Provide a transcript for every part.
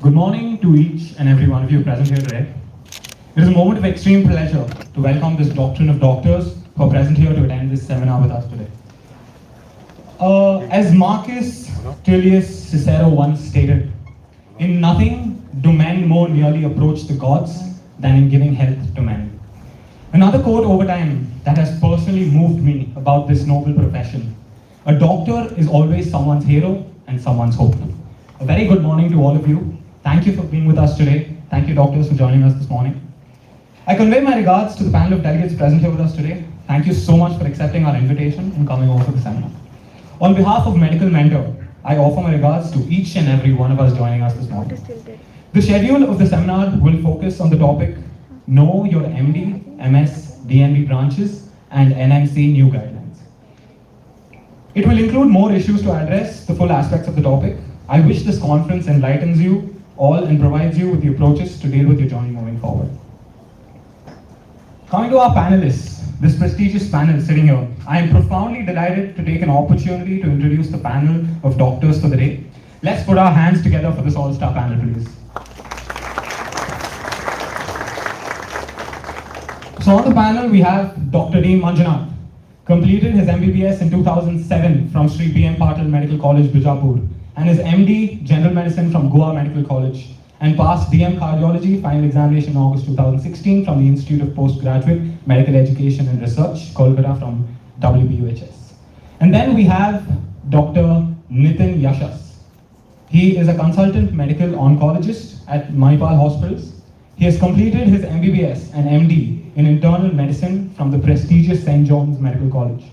Good morning to each and every one of you present here today. It is a moment of extreme pleasure to welcome this doctrine of doctors who are present here to attend this seminar with us today. As Marcus Tullius Cicero once stated, in nothing do men more nearly approach the gods than in giving health to men. Another quote over time that has personally moved me about this noble profession: a doctor is always someone's hero and someone's hope. A very good morning to all of you. Thank you for being with us today. Thank you, doctors, for joining us this morning. I convey my regards to the panel of delegates present here with us today. Thank you so much for accepting our invitation and coming over for the seminar. On behalf of Medical Mentor, I offer my regards to each and every one of us joining us this morning. The schedule of the seminar will focus on the topic Know Your MD, MS, DNB branches and NMC new guidelines. It will include more issues to address the full aspects of the topic. I wish this conference enlightens you all and provides you with the approaches to deal with your journey moving forward. Coming to our panelists, this prestigious panel sitting here, I am profoundly delighted to take an opportunity to introduce the panel of doctors for the day. Let's put our hands together for this all-star panel, please. So on the panel, we have Dr. D. Manjunath, completed his MBBS in 2007 from Sri B.M. Patil Medical College, Bijapur, and his MD, General Medicine from Goa Medical College, and passed DM Cardiology final examination in August 2016 from the Institute of Postgraduate Medical Education and Research, Kolkata from WBUHS. And then we have Dr. Nitin Yashas. He is a consultant medical oncologist at Manipal Hospitals. He has completed his MBBS and MD in internal medicine from the prestigious St. John's Medical College.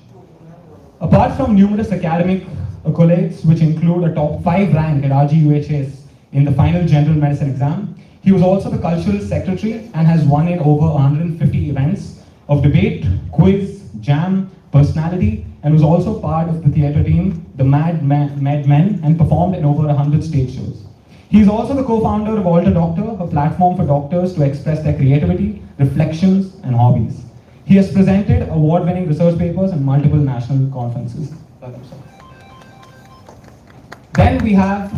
Apart from numerous academic accolades, which include a top 5 rank at RGUHS in the final general medicine exam, he was also the cultural secretary and has won in over 150 events of debate, quiz, jam, personality, and was also part of the theatre team, the Mad Men, and performed in over 100 stage shows. He is also the co-founder of Alter Doctor, a platform for doctors to express their creativity, reflections, and hobbies. He has presented award-winning research papers in multiple national conferences. Then we have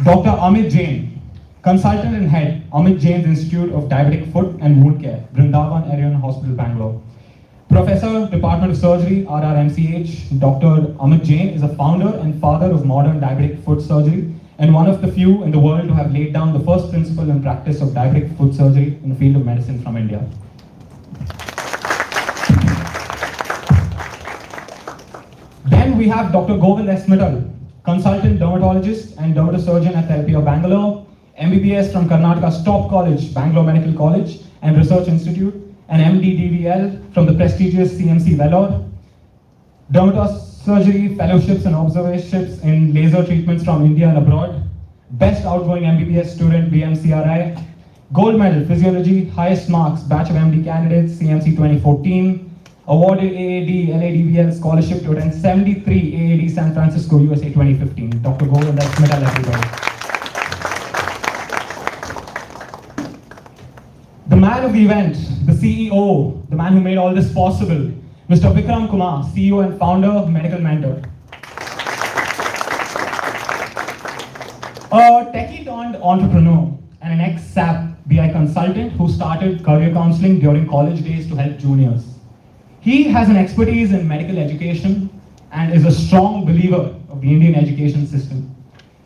Dr. Amit Jain, consultant and head, Amit Jain's Institute of Diabetic Foot and Wound Care, Vrindavan Arian Hospital, Bangalore. Professor, Department of Surgery, RRMCH, Dr. Amit Jain is a founder and father of modern diabetic foot surgery and one of the few in the world to have laid down the first principle and practice of diabetic foot surgery in the field of medicine from India. Then we have Dr. Govind S. Mittal, consultant dermatologist and dermatosurgeon at Therapy of Bangalore, MBBS from Karnataka's top college, Bangalore Medical College and Research Institute, and MD DVL from the prestigious CMC Vellore, dermatosurgery fellowships and observerships in laser treatments from India and abroad, best outgoing MBBS student BMCRI, gold medal physiology, highest marks batch of MD candidates CMC 2014, awarded AAD LADVL scholarship to attend 73 AAD San Francisco USA 2015. Dr. Govind S. Mittal, everybody. The man of the event, the CEO, the man who made all this possible, Mr. Vikram Kumar, CEO and founder of Medical Mentor. A techie turned entrepreneur and an ex-SAP BI consultant who started career counseling during college days to help juniors. He has an expertise in medical education and is a strong believer of the Indian education system,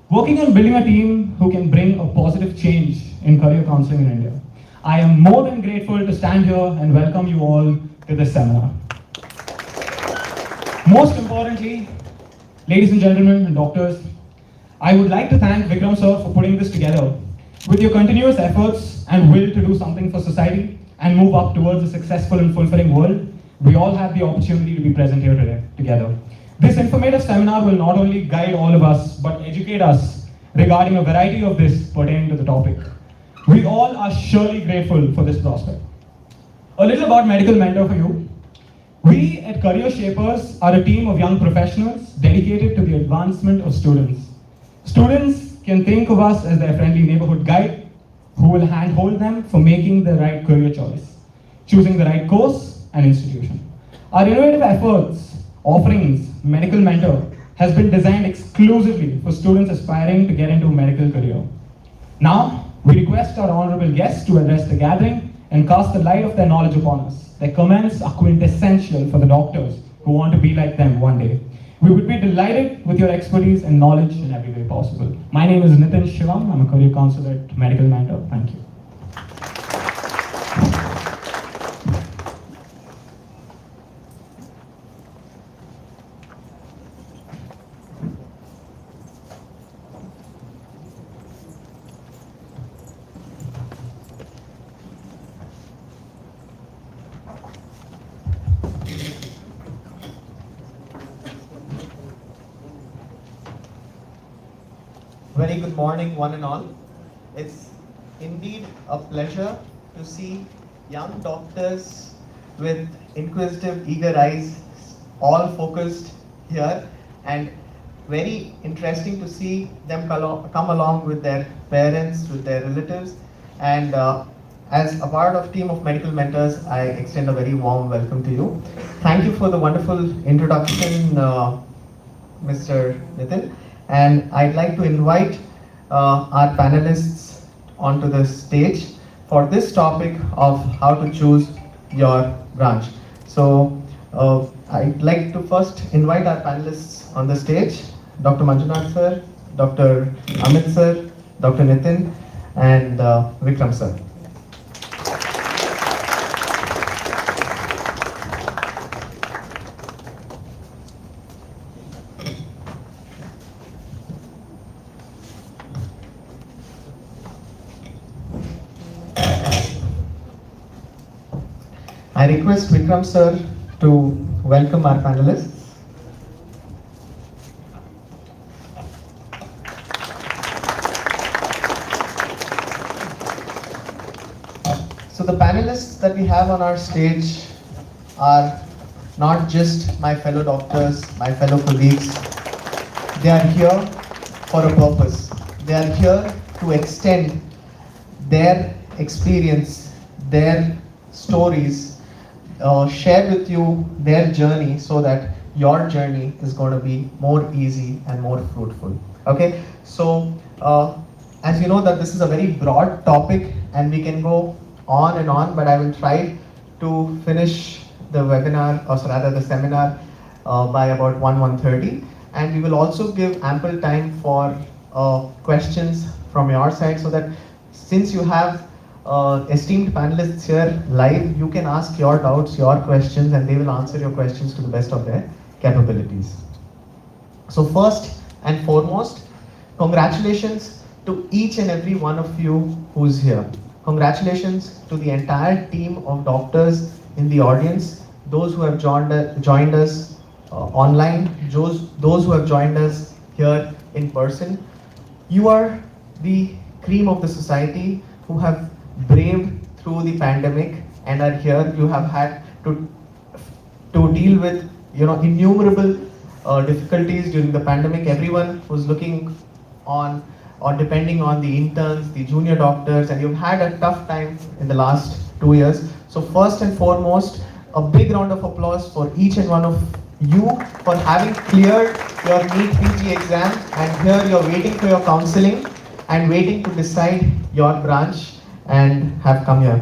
working on building a team who can bring a positive change in career counseling in India. I am more than grateful to stand here and welcome you all to this seminar. Most importantly, ladies and gentlemen and doctors, I would like to thank Vikram sir for putting this together. With your continuous efforts and will to do something for society and move up towards a successful and fulfilling world, we all have the opportunity to be present here today together. This informative seminar will not only guide all of us, but educate us regarding a variety of this pertaining to the topic. We all are surely grateful for this prospect. A little about Medical Mentor for you. We at Career Shapers are a team of young professionals dedicated to the advancement of students. Students can think of us as their friendly neighborhood guide who will handhold them for making the right career choice, choosing the right course and institution. Our innovative efforts, offerings, Medical Mentor has been designed exclusively for students aspiring to get into a medical career. Now, we request our honorable guests to address the gathering and cast the light of their knowledge upon us. Their comments are quintessential for the doctors who want to be like them one day. We would be delighted with your expertise and knowledge in every way possible. My name is Nitin Shivam. I'm a career counselor at Medical Mentor. Thank you. Very good morning, one and all. It's indeed a pleasure to see young doctors with inquisitive, eager eyes, all focused here, and very interesting to see them come along with their parents, with their relatives, and as a part of team of medical mentors, I extend a very warm welcome to you. Thank you for the wonderful introduction, Mr. Nitin. And I'd like to invite our panelists onto the stage for this topic of how to choose your branch. So I'd like to first invite our panelists on the stage, Dr. Manjunath sir, Dr. Amit sir, Dr. Nitin, and Vikram sir. I request Vikram sir to welcome our panelists. So the panelists that we have on our stage are not just my fellow doctors, my fellow colleagues. They are here for a purpose. They are here to extend their experience, their stories, share with you their journey so that your journey is going to be more easy and more fruitful. Okay, so as you know that this is a very broad topic and we can go on and on, but I will try to finish the webinar, or rather the seminar, by about 1:30, and we will also give ample time for questions from your side, so that since you have esteemed panelists here live, you can ask your doubts, your questions, and they will answer your questions to the best of their capabilities. So first and foremost, congratulations to each and every one of you who's here. Congratulations to the entire team of doctors in the audience, those who have joined us online, those who have joined us here in person. You are the cream of the society who have braved through the pandemic and are here. You have had to deal with innumerable difficulties during the pandemic. Everyone was looking on or depending on the interns, the junior doctors, and you've had a tough time in the last 2 years. So first and foremost, a big round of applause for each and one of you for having cleared your NEET PG exam, and here you're waiting for your counseling and waiting to decide your branch and have come here.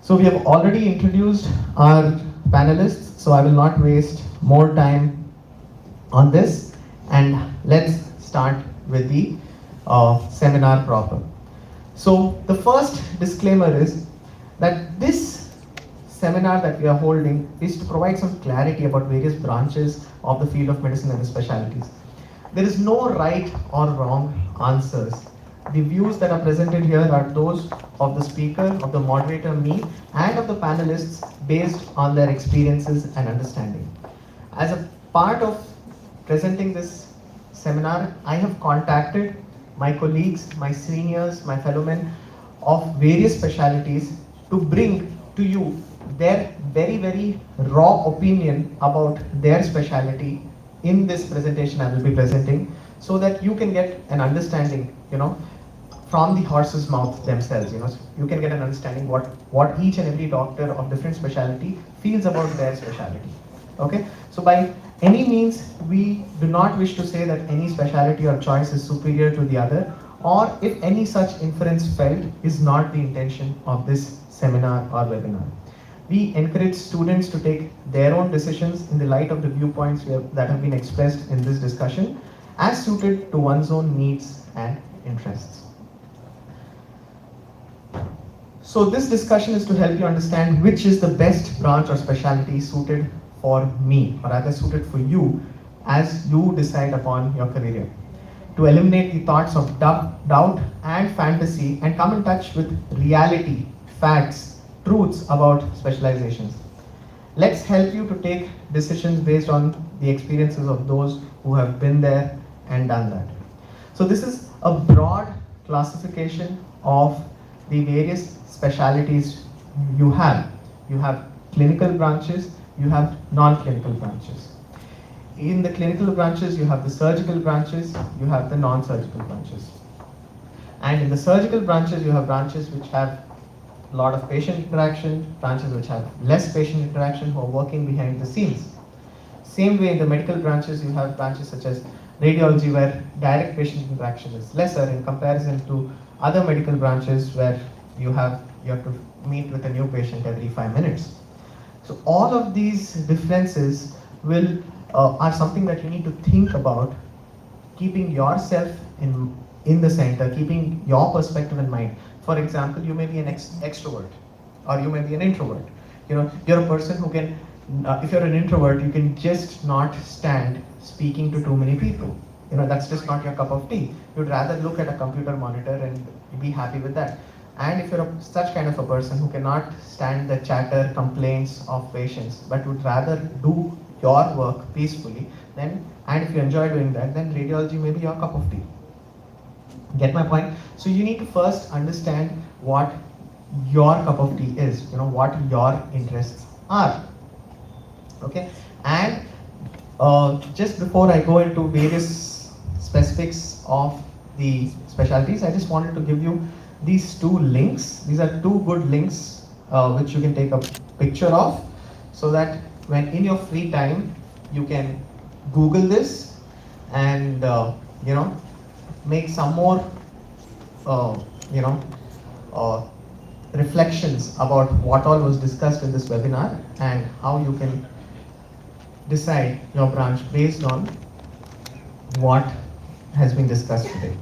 So we have already introduced our panelists, so I will not waste more time on this, and let's start with the seminar proper. So the first disclaimer is that this seminar that we are holding is to provide some clarity about various branches of the field of medicine and the specialties. There is no right or wrong answers. The views that are presented here are those of the speaker, of the moderator, me, and of the panelists based on their experiences and understanding. As a part of presenting this seminar, I have contacted my colleagues, my seniors, my fellow men of various specialities to bring to you their very, very raw opinion about their specialty in this presentation I will be presenting, so that you can get an understanding, from the horse's mouth themselves. You can get an understanding what each and every doctor of different specialty feels about their specialty. Okay, so by any means, we do not wish to say that any specialty or choice is superior to the other, or if any such inference felt is not the intention of this seminar or webinar. We encourage students to take their own decisions in the light of the viewpoints that have been expressed in this discussion, as suited to one's own needs and interests. So this discussion is to help you understand which is the best branch or specialty suited for me, or rather suited for you as you decide upon your career. To eliminate the thoughts of doubt and fantasy and come in touch with reality, facts, truths about specializations. Let's help you to take decisions based on the experiences of those who have been there and done that. So this is a broad classification of the various specialities you have. You have clinical branches, you have non-clinical branches. In the clinical branches, you have the surgical branches, you have the non-surgical branches. And in the surgical branches, you have branches which have a lot of patient interaction, branches which have less patient interaction, who are working behind the scenes. Same way in the medical branches, you have branches such as radiology, where direct patient interaction is lesser in comparison to other medical branches where you have to meet with a new patient every 5 minutes. So all of these differences are something that you need to think about, keeping yourself in the center, keeping your perspective in mind. For example, you may be an extrovert, or you may be an introvert. You're a person who can, if you're an introvert, you can just not stand speaking to too many people. That's just not your cup of tea. You'd rather look at a computer monitor and be happy with that. And if you're such kind of a person who cannot stand the chatter, complaints of patients, but would rather do your work peacefully, and if you enjoy doing that, then radiology may be your cup of tea. Get my point? So you need to first understand what your cup of tea is, what your interests are. Okay? And just before I go into various specifics of the specialties, I just wanted to give you these two links. These are two good links which you can take a picture of, so that when in your free time you can Google this and make some more reflections about what all was discussed in this webinar and how you can decide your branch based on what has been discussed today.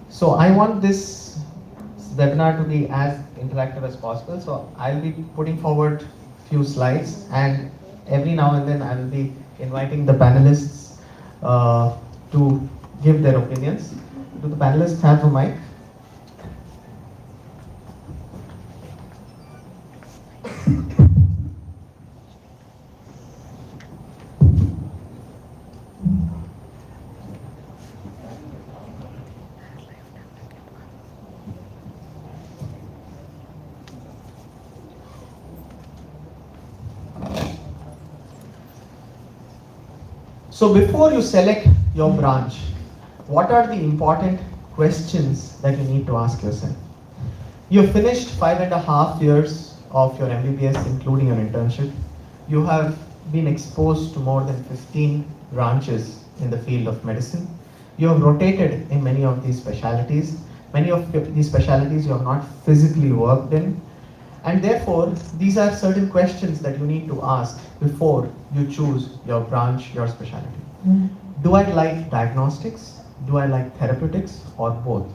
So I want this webinar to be as interactive as possible. So I'll be putting forward few slides, and every now and then I will be inviting the panelists to give their opinions. Do the panelists have a mic? So before you select your branch, what are the important questions that you need to ask yourself? You've finished 5.5 years of your MBBS, including your internship. You have been exposed to more than 15 branches in the field of medicine. You have rotated in many of these specialties. Many of these specialties you have not physically worked in. And therefore, these are certain questions that you need to ask before you choose your branch, your specialty. Do I like diagnostics? Do I like therapeutics, or both?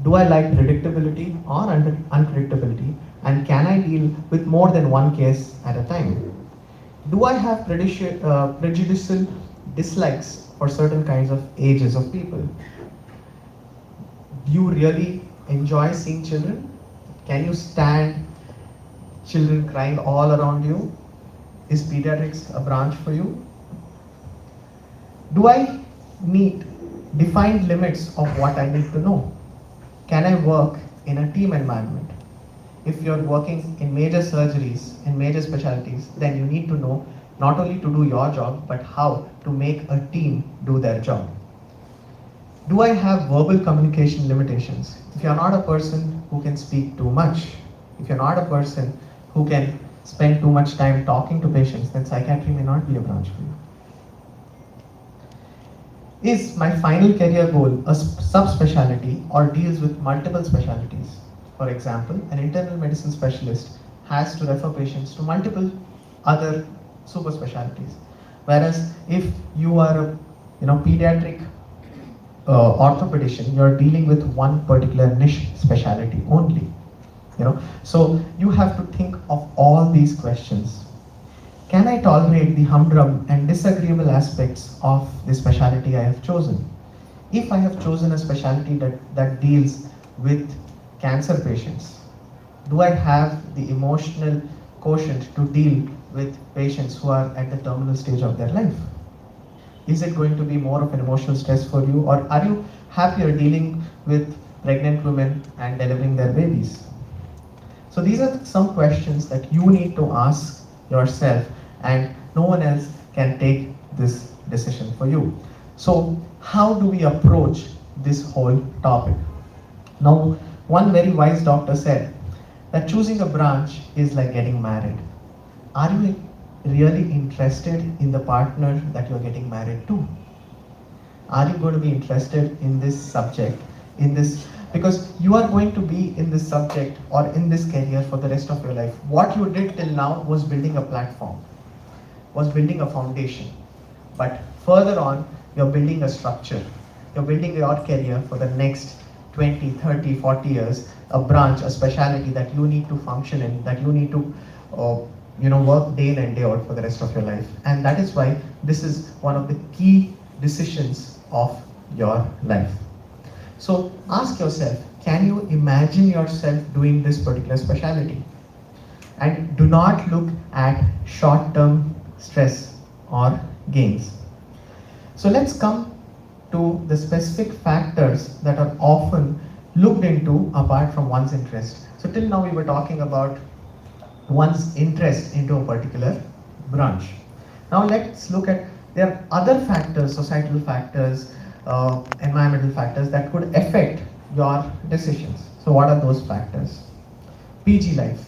Do I like predictability or unpredictability? And can I deal with more than one case at a time? Do I have prejudicial dislikes for certain kinds of ages of people? Do you really enjoy seeing children? Can you stand children crying all around you? Is pediatrics a branch for you? Do I need defined limits of what I need to know? Can I work in a team environment? If you're working in major surgeries, in major specialties, then you need to know not only to do your job, but how to make a team do their job. Do I have verbal communication limitations? If you're not a person who can speak too much, if you're not a person who can spend too much time talking to patients, then psychiatry may not be a branch for you. Is my final career goal a subspecialty or deals with multiple specialties? For example, an internal medicine specialist has to refer patients to multiple other super specialties. Whereas if you are a pediatric orthopedician, you're dealing with one particular niche specialty only. So you have to think of all these questions. Can I tolerate the humdrum and disagreeable aspects of the specialty I have chosen? If I have chosen a specialty that deals with cancer patients, do I have the emotional quotient to deal with patients who are at the terminal stage of their life? Is it going to be more of an emotional stress for you, or are you happier dealing with pregnant women and delivering their babies? So these are some questions that you need to ask yourself, and no one else can take this decision for you. So how do we approach this whole topic? Now, one very wise doctor said that choosing a branch is like getting married. Are you really interested in the partner that you're getting married to? Are you going to be interested in this subject, because you are going to be in this subject or in this career for the rest of your life. What you did till now was building a platform, was building a foundation. But further on, you're building a structure. You're building your career for the next 20, 30, 40 years, a branch, a specialty that you need to function in, that you need to work day in and day out for the rest of your life. And that is why this is one of the key decisions of your life. So ask yourself, can you imagine yourself doing this particular specialty? And do not look at short-term stress or gains. So let's come to the specific factors that are often looked into apart from one's interest. So till now we were talking about one's interest into a particular branch. Now let's look at, there are other factors, societal factors, environmental factors that could affect your decisions. So what are those factors? PG life.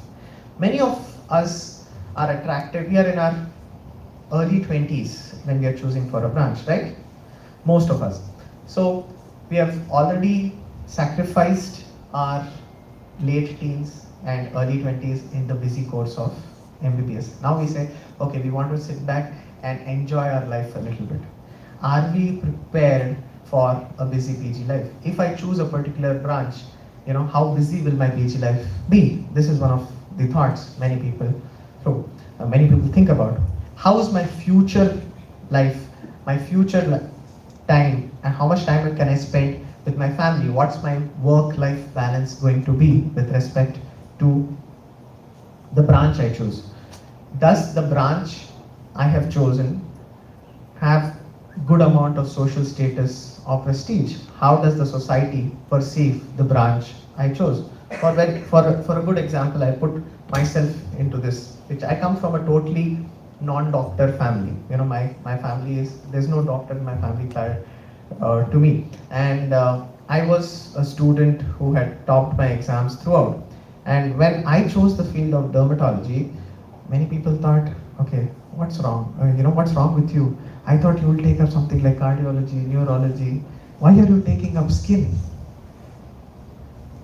Many of us are attracted, we are in our early 20s when we are choosing for a branch, right? Most of us. So we have already sacrificed our late teens and early 20s in the busy course of MBBS. Now we say, okay, we want to sit back and enjoy our life a little bit. Are we prepared for a busy PG life? If I choose a particular branch, how busy will my PG life be? This is one of the thoughts many people think about. How is my future life, my future time, and how much time can I spend with my family? What's my work-life balance going to be with respect to the branch I choose? Does the branch I have chosen have good amount of social status or prestige? How does the society perceive the branch I chose? For a good example, I put myself into this picture. I come from a totally non-doctor family. My family is, there's no doctor in my family prior to me. And I was a student who had topped my exams throughout. And when I chose the field of dermatology, many people thought, okay, what's wrong? What's wrong with you? I thought you will take up something like cardiology, neurology. Why are you taking up skin?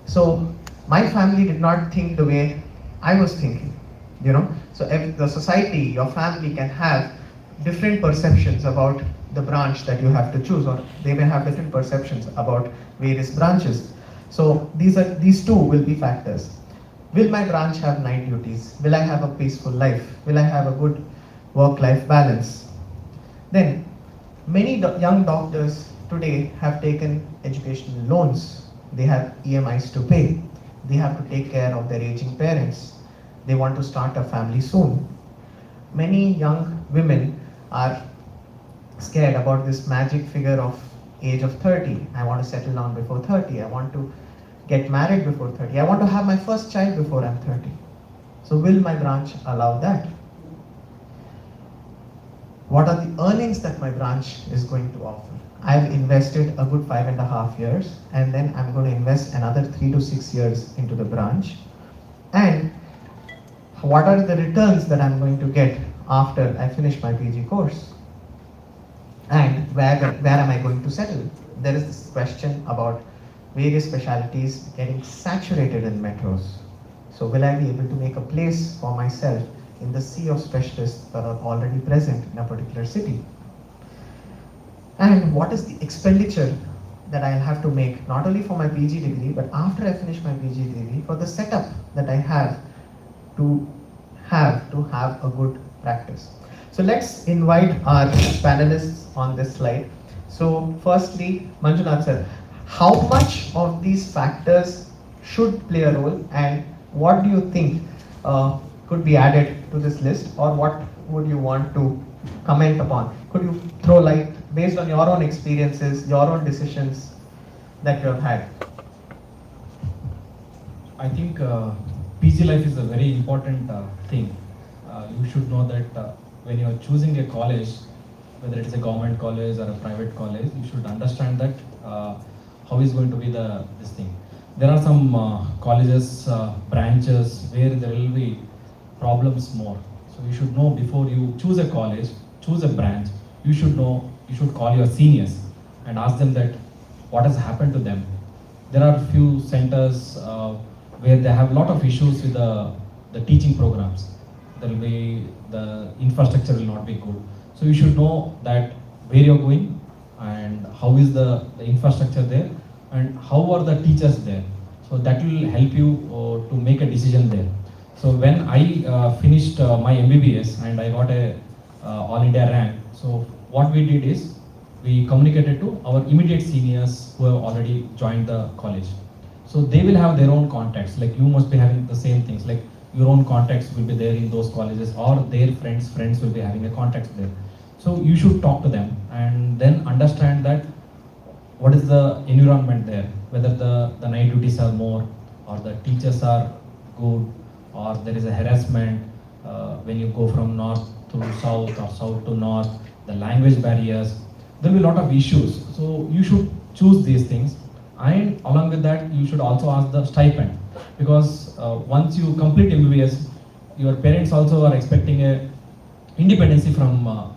So my family did not think the way I was thinking, So if the society, your family can have different perceptions about the branch that you have to choose, or they may have different perceptions about various branches. So these two will be factors. Will my branch have night duties? Will I have a peaceful life? Will I have a good work-life balance. Then, many young doctors today have taken educational loans. They have EMIs to pay. They have to take care of their aging parents. They want to start a family soon. Many young women are scared about this magic figure of age of 30. I want to settle down before 30. I want to get married before 30. I want to have my first child before I'm 30. So will my branch allow that? What are the earnings that my branch is going to offer? I've invested a good 5.5 years, and then I'm going to invest another 3 to 6 years into the branch. And what are the returns that I'm going to get after I finish my PG course? And where am I going to settle? There is this question about various specialities getting saturated in metros. So will I be able to make a place for myself in the sea of specialists that are already present in a particular city? And what is the expenditure that I'll have to make, not only for my PG degree, but after I finish my PG degree, for the setup that I have to have a good practice. So let's invite our panelists on this slide. So firstly, Manjunath sir, how much of these factors should play a role, and what do you think could be added to this list, or what would you want to comment upon? Could you throw light based on your own experiences, your own decisions that you have had? I think PG life is a very important thing. You should know that when you are choosing a college, whether it is a government college or a private college, you should understand that how is going to be this thing. There are some colleges, branches where there will be problems more. So you should know before you choose a college, choose a branch, you should know, you should call your seniors and ask them that what has happened to them. There are few centers where they have a lot of issues with the teaching programs. There will be, the infrastructure will not be good. So you should know that where you're going and how is the infrastructure there and how are the teachers there. So that will help you to make a decision there. So when I finished my MBBS and I got a All India rank, so what we did is we communicated to our immediate seniors who have already joined the college. So they will have their own contacts, like you must be having the same things, like your own contacts will be there in those colleges, or their friends will be having a contact there. So you should talk to them and then understand that what is the environment there, whether the night duties are more, or the teachers are good, or there is a harassment when you go from north to south or south to north, the language barriers, there will be a lot of issues. So you should choose these things, and along with that you should also ask the stipend, because once you complete MBBS, your parents also are expecting a independency from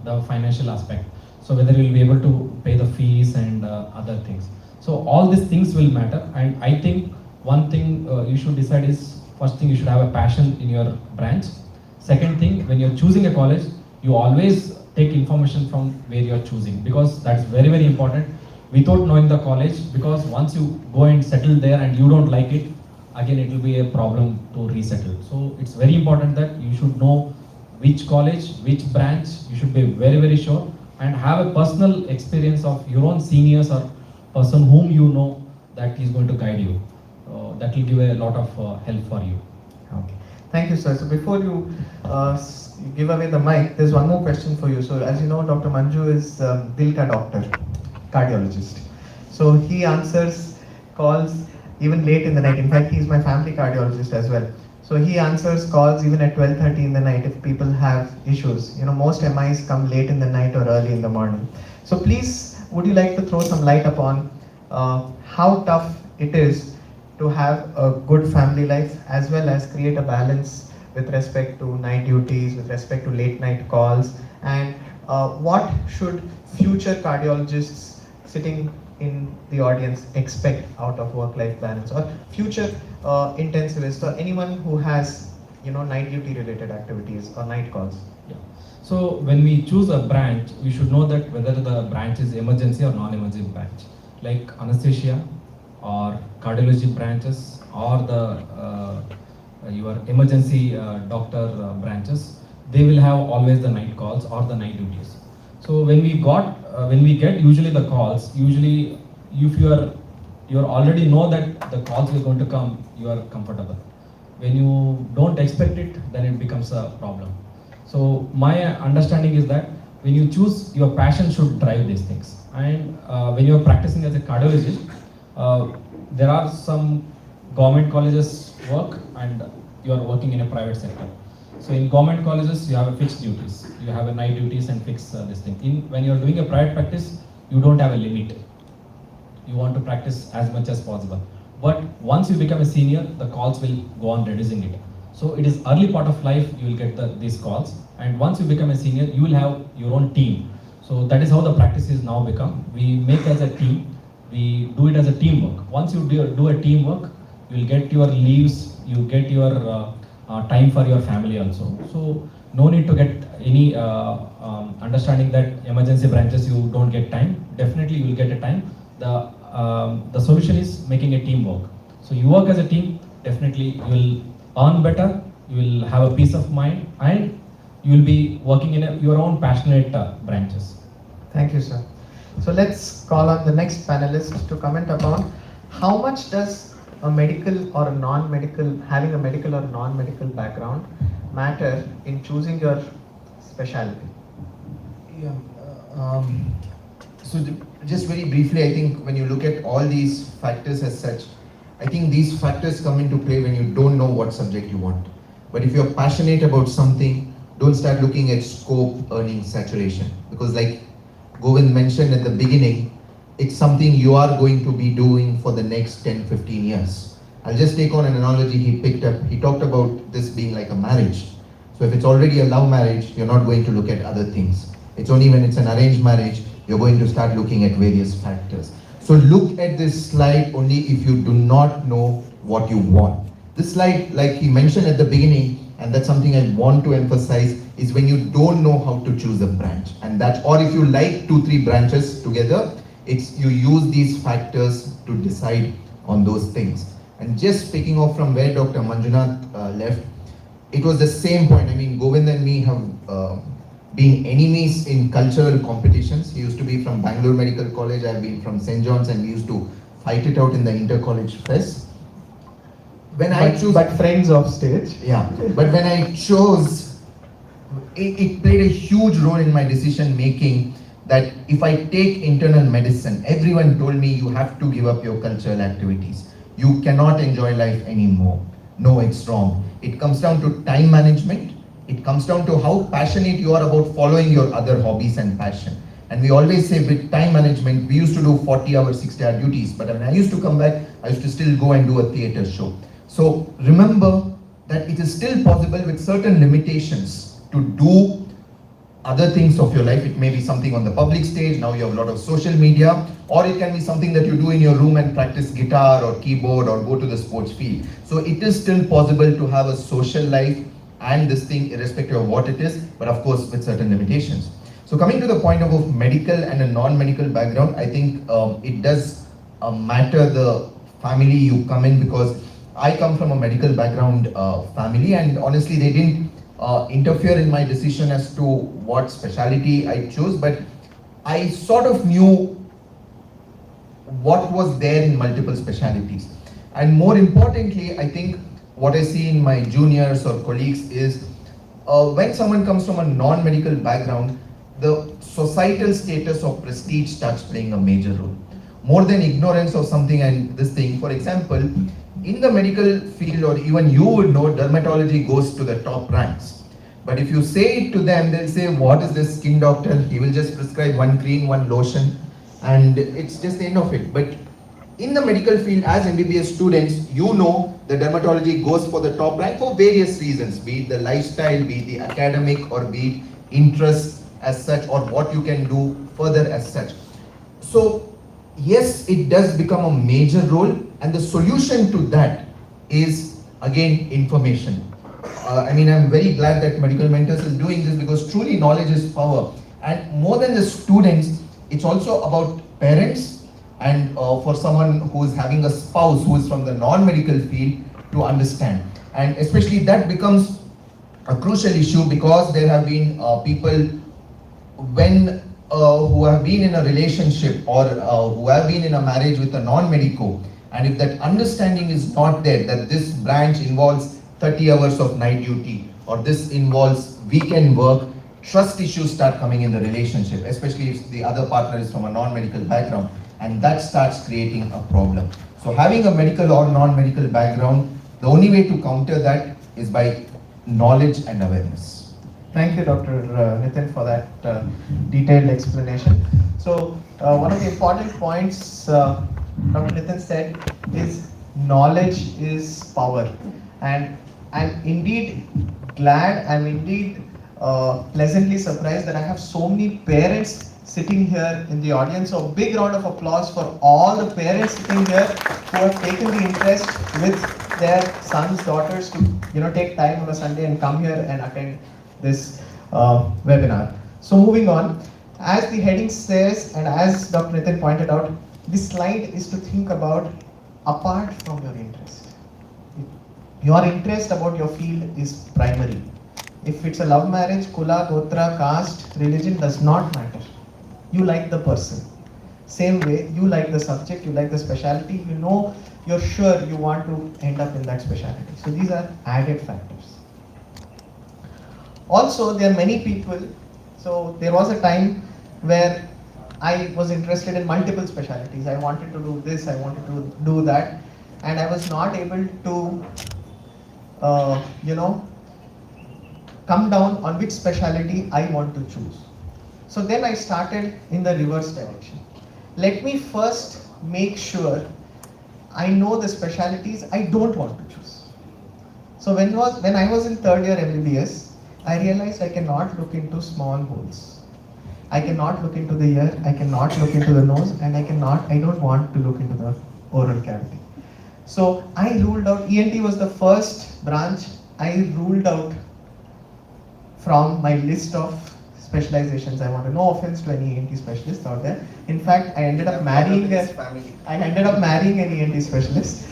the financial aspect. So whether you will be able to pay the fees and other things. So all these things will matter, and I think one thing you should decide is, first thing, you should have a passion in your branch. Second thing, when you're choosing a college, you always take information from where you're choosing, because that's very, very important without knowing the college, because once you go and settle there and you don't like it, again it will be a problem to resettle. So it's very important that you should know which college, which branch, you should be very, very sure, and have a personal experience of your own seniors or person whom you know that is going to guide you. That will give a lot of help for you. Okay. Thank you, sir. So before you give away the mic, there's one more question for you. So as you know, Dr. Manju is Dil Ka doctor, cardiologist. So he answers calls even late in the night. In fact, he's my family cardiologist as well. So he answers calls even at 12:30 in the night if people have issues. You know, most MIs come late in the night or early in the morning. So please, would you like to throw some light upon how tough it is to have a good family life, as well as create a balance with respect to night duties, with respect to late night calls, and what should future cardiologists sitting in the audience expect out of work-life balance, or future intensivists, or anyone who has, you know, night duty related activities or night calls? Yeah. So when we choose a branch, we should know that whether the branch is emergency or non-emergency branch, like anesthesia or cardiology branches, or the your emergency doctor branches. they will have always the night calls or the night duties. So when we get usually the calls, usually if you already know that the calls are going to come, you are comfortable. When you don't expect it, then it becomes a problem. So my understanding is that when you choose, your passion should drive these things. And when you are practicing as a cardiologist, there are some government colleges work and you are working in a private sector. So in government colleges, you have a fixed duties. You have a night duties and fixed this thing. When you are doing a private practice, you don't have a limit. You want to practice as much as possible. But once you become a senior, the calls will go on reducing it. So it is early part of life, you will get these calls. And once you become a senior, you will have your own team. So that is how the practice is now become. We make as a team. We do it as a teamwork. Once you do a teamwork, you will get your leaves, you get your time for your family also. So no need to get any understanding that emergency branches you don't get time. Definitely you will get a time. The solution is making a teamwork. So you work as a team, definitely you will earn better, you will have a peace of mind, and you will be working in your own passionate branches. Thank you, sir. So let's call on the next panelist to comment upon how much does a medical or a non-medical, having a medical or non-medical background matter in choosing your specialty? Yeah. Just very briefly, I think when you look at all these factors as such, I think these factors come into play when you don't know what subject you want. But if you're passionate about something, don't start looking at scope, earning, saturation. Because like Govind mentioned at the beginning, it's something you are going to be doing for the next 10, 15 years. I'll just take on an analogy he picked up. He talked about this being like a marriage. So if it's already a love marriage, you're not going to look at other things. It's only when it's an arranged marriage, you're going to start looking at various factors. So look at this slide only if you do not know what you want. This slide, like he mentioned at the beginning, and that's something I want to emphasize, is when you don't know how to choose a branch. And that's, or if you like 2-3 branches together, it's you use these factors to decide on those things. And just picking off from where Dr. Manjunath left, it was the same point. I mean, Govind and me have been enemies in cultural competitions. He used to be from Bangalore Medical College, I've been from St. John's, and we used to fight it out in the inter-college fest. But friends off stage. Yeah, but when I chose, it played a huge role in my decision making, that if I take internal medicine, everyone told me you have to give up your cultural activities. You cannot enjoy life anymore. No, it's wrong. It comes down to time management. It comes down to how passionate you are about following your other hobbies and passion. And we always say with time management, we used to do 40-hour, 60-hour duties, but when I used to come back, I used to still go and do a theatre show. So remember that it is still possible with certain limitations to do other things of your life. It may be something on the public stage, now you have a lot of social media, or it can be something that you do in your room and practice guitar or keyboard or go to the sports field. So it is still possible to have a social life and this thing irrespective of what it is, but of course with certain limitations. So coming to the point of medical and a non-medical background, I think it does matter the family you come in, because I come from a medical background family, and honestly they didn't interfere in my decision as to what specialty I chose, but I sort of knew what was there in multiple specialties. And more importantly, I think what I see in my juniors or colleagues is when someone comes from a non-medical background, the societal status of prestige starts playing a major role. More than ignorance of something and this thing. For example, in the medical field, or even you would know, dermatology goes to the top ranks. But if you say it to them, they'll say, what is this skin doctor? He will just prescribe one cream, one lotion, and it's just the end of it. But in the medical field, as MBBS students, you know the dermatology goes for the top rank for various reasons, be it the lifestyle, be it the academic, or be it interest as such, or what you can do further as such. So yes, it does become a major role, and the solution to that is again information. I mean, I'm very glad that Medical Mentors is doing this, because truly knowledge is power. And more than the students, it's also about parents, and for someone who is having a spouse who is from the non-medical field to understand. And especially that becomes a crucial issue, because there have been people who have been in a relationship or who have been in a marriage with a non-medico, and if that understanding is not there, that this branch involves 30 hours of night duty or this involves weekend work, trust issues start coming in the relationship, especially if the other partner is from a non-medical background, and that starts creating a problem. So having a medical or non-medical background, the only way to counter that is by knowledge and awareness. Thank you, Dr. Nitin, for that detailed explanation. So, one of the important points Dr. Nitin said is knowledge is power. And I'm indeed glad, I'm indeed pleasantly surprised that I have so many parents sitting here in the audience. So, big round of applause for all the parents sitting here who have taken the interest with their sons, daughters to take time on a Sunday and come here and attend this webinar. So moving on, as the heading says and as Dr. Nitin pointed out, this slide is to think about apart from your interest. Your interest about your field is primary. If it's a love marriage, kula, gotra, caste, religion does not matter. You like the person. Same way, you like the subject, you like the specialty, you're sure you want to end up in that specialty. So these are added factors. Also, there are many people, so there was a time where I was interested in multiple specialties. I wanted to do this, I wanted to do that, and I was not able to, come down on which specialty I want to choose. So then I started in the reverse direction. Let me first make sure I know the specialties I don't want to choose. So when I was in third year MBBS, I realized I cannot look into small holes. I cannot look into the ear, I cannot look into the nose, and I don't want to look into the oral cavity. So I ruled out, ENT was the first branch I ruled out from my list of specializations I wanted. No offense to any ENT specialist out there. In fact, I ended up marrying an ENT specialist.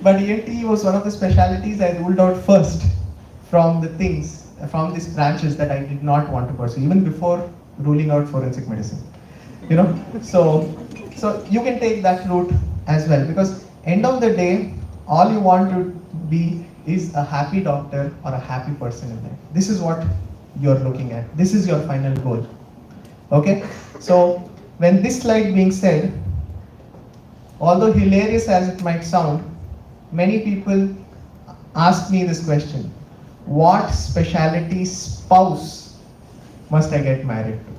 But ENT was one of the specialties I ruled out first from these branches that I did not want to pursue, even before ruling out forensic medicine. So you can take that route as well, because end of the day, all you want to be is a happy doctor or a happy person in life. This is what you're looking at. This is your final goal. Okay? So when this slide being said, although hilarious as it might sound, many people ask me this question: what specialty spouse must I get married to?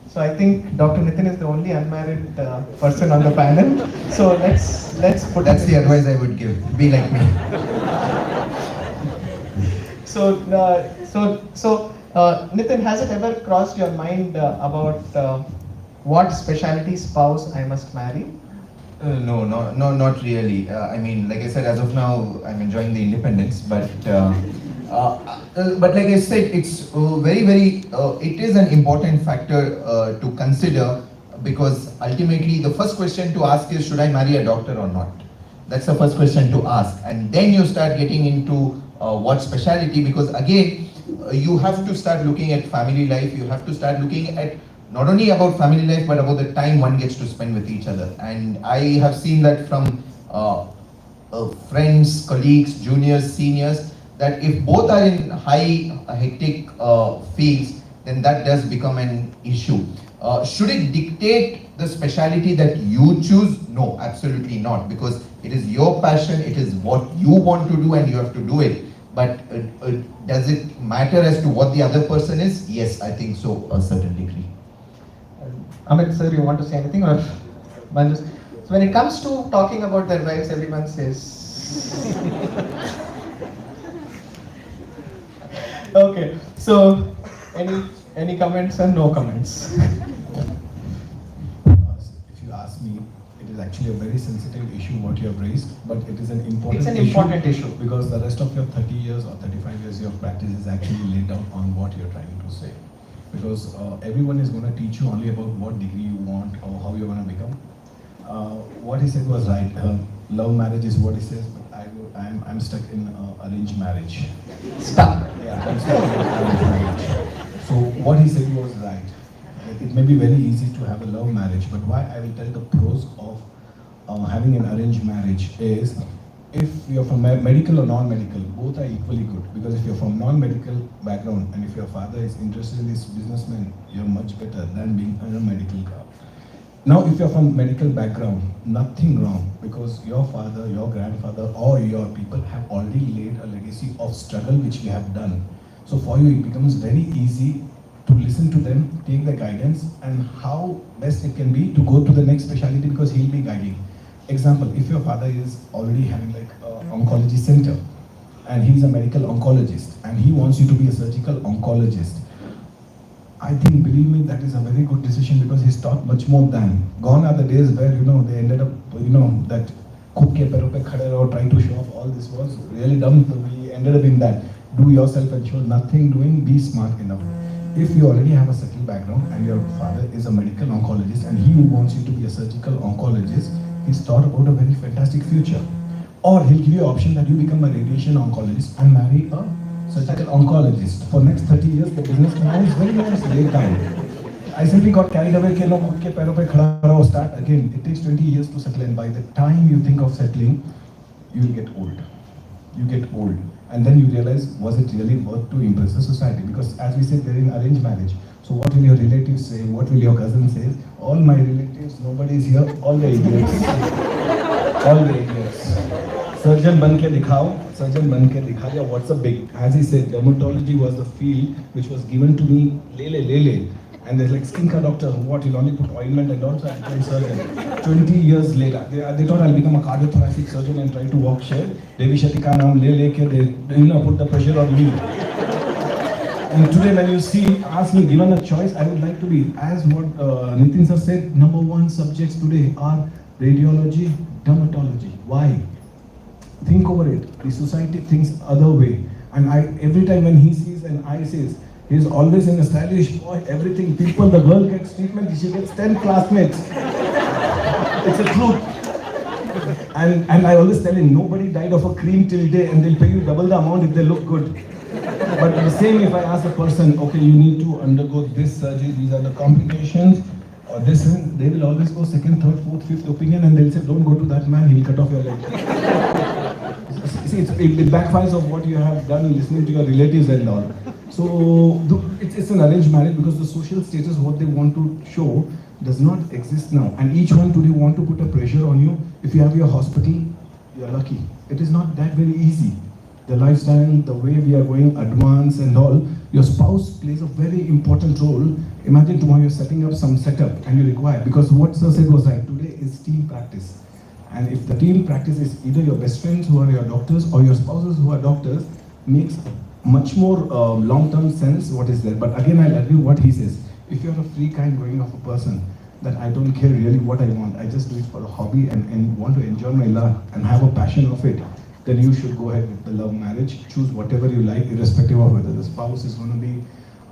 So I think Dr. Nitin is the only unmarried person on the panel. So let's put. That's the advice I would give. Be like me. So Nitin, has it ever crossed your mind about what specialty spouse I must marry? No, not really. I mean, like I said, as of now, I'm enjoying the independence, but like I said, it's very, it is an important factor to consider, because ultimately the first question to ask is, should I marry a doctor or not? That's the first question to ask, and then you start getting into what specialty, because again, you have to start looking at family life. You have to start looking at not only about family life, but about the time one gets to spend with each other. And I have seen that from friends, colleagues, juniors, seniors, that if both are in high hectic fields, then that does become an issue. Should it dictate the specialty that you choose? No, absolutely not, because it is your passion, it is what you want to do, and you have to do it. But does it matter as to what the other person is? Yes, I think so, a certain degree. Amit sir, you want to say anything, or so when it comes to talking about their wives, everyone says. Okay, so any comments or no comments? If you ask me, it is actually a very sensitive issue what you have raised, but it is an important It's an important issue. because the rest of your 30 years or 35 years of practice is actually laid out on what you're trying to say. Because everyone is going to teach you only about what degree you want or how you're going to become. What he said was right. love marriage is what he says, but I'm stuck in arranged marriage. Stuck. Yeah, I'm stuck in arranged marriage. So what he said was right. Like, it may be very easy to have a love marriage, but why I will tell the pros of having an arranged marriage is, if you're from medical or non-medical, both are equally good. Because if you're from non-medical background and if your father is interested in this businessman, you're much better than being in a medical car. Now, if you're from medical background, nothing wrong, because your father, your grandfather, or your people have already laid a legacy of struggle which we have done. So for you, it becomes very easy to listen to them, take the guidance, and how best it can be to go to the next specialty, because he'll be guiding. Example, if your father is already having like an oncology center, and he's a medical oncologist, and he wants you to be a surgical oncologist, I think, believe me, that is a very good decision, because he's taught much more than. Gone are the days where, they ended up, that खुद के पैरों पे खड़े रहो, trying to show off. All this was really dumb. We ended up in that. Do yourself and show nothing doing, be smart enough. If you already have a settled background and your father is a medical oncologist and he wants you to be a surgical oncologist, he's thought about a very fantastic future. Or he'll give you an option that you become a radiation oncologist and marry a surgical oncologist. For next 30 years, the business plan is very nice, laid down. I simply got carried away, start again. It takes 20 years to settle, and by the time you think of settling, you'll get old. You get old. And then you realize, was it really worth to impress the society? Because as we said, they're in arranged marriage. So what will your relatives say? What will your cousin say? All my relatives, nobody is here, all the idiots. All the idiots. Surgeon ban ke dikhao, surgeon ban ke dikha diya, what's a big? As he said, dermatology was the field which was given to me, lele. And there's like skin ka doctor, what, he'll only put ointment and also I'm surgeon. 20 years later, they thought I'll become a cardiothoracic surgeon and try to walk share. Devi Shati ka naam le ke they put the pressure on me. And today when you see, ask me, given a choice, I would like to be, as what Nitin sir said, number one subjects today are radiology, dermatology. Why? Think over it. The society thinks other way. And every time when he sees an eye says, he's always in a stylish boy, everything, people, the girl gets treatment, she gets 10 classmates. It's a truth. And I always tell him, nobody died of a cream till day, and they'll pay you double the amount if they look good. But the same if I ask a person, okay, you need to undergo this surgery, these are the complications, or this, they will always go second, third, fourth, fifth opinion, and they'll say, don't go to that man, he'll cut off your leg. See, it backfires of what you have done listening to your relatives and all. So it's an arranged marriage, because the social status, what they want to show, does not exist now. And each one today want to put a pressure on you. If you have your hospital, you're lucky. It is not that very easy. The lifestyle, the way we are going advanced and all, your spouse plays a very important role. Imagine tomorrow you're setting up some setup and you require, because what sir said was right, today is team practice. And if the team practice is either your best friends who are your doctors or your spouses who are doctors, makes much more long-term sense what is there. But again, I'll agree what he says. If you're a free kind going of a person, that I don't care really what I want, I just do it for a hobby and want to enjoy my life and have a passion of it, then you should go ahead with the love marriage. Choose whatever you like, irrespective of whether the spouse is going to be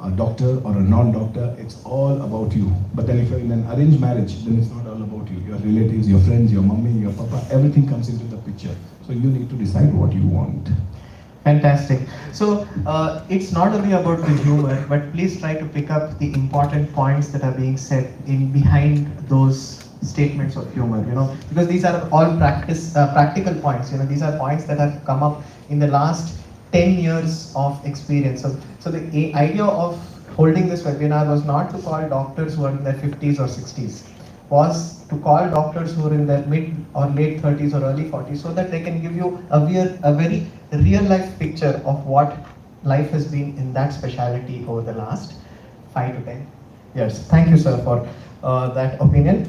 a doctor or a non-doctor. It's all about you. But then if you're in an arranged marriage, then it's not all about you. Your relatives, your friends, your mommy, your papa, everything comes into the picture. So you need to decide what you want. Fantastic. So it's not only about the humor, but please try to pick up the important points that are being said in behind those statements of humor, because these are all practical points. These are points that have come up in the last 10 years of experience. So the idea of holding this webinar was not to call doctors who are in their 50s or 60s, was to call doctors who are in their mid or late 30s or early 40s, so that they can give you a very real life picture of what life has been in that specialty over the last 5 to 10 years. Thank you, sir, for that opinion.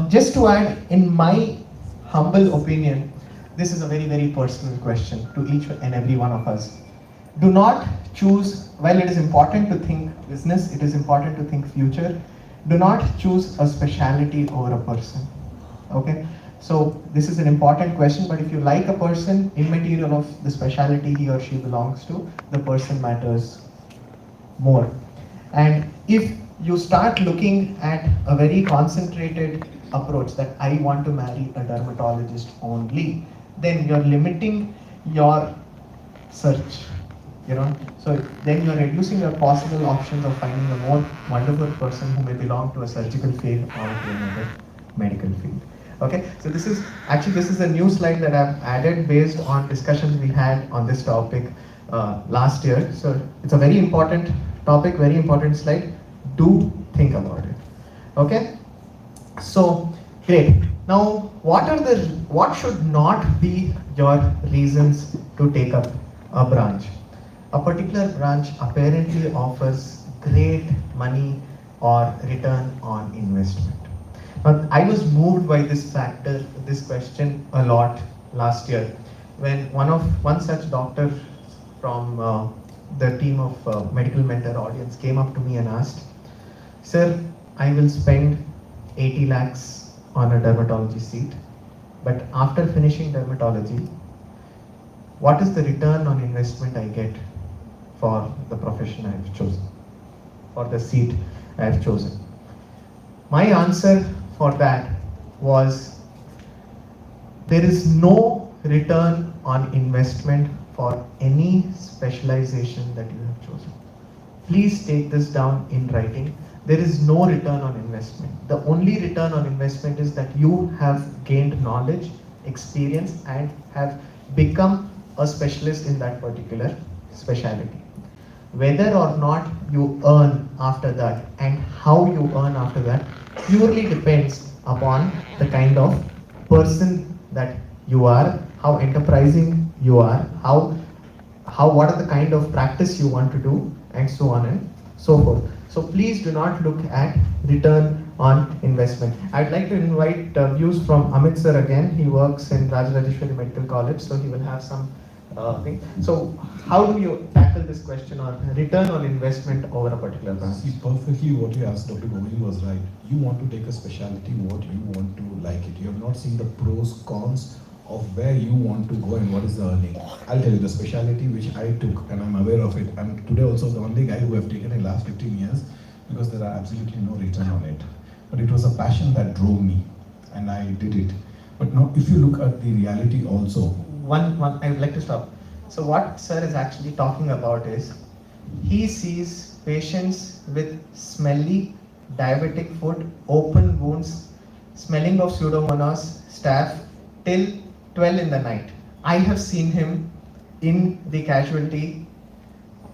Just to add, in my humble opinion, this is a very personal question to each and every one of us. Do not choose, while it is important to think business, it is important to think future, do not choose a specialty over a person. Okay? So this is an important question, but if you like a person, immaterial of the specialty he or she belongs to, the person matters more. And if you start looking at a very concentrated approach that I want to marry a dermatologist only, then you're limiting your search, you know. So then you're reducing your possible options of finding a more wonderful person who may belong to a surgical field or to another medical field. Okay, so this is a new slide that I've added based on discussions we had on this topic last year. So it's a very important topic, very important slide. Do think about it. Okay, so great. Now, what should not be your reasons to take up a branch? A particular branch apparently offers great money or return on investment. Now, I was moved by this question a lot last year when one such doctor from the team of Medical Mentor audience came up to me and asked, "Sir, I will spend 80 lakhs on a dermatology seat, but after finishing dermatology, what is the return on investment I get for the profession I have chosen, for the seat I have chosen?" My answer for that was, there is no return on investment for any specialization that you have chosen. Please take this down in writing. There is no return on investment. The only return on investment is that you have gained knowledge, experience, and have become a specialist in that particular specialty. Whether or not you earn after that and how you earn after that purely depends upon the kind of person that you are, how enterprising you are, what are the kind of practice you want to do, and so on and so forth. So please do not look at return on investment. I'd like to invite views from Amit sir again. He works in Radiology Medical College, so he will have some thing. So how do you tackle this question on return on investment over a particular branch? See, perfectly what you asked, Dr. Govin was right. You want to take a specialty, what you want to like it. You have not seen the pros, cons of where you want to go and what is the earning. I'll tell you the specialty which I took, and I'm aware of it. I'm today also the only guy who have taken in the last 15 years because there are absolutely no return on it. But it was a passion that drove me, and I did it. But now, if you look at the reality also, I would like to stop. So what sir is actually talking about is, he sees patients with smelly diabetic foot, open wounds, smelling of pseudomonas, staph till 12 in the night. I have seen him in the casualty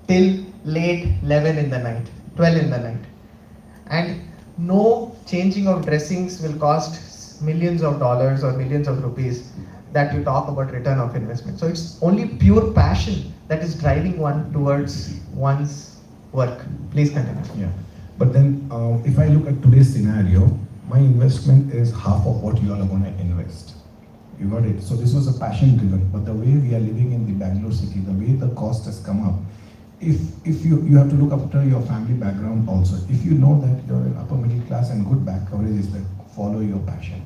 till late 11 in the night, 12 in the night. And no changing of dressings will cost millions of dollars or millions of rupees that you talk about return of investment. So it's only pure passion that is driving one towards one's work. Please continue. yeah. But then, if I look at today's scenario, my investment is half of what you all are going to invest. You got it? So this was a passion driven, but the way we are living in the Bangalore city, the way the cost has come up, if you have to look after your family background also. If you know that you're in upper middle class and good back coverage is that, follow your passion.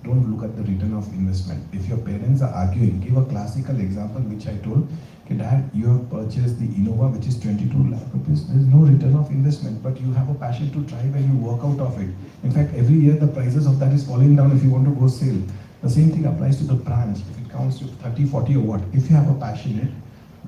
Don't look at the return of investment. If your parents are arguing, give a classical example which I told, okay, Dad, you have purchased the Innova which is 22 lakh rupees. There is no return of investment, but you have a passion to drive and you work out of it. In fact, every year the prices of that is falling down if you want to go sell. The same thing applies to the branch. If it counts to 30, 40 or what, if you have a passion in it,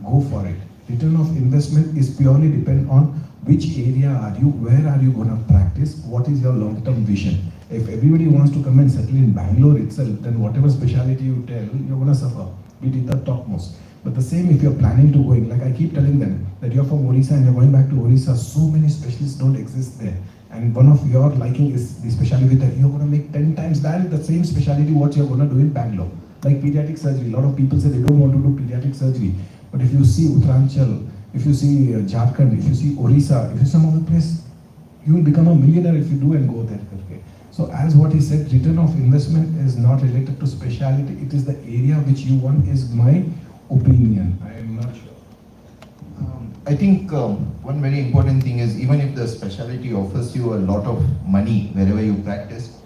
go for it. Return of investment is purely depend on which area are you, where are you going to practice, what is your long-term vision. If everybody wants to come and settle in Bangalore itself, then whatever specialty you tell, you're going to suffer. Be it the topmost. But the same if you're planning to go in, like I keep telling them, that you're from Orissa and you're going back to Orissa, so many specialists don't exist there. And one of your liking is the specialty that you're going to make 10 times that the same specialty what you're going to do in Bangalore. Like pediatric surgery, a lot of people say they don't want to do pediatric surgery. But if you see Uttaranchal, if you see Jharkhand, if you see Orissa, if you see some other place, you will become a millionaire if you do and go there. Okay. So as what he said, return of investment is not related to specialty. It is the area which you want is my opinion. I am not sure. I think one very important thing is, even if the specialty offers you a lot of money wherever you practice,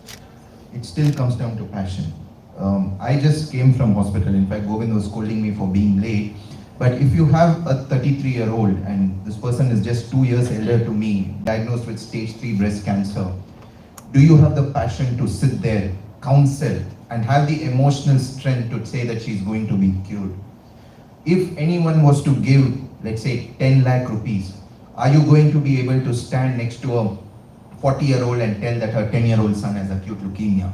it still comes down to passion. I just came from hospital. In fact, Govind was scolding me for being late. But if you have a 33-year-old and this person is just 2 years elder to me, diagnosed with stage 3 breast cancer, Do you have the passion to sit there, counsel, and have the emotional strength to say that she's going to be cured? If anyone was to give, let's say, 10 lakh rupees, are you going to be able to stand next to a 40-year-old and tell that her 10-year-old son has acute leukemia?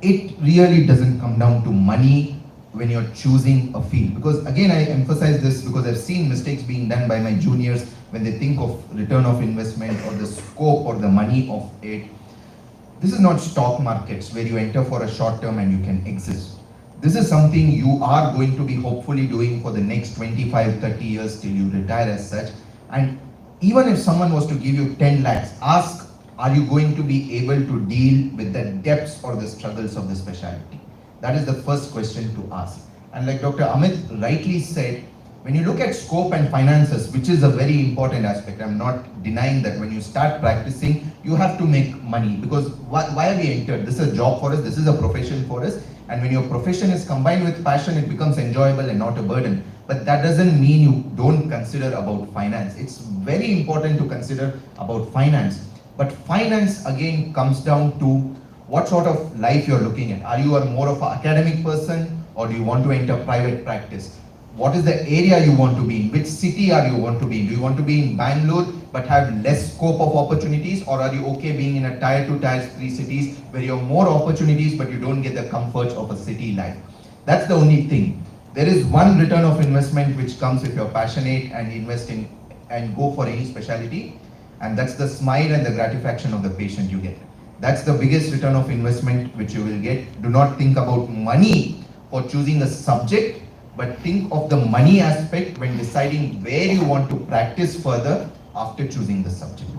It really doesn't come down to money when you're choosing a field. Because again, I emphasize this because I've seen mistakes being done by my juniors when they think of return of investment or the scope or the money of it. This is not stock markets where you enter for a short term and you can exist. This is something you are going to be hopefully doing for the next 25, 30 years till you retire as such. And even if someone was to give you 10 lakhs, ask, are you going to be able to deal with the depths or the struggles of the specialty? That is the first question to ask. And like Dr. Amit rightly said, when you look at scope and finances, which is a very important aspect, I'm not denying that when you start practicing, you have to make money, because why are we entered? This is a job for us, this is a profession for us, and when your profession is combined with passion, it becomes enjoyable and not a burden. But that doesn't mean you don't consider about finance. It's very important to consider about finance. But finance again comes down to what sort of life you're looking at. Are you more of an academic person, or do you want to enter private practice? What is the area you want to be in? Which city are you want to be in? Do you want to be in Bangalore but have less scope of opportunities, or are you okay being in a tier 2, tier 3 cities where you have more opportunities but you don't get the comforts of a city life? That's the only thing. There is one return of investment which comes if you're passionate and invest in and go for any specialty, and that's the smile and the gratification of the patient you get. That's the biggest return of investment which you will get. Do not think about money for choosing a subject, but think of the money aspect when deciding where you want to practice further after choosing the subject.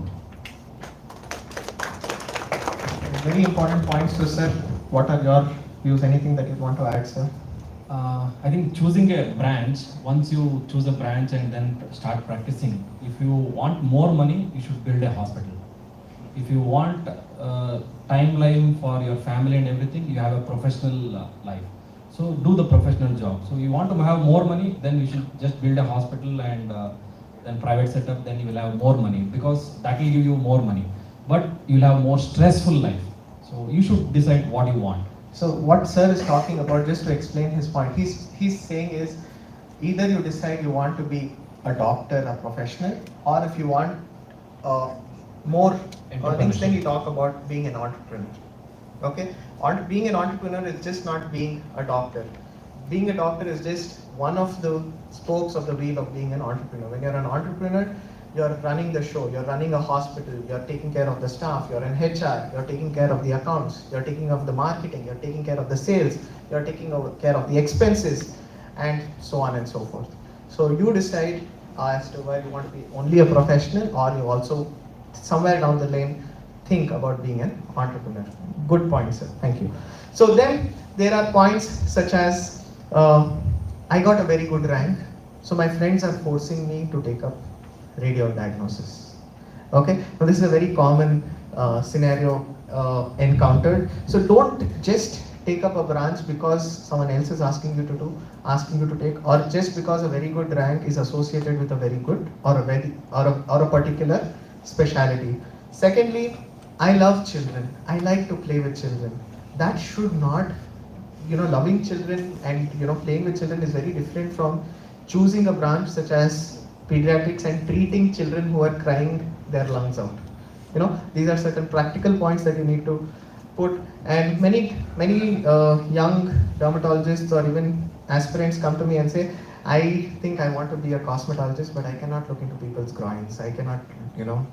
Very important points, so sir. What are your views? Anything that you want to add, sir? I think choosing a branch, once you choose a branch and then start practicing, if you want more money, you should build a hospital. If you want timeline for your family and everything, you have a professional life. So do the professional job. So you want to have more money, then you should just build a hospital and then private setup, then you will have more money, because that will give you more money. But you'll have more stressful life. So you should decide what you want. So what sir is talking about, just to explain his point, he's saying is either you decide you want to be a doctor, a professional, or if you want more earnings, then you talk about being an entrepreneur. Okay, being an entrepreneur is just not being a doctor. Being a doctor is just one of the spokes of the wheel of being an entrepreneur. When you're an entrepreneur, you're running the show, you're running a hospital, you're taking care of the staff, you're in HR, you're taking care of the accounts, you're taking care of the marketing, you're taking care of the sales, you're taking care of the expenses, and so on and so forth. So you decide as to whether you want to be only a professional, or you also somewhere down the lane think about being an entrepreneur. Good point, sir. Thank you. So then there are points such as I got a very good rank, so my friends are forcing me to take up radio diagnosis. Okay, now this is a very common scenario encountered. So don't just take up a branch because someone else is asking you to take, or just because a very good rank is associated with a very good or a particular speciality. Secondly, I love children. I like to play with children. That should not, loving children and playing with children is very different from choosing a branch such as pediatrics and treating children who are crying their lungs out. These are certain practical points that you need to put. And many young dermatologists or even aspirants come to me and say, I think I want to be a cosmetologist, but I cannot look into people's groins. I cannot,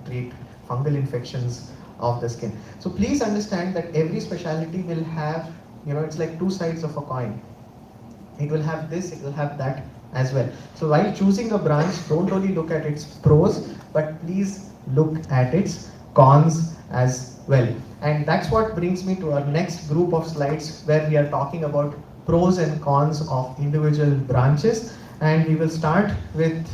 treat fungal infections of the skin. So please understand that every specialty will have, it's like two sides of a coin. It will have this, it will have that as well. So while choosing a branch, don't only look at its pros, but please look at its cons as well. And that's what brings me to our next group of slides, where we are talking about pros and cons of individual branches. And we will start with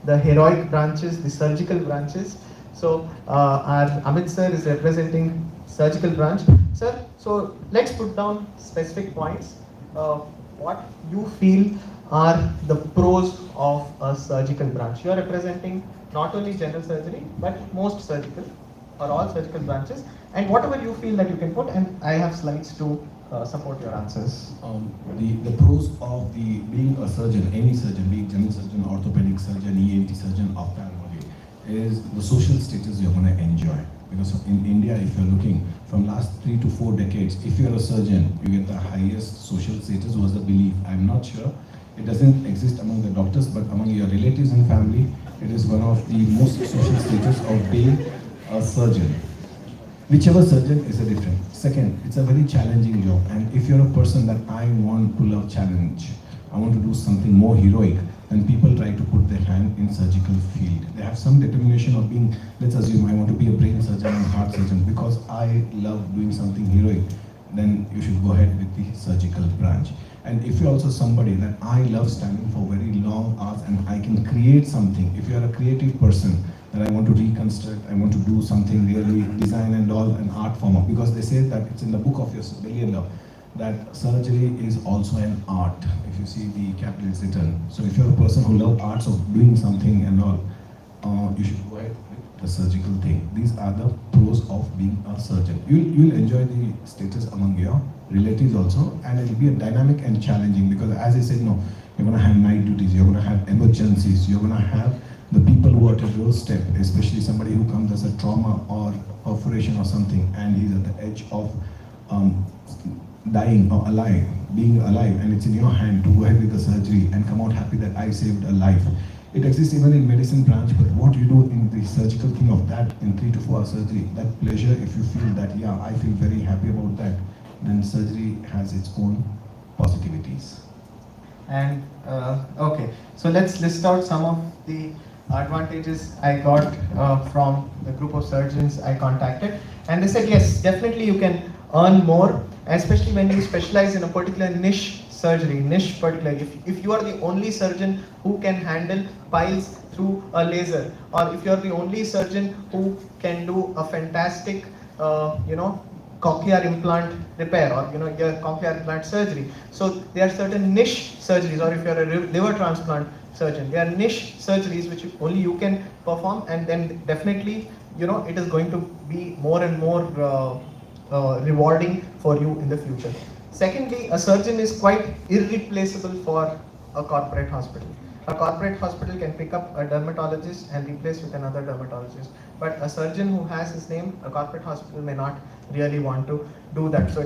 the heroic branches, the surgical branches. So our Amit sir is representing surgical branch. Sir, so let's put down specific points. What you feel are the pros of a surgical branch. You are representing not only general surgery, but most surgical or all surgical branches, and whatever you feel that you can put, and I have slides to support your answers. The pros of being a surgeon, any surgeon, be it general surgeon, orthopedic surgeon, ENT surgeon, ophthalmology, is the social status you're going to enjoy. Because in India, if you're looking from last 3 to 4 decades, if you're a surgeon, you get the highest social status, was the belief. I'm not sure. It doesn't exist among the doctors, but among your relatives and family, it is one of the most social status of being a surgeon. Whichever surgeon is a different. Second, it's a very challenging job, and if you're a person that I want to love challenge, I want to do something more heroic, then people try to put their hand in surgical field. They have some determination of being, let's assume I want to be a brain surgeon and heart surgeon because I love doing something heroic, then you should go ahead with the surgical branch. And if you're also somebody that I love standing for very long hours and I can create something, if you're a creative person, that I want to reconstruct, I want to do something really design and all, an art form of, because they say that it's in the book of your billion love, that surgery is also an art. If you see the capital it's written. So if you're a person who loves arts of doing something and all, you should go ahead with the surgical thing. These are the pros of being a surgeon. You'll enjoy the status among your relatives also, and it'll be a dynamic and challenging, because as I said, no, you're going to have night duties, you're going to have emergencies, you're going to have the people who are at your doorstep, especially somebody who comes as a trauma or perforation or something, and he's at the edge of dying or alive, being alive, and it's in your hand to go ahead with the surgery and come out happy that I saved a life. It exists even in medicine branch, but what you do in the surgical thing of that in 3 to 4 hour surgery, that pleasure, if you feel that, yeah, I feel very happy about that, then surgery has its own positivities. And okay, so let's list out some of the advantages I got from the group of surgeons I contacted, and they said yes, definitely you can earn more, especially when you specialize in a particular niche surgery, if you are the only surgeon who can handle piles through a laser, or if you are the only surgeon who can do a fantastic cochlear implant repair, or your cochlear implant surgery. So there are certain niche surgeries, or if you're a liver transplant surgeon, there are niche surgeries which only you can perform, and then definitely it is going to be more and more rewarding for you in the future. Secondly, a surgeon is quite irreplaceable for a corporate hospital. A corporate hospital can pick up a dermatologist and replace with another dermatologist, but a surgeon who has his name, a corporate hospital may not really want to do that. So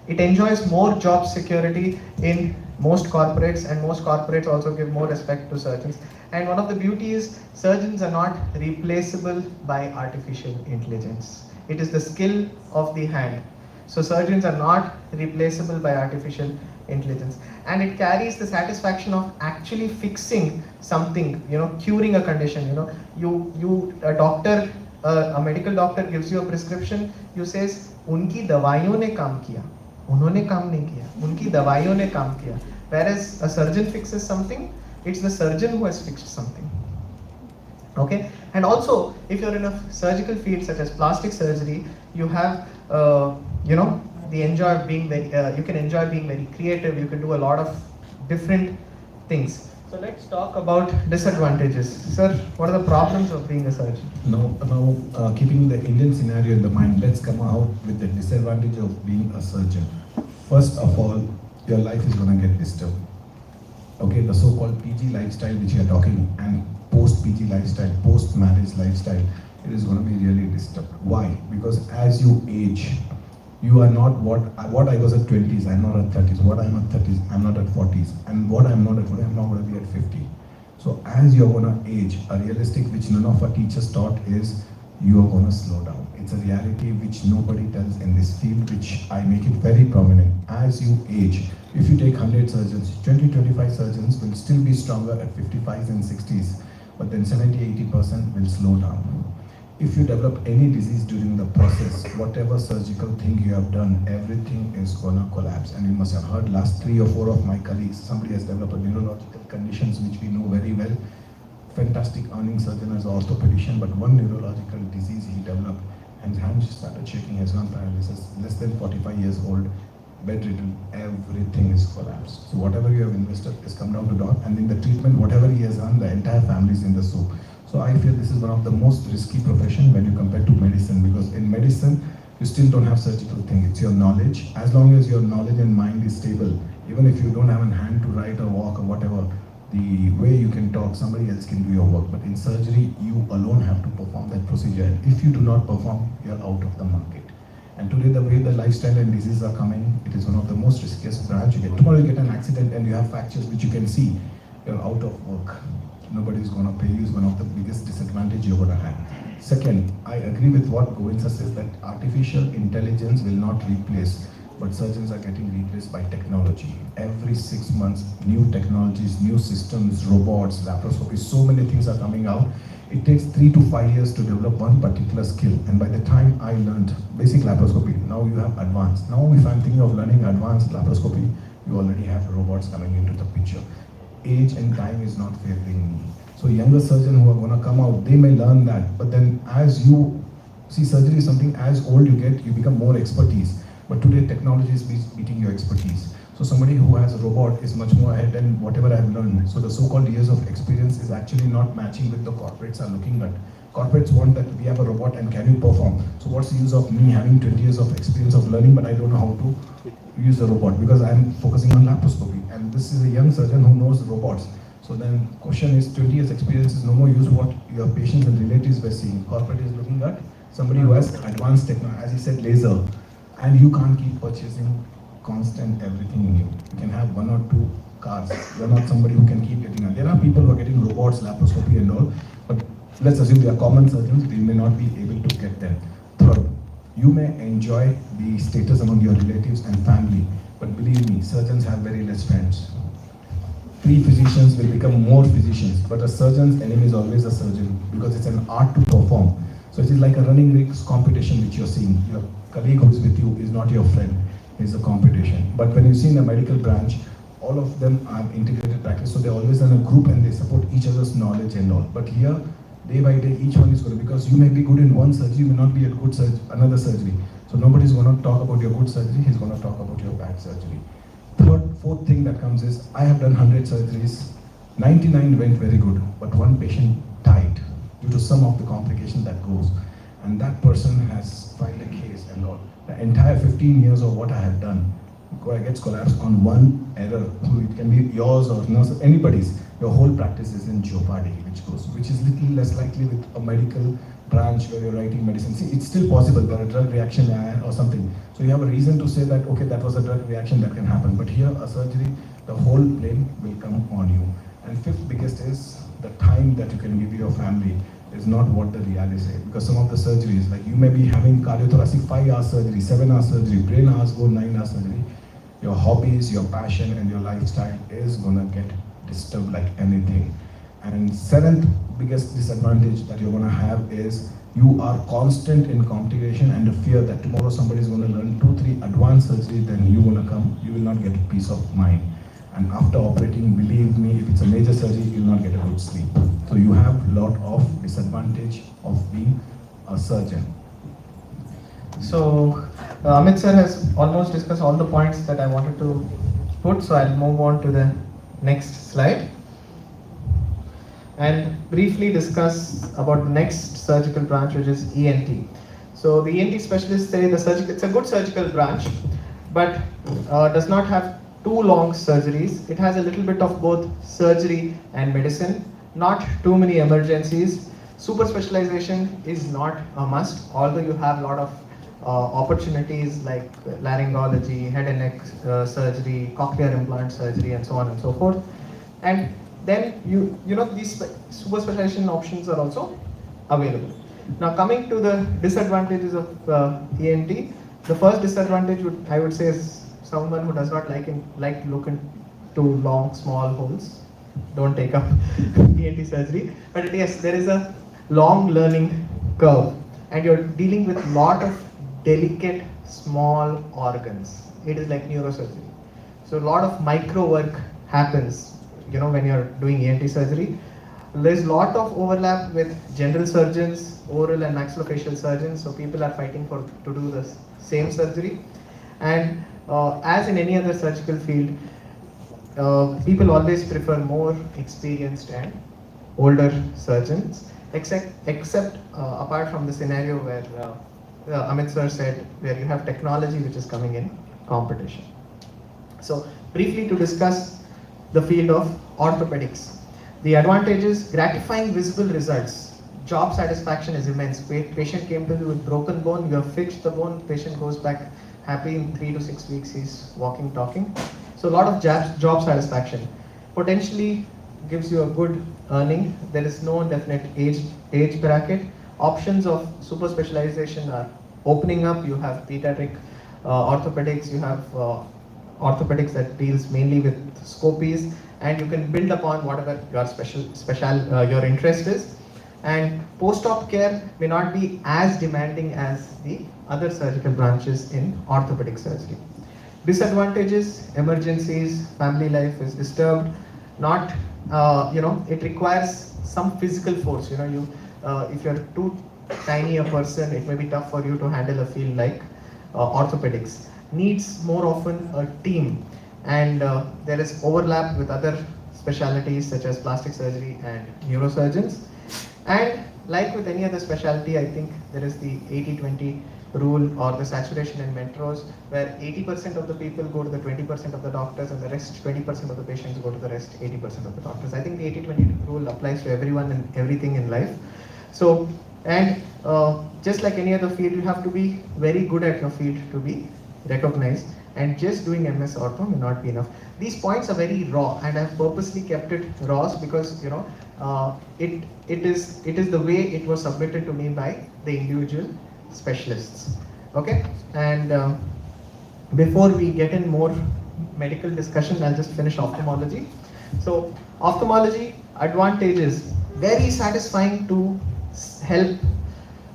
it enjoys more job security in most corporates, and most corporates also give more respect to surgeons. And one of the beauties, surgeons are not replaceable by artificial intelligence. It is the skill of the hand. So surgeons are not replaceable by artificial intelligence, and it carries the satisfaction of actually fixing something, curing a condition. A doctor, a medical doctor gives you a prescription, you says, उनकी दवाइयों ने काम किया, उन्होंने काम नहीं किया, उनकी दवाइयों ने काम किया. Whereas a surgeon fixes something, it's the surgeon who has fixed something. Okay, and also if you're in a surgical field such as plastic surgery, you have you can enjoy being very creative. You can do a lot of different things. So let's talk about disadvantages. Sir, what are the problems of being a surgeon? Now, keeping the Indian scenario in the mind, let's come out with the disadvantage of being a surgeon. First of all, your life is going to get disturbed. Okay, the so-called PG lifestyle which you are talking, and post-PG lifestyle, post-marriage lifestyle, it is going to be really disturbed. Why? Because as you age, you are not what I was at 20s, I'm not at 30s. What I'm at 30s, I'm not at 40s. And what I'm not at 40s, I'm not going to be at 50. So as you're going to age, a realistic which none of our teachers taught is you are going to slow down. It's a reality which nobody tells in this field, which I make it very prominent. As you age, if you take 100 surgeons, 20-25 surgeons will still be stronger at 55s and 60s, but then 70-80% will slow down. If you develop any disease during the process, whatever surgical thing you have done, everything is gonna collapse. And you must have heard last 3 or 4 of my colleagues, somebody has developed a neurological conditions which we know very well. Fantastic earning surgeon as an orthopedician, but one neurological disease he developed, and his hand started shaking, he has gone paralysis, less than 45 years old, bedridden, everything is collapsed. So whatever you have invested has come down to naught, and in the treatment, whatever he has done, the entire family is in the soup. So I feel this is one of the most risky profession when you compare to medicine, because in medicine, you still don't have surgical thing. It's your knowledge. As long as your knowledge and mind is stable, even if you don't have a hand to write or walk or whatever, the way you can talk, somebody else can do your work. But in surgery, you alone have to perform that procedure. And if you do not perform, you're out of the market. And today, the way the lifestyle and diseases are coming, it is one of the most riskiest branch. Tomorrow you get an accident and you have fractures which you can see, you're out of work. Nobody is going to pay you is one of the biggest disadvantage you're going to have. Second, I agree with what Govinda says that artificial intelligence will not replace, but surgeons are getting replaced by technology. Every 6 months, new technologies, new systems, robots, laparoscopy, so many things are coming out. It takes 3 to 5 years to develop one particular skill. And by the time I learned basic laparoscopy, now you have advanced. Now if I'm thinking of learning advanced laparoscopy, you already have robots coming into the picture. Age and time is not favoring me. So younger surgeons who are going to come out, they may learn that. But then as you see, surgery is something, as old you get, you become more expertise. But today technology is beating your expertise. So somebody who has a robot is much more ahead than whatever I've learned. So the so-called years of experience is actually not matching with the corporates are looking at. Corporates want that we have a robot and can you perform? So what's the use of me having 20 years of experience of learning, but I don't know how to use a robot because I'm focusing on laparoscopy. And this is a young surgeon who knows robots. So then question is 20 years experience is no more use what your patients and relatives were seeing. Corporate is looking at somebody who has advanced technology, as he said, laser. And you can't keep purchasing constant everything new. You can have 1 or 2 cars. You're not somebody who can keep getting on. There are people who are getting robots, laparoscopy and all, but let's assume they are common surgeons, they may not be able to get them. Third, you may enjoy the status among your relatives and family, but believe me, surgeons have very less friends. 3 physicians will become more physicians, but a surgeon's enemy is always a surgeon because it's an art to perform. So it is like a running race competition which you're seeing. Your colleague who's with you is not your friend, it's a competition. But when you see in the medical branch, all of them are integrated practice, so they're always in a group and they support each other's knowledge and all. But here, day by day, each one is going to, because you may be good in one surgery, you may not be a good another surgery. So nobody's going to talk about your good surgery, he's going to talk about your bad surgery. Fourth thing that comes is, I have done 100 surgeries, 99 went very good, but one patient died due to some of the complications that goes. And that person has filed a case and all. The entire 15 years of what I have done gets collapsed on one error. It can be yours or anybody's. Your whole practice is in jeopardy, which is little less likely with a medical branch where you're writing medicine. See, it's still possible, there a drug reaction or something. So you have a reason to say that, okay, that was a drug reaction that can happen. But here, a surgery, the whole blame will come on you. And fifth biggest is the time that you can give your family is not what the reality say. Because some of the surgeries, like you may be having cardiothoracic 5-hour surgery, 7-hour surgery, brain hours go 9-hour surgery. Your hobbies, your passion, and your lifestyle is gonna get disturbed like anything. And 7th biggest disadvantage that you're gonna have is you are constant in complication and the fear that tomorrow somebody is gonna learn 2-3 advanced surgery, then you wanna come, you will not get peace of mind. And after operating, believe me, if it's a major surgery, you'll not get a good sleep. So you have a lot of disadvantage of being a surgeon. So Amit sir has almost discussed all the points that I wanted to put, so I'll move on to the next slide and briefly discuss about the next surgical branch, which is ENT. So the ENT specialists say it's a good surgical branch, but does not have too long surgeries. It has a little bit of both surgery and medicine, not too many emergencies. Super specialization is not a must, although you have a lot of opportunities like laryngology, head and neck surgery, cochlear implant surgery, and so on and so forth. And then you know these super specialization options are also available. Now coming to the disadvantages of ENT, the first disadvantage I would say is someone who does not like to look into long small holes. Don't take up ENT surgery. But yes, there is a long learning curve, and you're dealing with a lot of delicate small organs. It is like neurosurgery. So a lot of micro work happens, you know, when you're doing ENT surgery. There's a lot of overlap with general surgeons, oral and maxillofacial surgeons. So people are fighting to do the same surgery. And as in any other surgical field, people always prefer more experienced and older surgeons. except apart from the scenario where Amit sir said, where you have technology which is coming in competition. So briefly to discuss the field of orthopedics. The advantages: gratifying visible results. Job satisfaction is immense. Patient came to you with broken bone, you have fixed the bone, patient goes back happy in 3 to 6 weeks, he's walking, talking. So a lot of job satisfaction. Potentially gives you a good earning. There is no definite age bracket. Options of super specialization are opening up. You have pediatric orthopedics, you have orthopedics that deals mainly with scopies, and you can build upon whatever your your interest is. And post-op care may not be as demanding as the other surgical branches in orthopedic surgery. Disadvantages: emergencies, family life is disturbed, not it requires some physical force. If you're too tiny a person, it may be tough for you to handle a field like orthopedics. Needs more often a team, and there is overlap with other specialities such as plastic surgery and neurosurgeons. And like with any other specialty, I think there is the 80-20 rule, or the saturation in metros, where 80% of the people go to the 20% of the doctors, and the rest 20% of the patients go to the rest 80% of the doctors. I think the 80-20 rule applies to everyone and everything in life. So, and just like any other field, you have to be very good at your field to be recognized, and just doing MS ortho may not be enough. These points are very raw, and I've purposely kept it raw because it is the way it was submitted to me by the individual specialists. Okay, and before we get in more medical discussion, I'll just finish ophthalmology. So ophthalmology advantages: very satisfying to help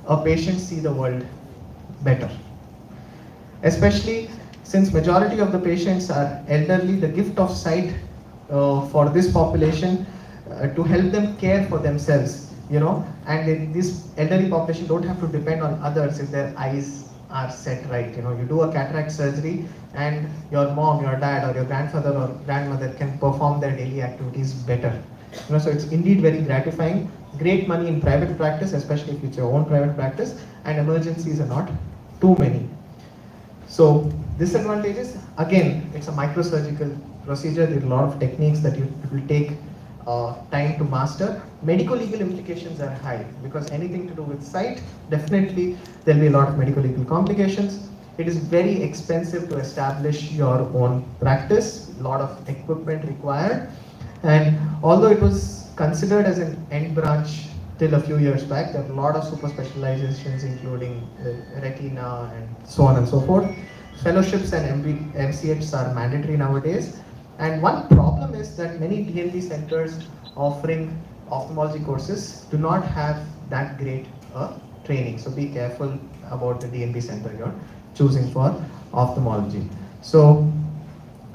a patient see the world better, especially since majority of the patients are elderly. The gift of sight for this population to help them care for themselves, and this elderly population don't have to depend on others if their eyes are set right. You do a cataract surgery and your mom, your dad, or your grandfather or grandmother can perform their daily activities better. So it's indeed very gratifying. Great money in private practice, especially if it's your own private practice, and emergencies are not too many. So disadvantages: again, it's a microsurgical procedure. There are a lot of techniques that it will take time to master. Medical legal implications are high, because anything to do with sight, definitely there'll be a lot of medical legal complications. It is very expensive to establish your own practice, a lot of equipment required, and although it was considered as an end branch till a few years back, there are a lot of super specializations including retina and so on and so forth. Fellowships and MCHs are mandatory nowadays. And one problem is that many DNB centers offering ophthalmology courses do not have that great training. So be careful about the DNB center you're choosing for ophthalmology. So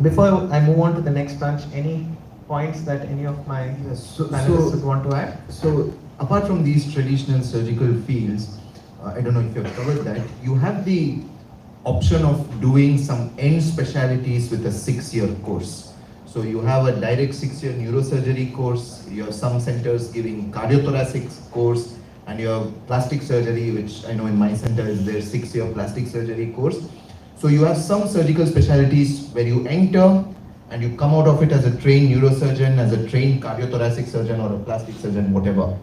before I move on to the next branch, any points that any of my panelists would want to add? So apart from these traditional surgical fields, I don't know if you've covered that, you have the option of doing some end specialities with a 6-year course. So you have a direct 6-year neurosurgery course, you have some centers giving cardiothoracic course, and you have plastic surgery, which I know in my center is their 6-year plastic surgery course. So you have some surgical specialties where you enter and you come out of it as a trained neurosurgeon, as a trained cardiothoracic surgeon, or a plastic surgeon, whatever.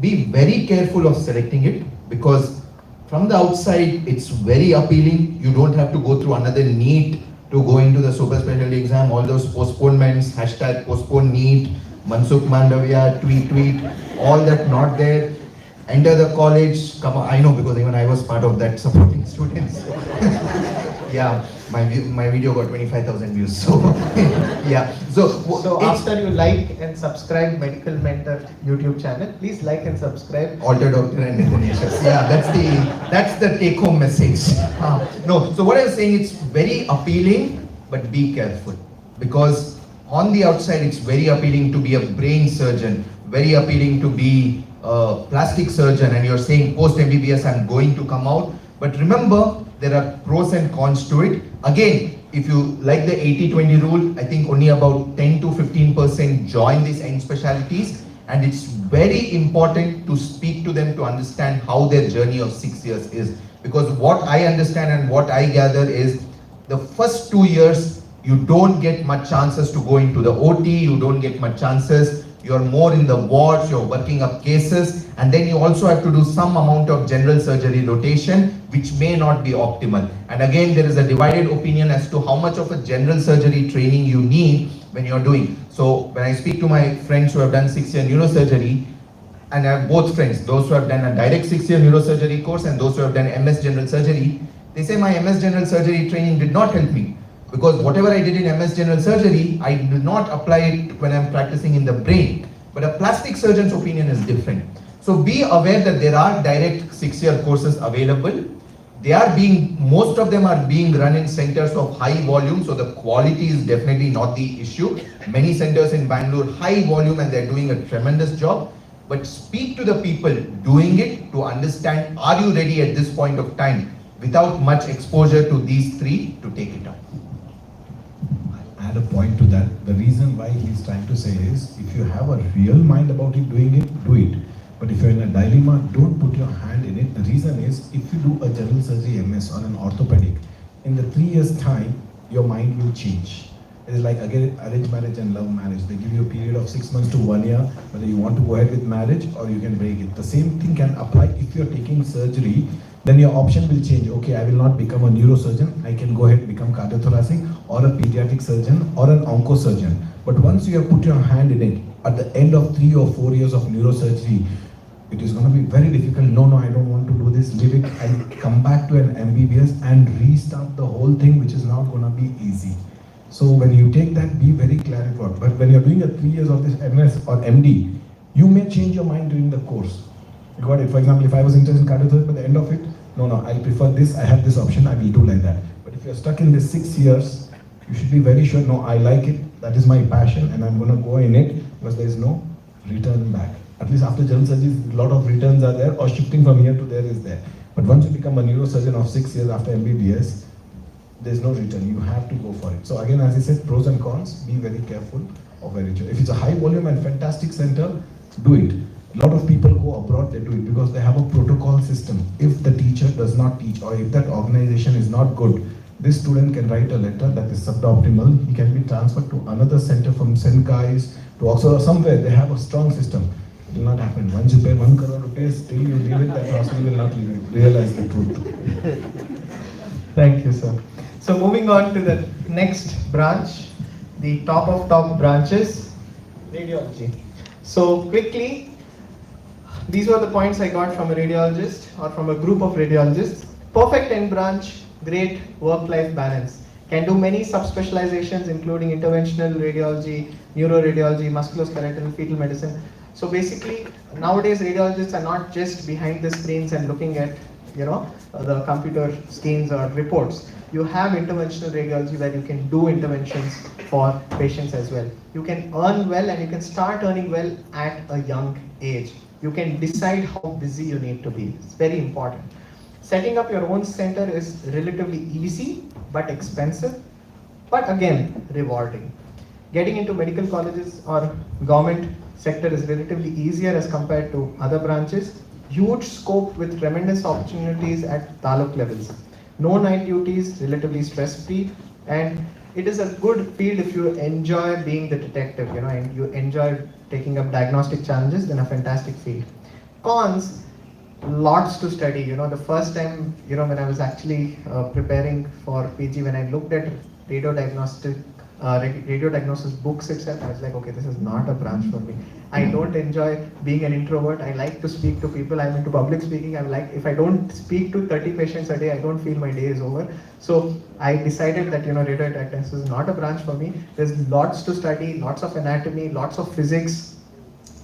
Be very careful of selecting it, because from the outside it's very appealing. You don't have to go through another NEET to go into the super specialty exam, all those postponements, hashtag postpone NEET, Mansukh Mandavia, tweet, all that not there. Enter the college, come on, I know, because even I was part of that, supporting students. Yeah, my video got 25,000 views, so yeah. So after you like and subscribe Medical Mentor YouTube channel, please like and subscribe Alter Doctor and Indonesians. Yeah, that's the take home message. No, so what I'm saying, it's very appealing, but be careful, because on the outside it's very appealing to be a brain surgeon, very appealing to be a plastic surgeon, and you're saying post MBBS I'm going to come out. But remember, there are pros and cons to it. Again, if you like the 80-20 rule, I think only about 10 to 15% join these end specialties, And it's very important to speak to them to understand how their journey of 6 years is. Because what I understand and what I gather is the first 2 years, you don't get much chances to go into the OT, you don't get much chances, you're more in the wards, you're working up cases, and then you also have to do some amount of general surgery rotation, which may not be optimal. And again, there is a divided opinion as to how much of a general surgery training you need when you're doing. So when I speak to my friends who have done 6-year neurosurgery, and I have both friends, those who have done a direct 6-year neurosurgery course and those who have done MS general surgery, they say my MS general surgery training did not help me. Because whatever I did in MS general surgery, I did not apply it when I'm practicing in the brain. But a plastic surgeon's opinion is different. So be aware that there are direct 6-year courses available. Most of them are being run in centers of high volume, so the quality is definitely not the issue. Many centers in Bangalore, high volume, and they're doing a tremendous job. But speak to the people doing it to understand, are you ready at this point of time without much exposure to these three to take it up? Add a point to that. The reason why he's trying to say is, if you have a real mind about it, doing it, do it. But if you're in a dilemma, don't put your hand in it. The reason is, if you do a general surgery MS or an orthopedic, in the 3 years time, your mind will change. It is like, again, arranged marriage and love marriage. They give you a period of 6 months to 1 year, whether you want to go ahead with marriage or you can break it. The same thing can apply if you're taking surgery. Then your option will change. Okay, I will not become a neurosurgeon. I can go ahead and become cardiothoracic or a pediatric surgeon or an oncosurgeon. But once you have put your hand in it, at the end of 3 or 4 years of neurosurgery, it is going to be very difficult. No, I don't want to do this. Leave it and come back to an MBBS and restart the whole thing, which is not going to be easy. So when you take that, be very clarified. But when you're doing a 3 years of this MS or MD, you may change your mind during the course. You got it? For example, if I was interested in cardiothoracic, by the end of it, no, I prefer this, I have this option, I will do like that. But if you're stuck in this 6 years, you should be very sure, no, I like it, that is my passion, and I'm going to go in it, because there is no return back. At least after general surgery, a lot of returns are there, or shifting from here to there is there. But once you become a neurosurgeon of 6 years after MBBS, there's no return, you have to go for it. So again, as I said, pros and cons, be very careful or very sure. If it's a high volume and fantastic center, do it. A lot of people go abroad, they do it because they have a protocol system. If the teacher does not teach, or if that organization is not good, this student can write a letter that is suboptimal. He can be transferred to another center from Senkai's to Oxford or somewhere. They have a strong system. It will not happen. Once you pay 1 crore rupees, still you leave it, that hospital will not realize the truth. Thank you, sir. So moving on to the next branch, the top of top branches, radiology. So quickly, these were the points I got from a radiologist or from a group of radiologists. Perfect end branch, great work-life balance. Can do many subspecializations including interventional radiology, neuroradiology, musculoskeletal, fetal medicine. So basically, nowadays radiologists are not just behind the screens and looking at, the computer screens or reports. You have interventional radiology where you can do interventions for patients as well. You can earn well and you can start earning well at a young age. You can decide how busy you need to be. It's very important. Setting up your own center is relatively easy but expensive, but again, rewarding. Getting into medical colleges or government sector is relatively easier as compared to other branches. Huge scope with tremendous opportunities at taluk levels. No night duties, relatively stress-free, and it is a good field if you enjoy being the detective, and you enjoy taking up diagnostic challenges, then a fantastic field. Cons, lots to study. The first time, when I was actually preparing for PG, when I looked at radio diagnosis books itself, I was like, okay, this is not a branch for me. I don't enjoy being an introvert. I like to speak to people. I'm into public speaking. If I don't speak to 30 patients a day, I don't feel my day is over. So I decided that, radio diagnosis is not a branch for me. There's lots to study, lots of anatomy, lots of physics.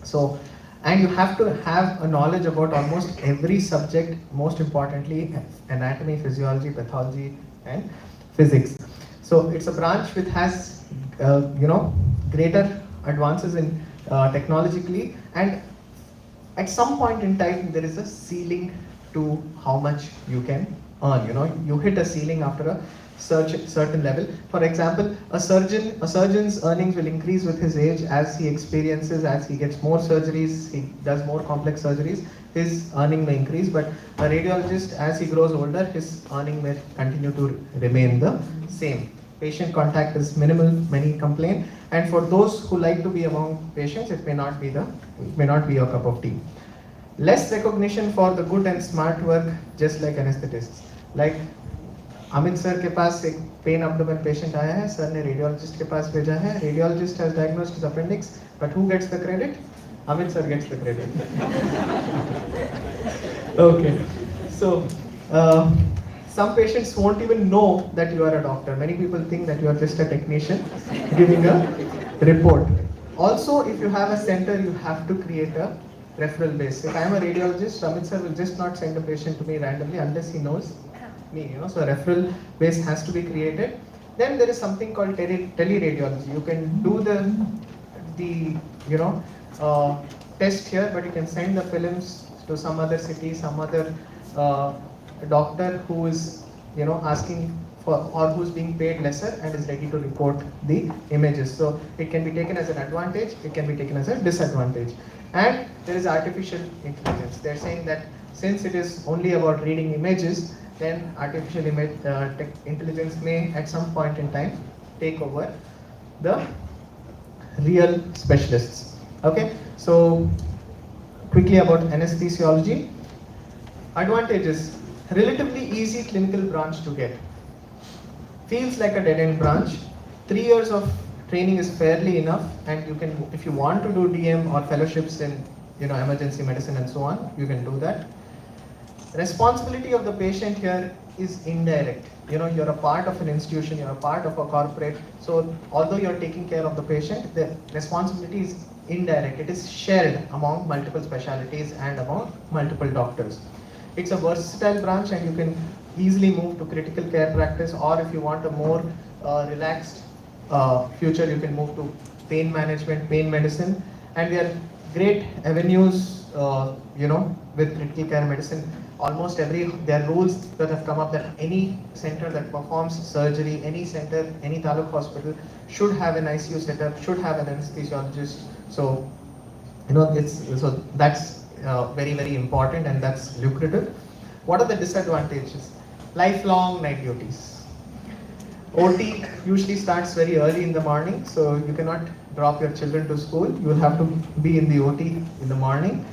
So, and you have to have a knowledge about almost every subject, most importantly, anatomy, physiology, pathology, and physics. So it's a branch which has, greater advances in technologically, and at some point in time there is a ceiling to how much you can earn. You hit a ceiling after a certain level. For example, a surgeon's earnings will increase with his age as he experiences, as he gets more surgeries, he does more complex surgeries, his earning may increase. But a radiologist, as he grows older, his earning may continue to remain the same. Patient contact is minimal, many complain, and for those who like to be among patients, it may not be your cup of tea. Less recognition for the good and smart work, just like anesthetists. Like Amit sir के पास एक pen abdomen patient आया है, sir ने radiologist के पास भेजा है, radiologist has diagnosed his appendix, but who gets the credit? Amit sir gets the credit. Okay, so some patients won't even know that you are a doctor. Many people think that you are just a technician giving a report. Also, if you have a center, you have to create a referral base. If I am a radiologist, Amit sir will just not send a patient to me randomly unless he knows me, so a referral base has to be created. Then there is something called teleradiology. You can do the test here, but you can send the films to some other city, some other doctor who is asking for, or who's being paid lesser and is ready to report the images. So it can be taken as an advantage, it can be taken as a disadvantage. And there is artificial intelligence. They're saying that since it is only about reading images, then artificial intelligence may at some point in time take over the real specialists. Okay, so quickly about anesthesiology. Advantages: relatively easy clinical branch to get. Feels like a dead-end branch. 3 years of training is fairly enough, and you can, if you want to do DM or fellowships in emergency medicine and so on, you can do that. Responsibility of the patient here is indirect. You're a part of an institution, you're a part of a corporate. So although you're taking care of the patient, the responsibility is indirect. It is shared among multiple specialities and among multiple doctors. It's a versatile branch, and you can easily move to critical care practice, or if you want a more relaxed future, you can move to pain management, pain medicine. And there are great avenues, with critical care medicine. Almost there are rules that have come up that any center that performs surgery, any center, any taluk hospital should have an ICU setup, should have an anesthesiologist. So, that's very, very important, and that's lucrative. What are the disadvantages? Lifelong night duties. OT usually starts very early in the morning, so you cannot drop your children to school. You will have to be in the OT in the morning.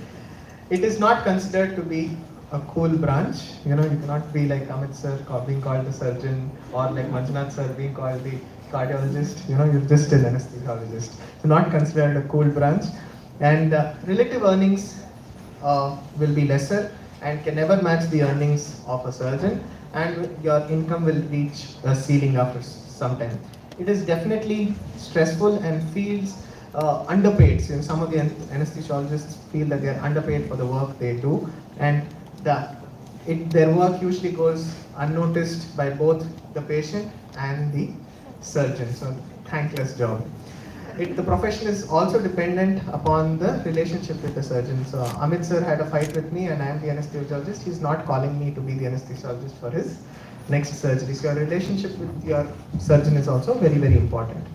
It is not considered to be a cool branch. You cannot be like Amit sir being called the surgeon, or like Manjunath sir being called the cardiologist. You're just an anesthesiologist. So not considered a cool branch. And relative earnings will be lesser and can never match the earnings of a surgeon, and your income will reach a ceiling after some time. It is definitely stressful and feels underpaid. So some of the anesthesiologists feel that they are underpaid for the work they do, and their work usually goes unnoticed by both the patient and the surgeon. So thankless job. The profession is also dependent upon the relationship with the surgeon. So Amit sir had a fight with me, and I am the anesthesiologist. He's not calling me to be the anesthesiologist for his next surgery. So your relationship with your surgeon is also very, very important.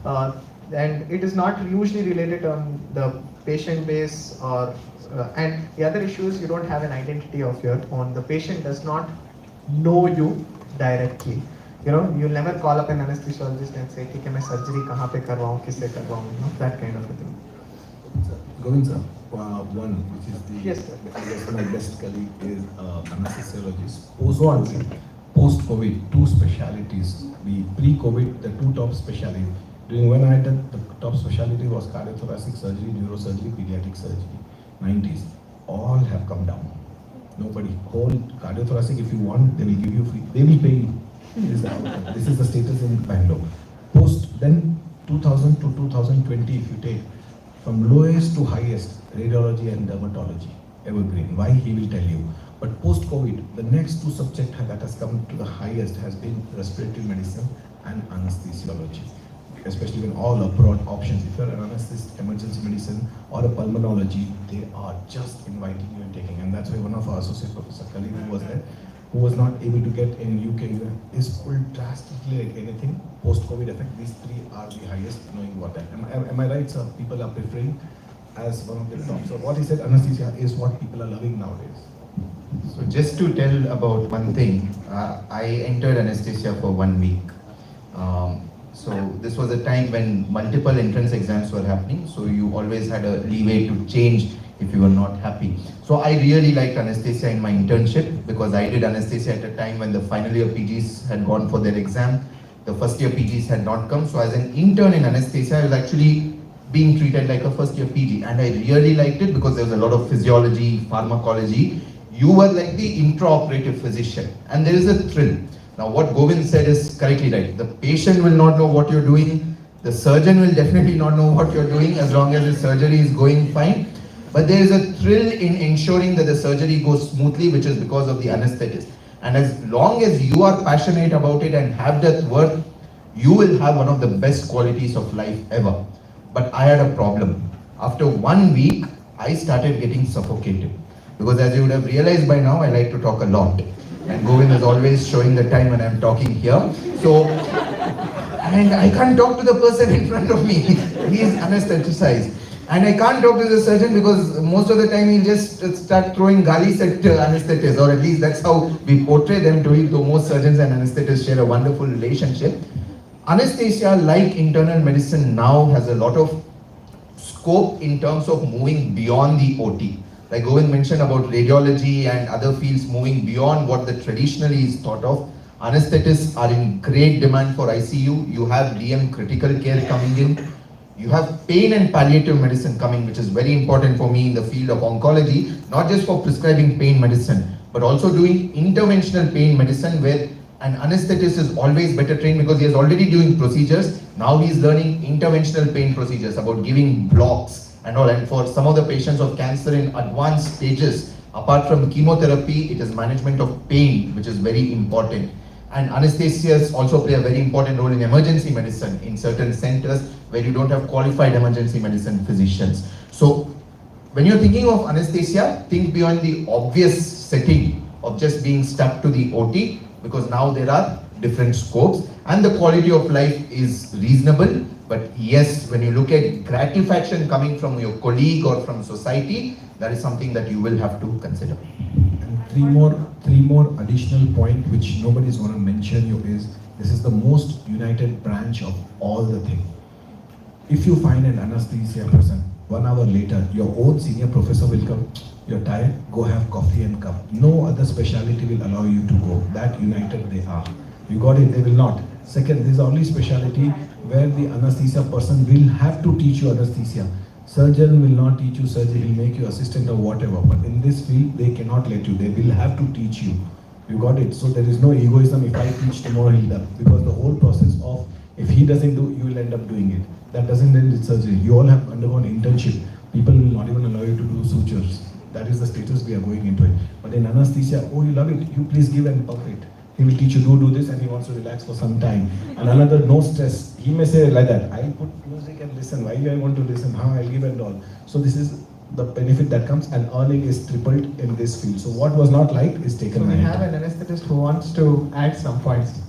And it is not usually related on the patient base, or and the other issue is you don't have an identity of your own. The patient does not know you directly. You'll never call up an anesthesiologist and say, "Okay, मैं surgery कहाँ पे करवाऊँ, किससे करवाऊँ?" That kind of a thing. Govind sir, one which is the Yes, sir. I guess my best colleague is anesthesiologist. Post-COVID, two specialities. The pre-COVID, the two top specialties. During when I did, the top specialty was cardiothoracic surgery, neurosurgery, pediatric surgery. 90s, all have come down. Nobody. Whole cardiothoracic, if you want, they will give you free. They will pay you. This is the status in Bangalore. Then 2000 to 2020, if you take from lowest to highest, radiology and dermatology, evergreen. Why, he will tell you. But post-COVID, the next two subjects that has come to the highest has been respiratory medicine and anesthesiology. Especially when all abroad options, if you're an anesthetist, emergency medicine, or a pulmonology, they are just inviting you and taking. And that's why one of our associate professor colleagues who was there, who was not able to get in UK is pulled drastically like anything. Post-COVID effect, these three are the highest, knowing what that. Am I right, sir? People are preferring as one of the top. So what he said, anesthesia is what people are loving nowadays. So just to tell about one thing, I entered anesthesia for 1 week. So this was a time when multiple entrance exams were happening, so you always had a leeway to change if you were not happy. So I really liked anesthesia in my internship because I did anesthesia at a time when the final year PGs had gone for their exam, the first year PGs had not come. So as an intern in anesthesia, I was actually being treated like a first year PG, and I really liked it because there was a lot of physiology, pharmacology. You were like the intraoperative physician, and there is a thrill. Now what Govind said is correctly right. The patient will not know what you're doing. The surgeon will definitely not know what you're doing as long as the surgery is going fine. But there is a thrill in ensuring that the surgery goes smoothly, which is because of the anesthetist. And as long as you are passionate about it and have that worth, you will have one of the best qualities of life ever. But I had a problem. After 1 week, I started getting suffocated. Because as you would have realized by now, I like to talk a lot. And Govind is always showing the time when I'm talking here. So, and I can't talk to the person in front of me. He is anesthetized. And I can't talk to the surgeon because most of the time he'll just start throwing galis at anesthetists, or at least that's how we portray them to it, though most surgeons and anesthetists share a wonderful relationship. Anesthesia, like internal medicine now, has a lot of scope in terms of moving beyond the OT. Like Govind mentioned about radiology and other fields moving beyond what the traditionally is thought of. Anesthetists are in great demand for ICU. You have DM critical care coming in. You have pain and palliative medicine coming, which is very important for me in the field of oncology, not just for prescribing pain medicine, but also doing interventional pain medicine where an anesthetist is always better trained because he is already doing procedures. Now he is learning interventional pain procedures about giving blocks and all. And for some of the patients of cancer in advanced stages, apart from chemotherapy, it is management of pain, which is very important. And anesthesias also play a very important role in emergency medicine in certain centers where you don't have qualified emergency medicine physicians. So when you're thinking of anesthesia, think beyond the obvious setting of just being stuck to the OT, because now there are different scopes and the quality of life is reasonable. But yes, when you look at gratification coming from your colleague or from society, that is something that you will have to consider. And three more additional point which nobody is going to mention you is, this is the most united branch of all the thing. If you find an anesthesia person, 1 hour later, your own senior professor will come, you're tired, go have coffee and come. No other specialty will allow you to go. That united they are. You got it, they will not. Second, this is the only specialty where the anesthesia person will have to teach you anesthesia. Surgeon will not teach you surgery, he'll make you assistant or whatever. But in this field, they cannot let you. They will have to teach you. You got it? So there is no egoism. If I teach tomorrow, he'll do. Because the whole process of, if he doesn't do, you will end up doing it. That doesn't end with surgery. You all have undergone internship. People will not even allow you to do sutures. That is the status we are going into it. But in anesthesia, oh, you love it, you please give and pump it. He will teach you do this and he wants to relax for some time. And another, no stress. He may say like that, I'll put music and listen. Why do I want to listen? How I'll give and all. So this is the benefit that comes, and earning is tripled in this field. So what was not liked is taken. So we have an anesthetist who wants to add some points.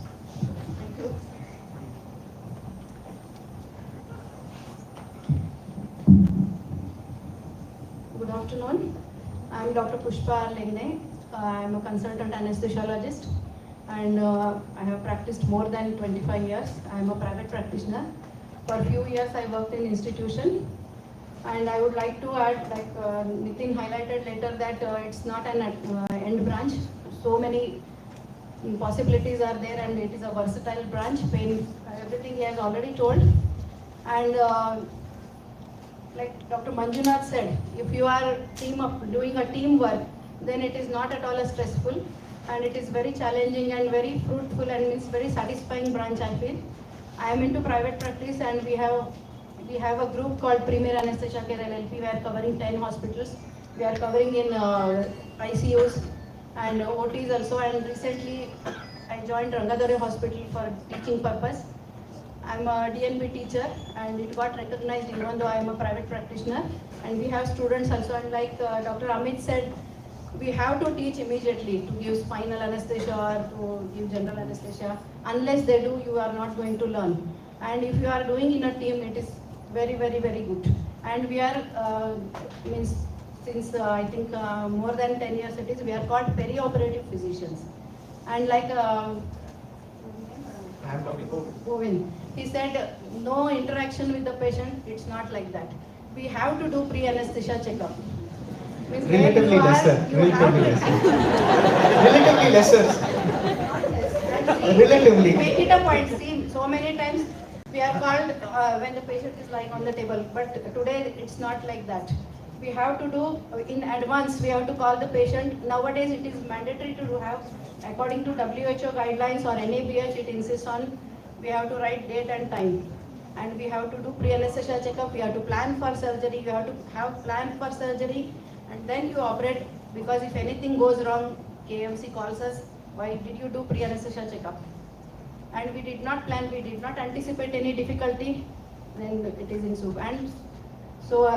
Good afternoon. I'm Dr. Pushpa Lengne. I'm a consultant anesthesiologist, and I have practiced more than 25 years. I'm a private practitioner. For a few years I worked in institution, and I would like to add, like Nitin highlighted later, that it's not an end branch. So many possibilities are there, and it is a versatile branch. Pain, everything he has already told. And like Dr. Manjunath said, if you are team up doing a teamwork, then it is not at all as stressful, and it is very challenging and very fruitful, and it's very satisfying branch, I feel. I am into private practice, and we have a group called Premier Anesthesia Care LLP. We are covering 10 hospitals. We are covering in ICUs and OTs also, and recently I joined Rangadore Hospital for teaching purpose. I'm a DNB teacher, and it got recognized even though I am a private practitioner. And we have students also, and like Dr. Amit said, we have to teach immediately to give spinal anesthesia or to give general anesthesia. Unless they do, you are not going to learn. And if you are doing in a team, it is very, very, very good. And we are, since I think more than 10 years it is, we are called perioperative physicians. And like Govind, he said, no interaction with the patient, it's not like that. We have to do pre-anesthesia checkup. Means where Relatively you are, lesser. you have Relatively lesser. to- Relatively. Make it a point. See, so many times we are called when the patient is lying on the table, but today it's not like that. We have to do in advance. We have to call the patient. Nowadays it is mandatory to have, according to WHO guidelines or NABH, it insists on we have to write date and time, and we have to do pre-anesthesia checkup. We have to plan for surgery. You have to have plan for surgery, and then you operate. Because if anything goes wrong, KMC calls us. Why did you do pre-anesthesia checkup? And we did not plan, we did not anticipate any difficulty, then it is in soup. And so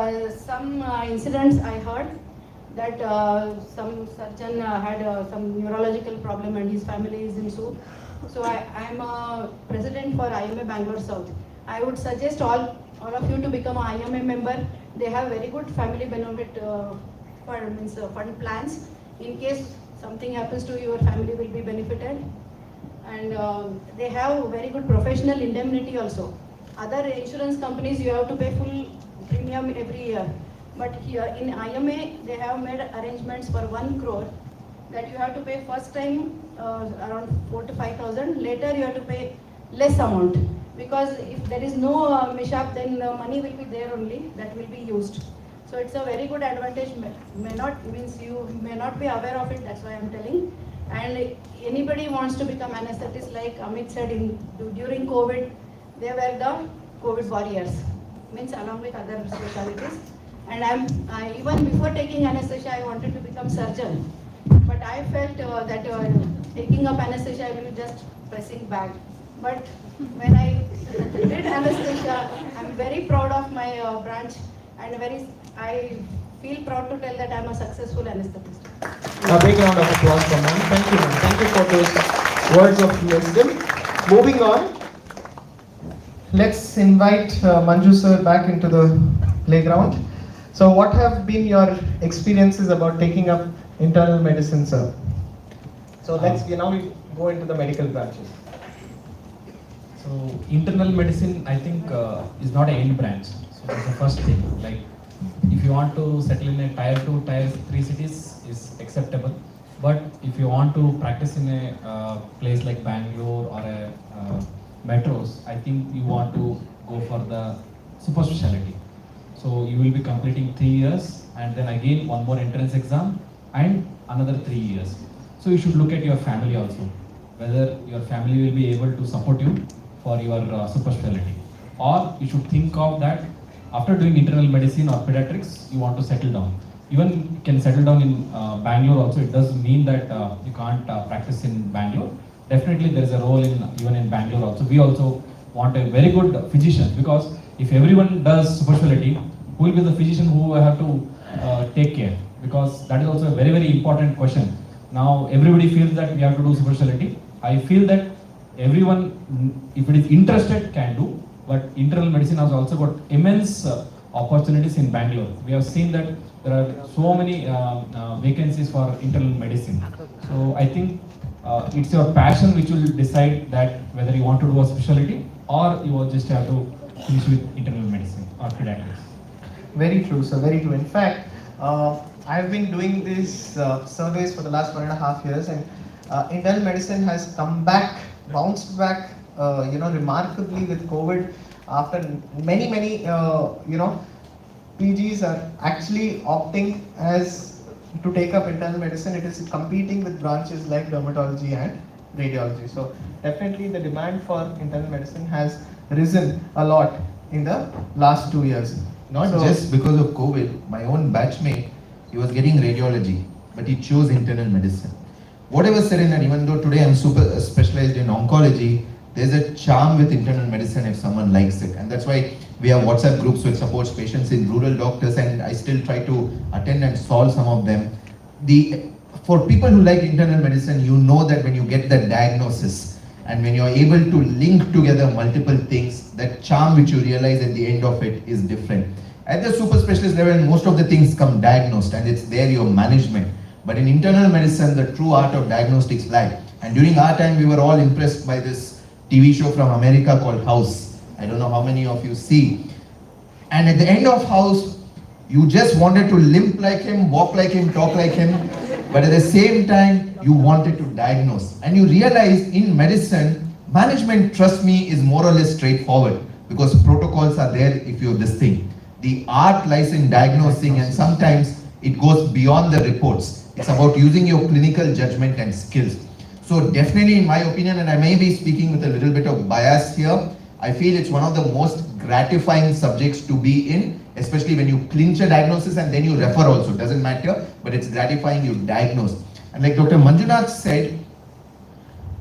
some incidents I heard that some surgeon had some neurological problem and his family is in soup. So I am a president for IMA Bangalore South. I would suggest all of you to become a IMA member. They have very good family benefit fund plans. In case something happens to you, your family will be benefited. And they have very good professional indemnity also. Other insurance companies, you have to pay full premium every year. But here in IMA, they have made arrangements for 1 crore that you have to pay first time around 4,000 to 5,000. Later you have to pay less amount. Because if there is no mishap, then the money will be there only, that will be used. So it's a very good advantage. You may not be aware of it, that's why I'm telling. And anybody wants to become anesthetist, like Amit said, during COVID, they were the COVID warriors, means along with other specialities. And even before taking anesthesia, I wanted to become surgeon. But I felt that taking up anesthesia, I will be just pressing back. But when I did anesthesia, I'm very proud of my branch, and I feel proud to tell that I'm a successful anesthetist. A big round of applause for ma'am. Thank you, ma'am. Thank you for those words of wisdom. Moving on, let's invite Manju sir back into the playground. So what have been your experiences about taking up internal medicine, sir? So now we go into the medical branches. So internal medicine, I think, is not an end branch. So that's the first thing. Like, if you want to settle in a tier 2, tier 3 cities, is acceptable. But if you want to practice in a place like Bangalore or a metros, I think you want to go for the super specialty. So you will be completing 3 years, and then again one more entrance exam and another 3 years. So you should look at your family also, whether your family will be able to support you for your super specialty, or you should think of that after doing internal medicine or pediatrics, you want to settle down. Even you can settle down in Bangalore also. It doesn't mean that you can't practice in Bangalore. Definitely there is a role even in Bangalore also. We also want a very good physician, because if everyone does super specialty, who will be the physician who will have to take care? Because that is also a very, very important question. Now everybody feels that we have to do super specialty. I feel that everyone, if it is interested, can do. But internal medicine has also got immense opportunities in Bangalore. We have seen that there are so many vacancies for internal medicine. So I think it's your passion which will decide that whether you want to do a specialty or you will just have to finish with internal medicine or pediatrics. Very true, sir. Very true. In fact, I've been doing these surveys for the last 1.5 years, and internal medicine has bounced back, remarkably with COVID. After many, PGs are actually opting to take up internal medicine. It is competing with branches like dermatology and radiology. So definitely the demand for internal medicine has risen a lot in the last 2 years. Not just because of COVID. My own batchmate, he was getting radiology, but he chose internal medicine. Whatever said in that, even though today I'm super specialized in oncology, there's a charm with internal medicine if someone likes it. And that's why we have WhatsApp groups which supports patients in rural doctors, and I still try to attend and solve some of them. For people who like internal medicine, you know that when you get the diagnosis and when you're able to link together multiple things, that charm which you realize at the end of it is different. At the super specialist level, most of the things come diagnosed and it's there, your management. But in internal medicine, the true art of diagnostics lie. And during our time, we were all impressed by this TV show from America called House. I don't know how many of you see. And at the end of House, you just wanted to limp like him, walk like him, talk like him. But at the same time, you wanted to diagnose. And you realize in medicine, management, trust me, is more or less straightforward because protocols are there if you're this thing. The art lies in diagnosing, and sometimes it goes beyond the reports. It's about using your clinical judgment and skills. So definitely, in my opinion, and I may be speaking with a little bit of bias here, I feel it's one of the most gratifying subjects to be in, especially when you clinch a diagnosis and then you refer also. Doesn't matter, but it's gratifying you diagnose. And like Dr. Manjunath said,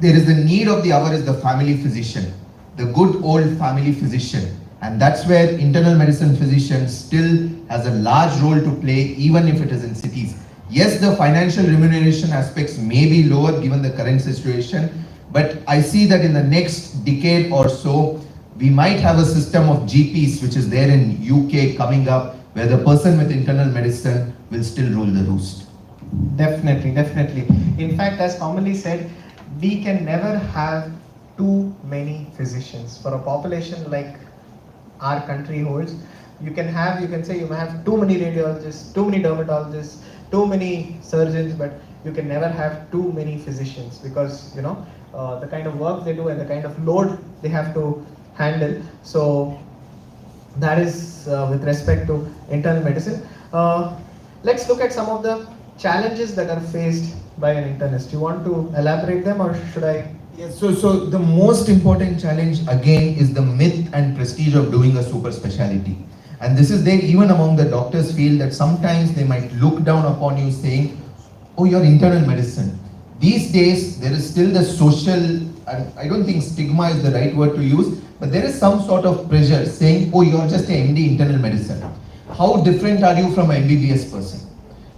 there is the need of the hour is the family physician, the good old family physician. And that's where internal medicine physician still has a large role to play, even if it is in cities. Yes, the financial remuneration aspects may be lower given the current situation, but I see that in the next decade or so, we might have a system of GPs, which is there in UK coming up, where the person with internal medicine will still rule the roost. Definitely, definitely. In fact, as commonly said, we can never have too many physicians. For a population like our country holds, you can say you may have too many radiologists, too many dermatologists, too many surgeons, but you can never have too many physicians because, you know, the kind of work they do and the kind of load they have to handle. So that is with respect to internal medicine. Let's look at some of the challenges that are faced by an internist. You want to elaborate them or should I? Yes, so the most important challenge again is the myth and prestige of doing a super specialty. And this is there even among the doctors feel that sometimes they might look down upon you saying, oh, you're internal medicine. These days, there is still the social, and I don't think stigma is the right word to use, but there is some sort of pressure saying, oh, you're just an MD internal medicine. How different are you from an MBBS person?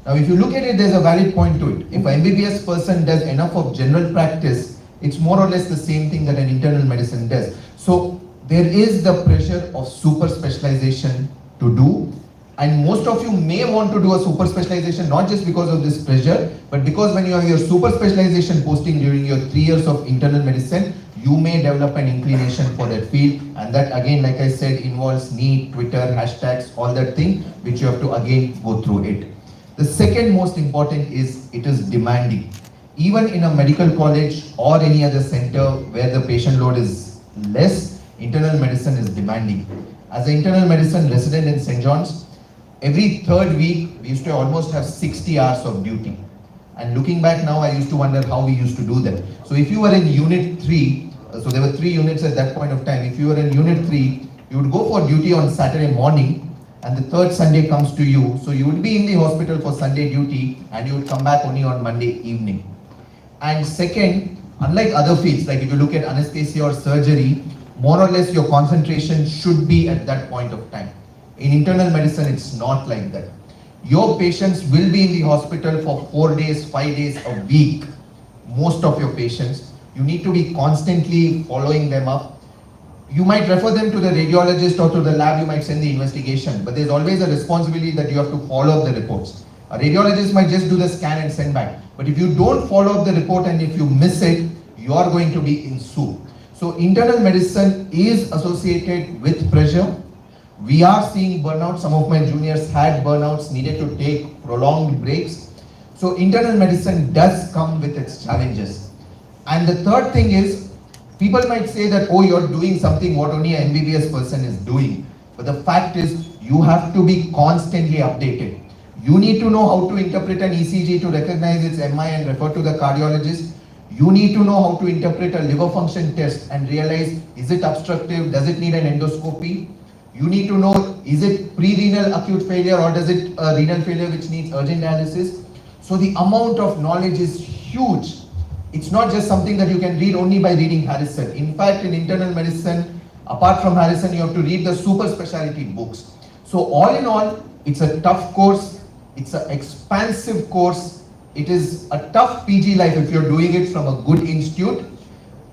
Now, if you look at it, there's a valid point to it. If an MBBS person does enough of general practice, it's more or less the same thing that an internal medicine does. So there is the pressure of super specialization to do. And most of you may want to do a super specialization, not just because of this pressure, but because when you have your super specialization posting during your 3 years of internal medicine, you may develop an inclination for that field. And that again, like I said, involves NEET, Twitter, hashtags, all that thing, which you have to again go through it. The second most important is it is demanding. Even in a medical college or any other center where the patient load is less, internal medicine is demanding. As an internal medicine resident in St. John's, every third week, we used to almost have 60 hours of duty. And looking back now, I used to wonder how we used to do that. So if you were in Unit 3, so there were 3 units at that point of time. If you were in Unit 3, you would go for duty on Saturday morning, and the third Sunday comes to you. So you would be in the hospital for Sunday duty, and you would come back only on Monday evening. And second, unlike other fields, like if you look at anesthesia or surgery, more or less your concentration should be at that point of time. In internal medicine, it's not like that. Your patients will be in the hospital for 4 days, 5 days a week. Most of your patients, you need to be constantly following them up. You might refer them to the radiologist or to the lab, you might send the investigation, but there's always a responsibility that you have to follow up the reports. A radiologist might just do the scan and send back. But if you don't follow up the report and if you miss it, you are going to be in soup. So internal medicine is associated with pressure. We are seeing burnout. Some of my juniors had burnouts, needed to take prolonged breaks. So internal medicine does come with its challenges. And the third thing is, people might say that, oh, you're doing something what only an MBBS person is doing. But the fact is, you have to be constantly updated. You need to know how to interpret an ECG to recognize its MI and refer to the cardiologist. You need to know how to interpret a liver function test and realize, is it obstructive? Does it need an endoscopy? You need to know, is it pre-renal acute failure or does it renal failure which needs urgent dialysis? So the amount of knowledge is huge. It's not just something that you can read only by reading Harrison. In fact, in internal medicine, apart from Harrison, you have to read the super specialty books. So all in all, it's a tough course. It's an expansive course, it is a tough PG life if you're doing it from a good institute,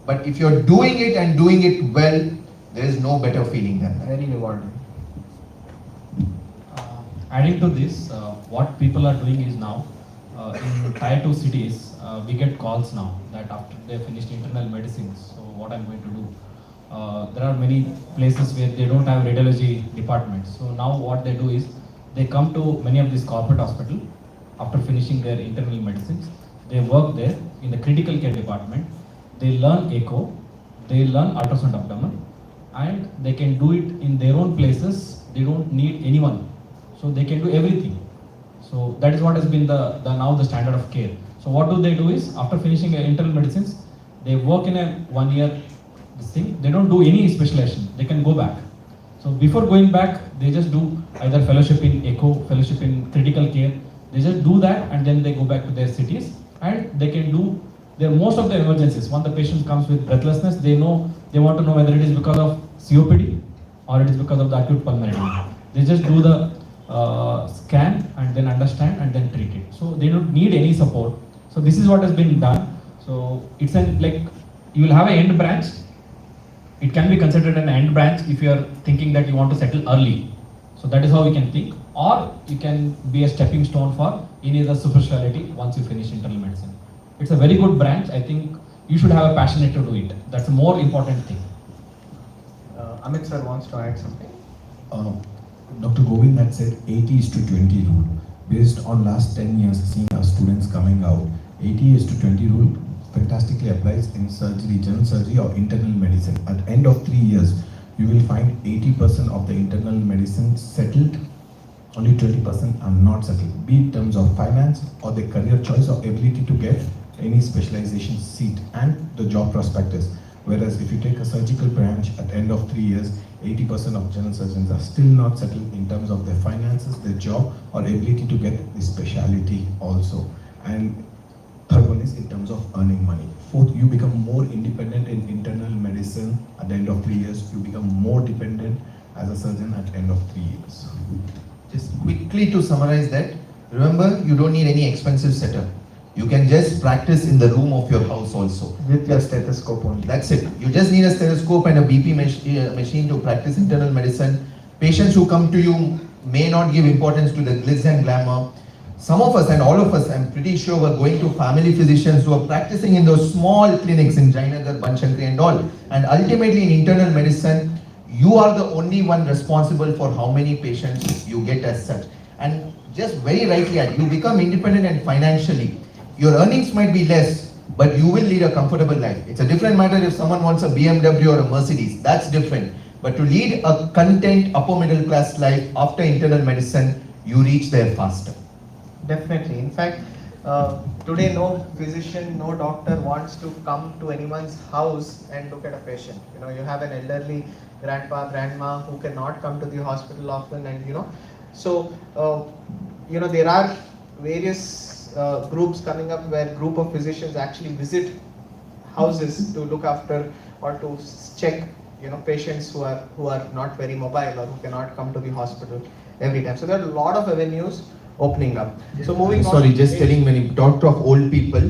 but if you're doing it and doing it well, there is no better feeling than that. Very rewarding. Adding to this, what people are doing is now, in tier 2 cities, we get calls now that after they finished internal medicine, so what I'm going to do. There are many places where they don't have radiology departments. So now what they do is, they come to many of these corporate hospitals after finishing their internal medicines. They work there in the critical care department. They learn echo, they learn ultrasound abdomen, and they can do it in their own places. They don't need anyone. So they can do everything. So that is what has been now the standard of care. So what do they do is, after finishing internal medicines, they work in a 1 year this thing. They don't do any specialization. They can go back. So before going back, they just do either fellowship in echo, fellowship in critical care. They just do that and then they go back to their cities and they can do most of the emergencies. When the patient comes with breathlessness, they want to know whether it is because of COPD or it is because of the acute pulmonary. They just do the scan and then understand and then treat it. So they don't need any support. So this is what has been done. So it's you will have an end branch. It can be considered an end branch if you are thinking that you want to settle early. So that is how we can think. Or you can be a stepping stone for any other super specialty once you finish internal medicine. It's a very good branch. I think you should have a passion to do it. That's a more important thing. Amit sir wants to add something. Dr. Govind had said 80:20 rule. Based on last 10 years seeing our students coming out, 80:20 rule fantastically applies in surgery, general surgery or internal medicine. At the end of 3 years, you will find 80% of the internal medicine settled, only 20% are not settled, be it in terms of finance or the career choice or ability to get any specialization seat and the job prospectus. Whereas if you take a surgical branch at the end of 3 years, 80% of general surgeons are still not settled in terms of their finances, their job or ability to get the speciality also. And third one is in terms of earning money. Fourth, you become more independent in internal medicine at the end of 3 years. You become more dependent as a surgeon at the end of 3 years. Just quickly to summarize that, remember you don't need any expensive setup. You can just practice in the room of your house also. With your stethoscope only. That's it. You just need a stethoscope and a BP machine to practice internal medicine. Patients who come to you may not give importance to the glitz and glamour. Some of us and all of us, I'm pretty sure, were going to family physicians who are practicing in those small clinics in Jainagar, Banchankri and all. And ultimately in internal medicine, you are the only one responsible for how many patients you get as such. And just very rightly, you become independent and financially. Your earnings might be less, but you will lead a comfortable life. It's a different matter if someone wants a BMW or a Mercedes, that's different. But to lead a content upper middle class life after internal medicine, you reach there faster. Definitely. In fact, today no physician, no doctor wants to come to anyone's house and look at a patient. You have an elderly grandpa, grandma who cannot come to the hospital often, and so there are various groups coming up where group of physicians actually visit houses to look after or to check patients who are not very mobile or who cannot come to the hospital every time. So there are a lot of avenues opening up. So moving on. Sorry, just telling when you talk of old people,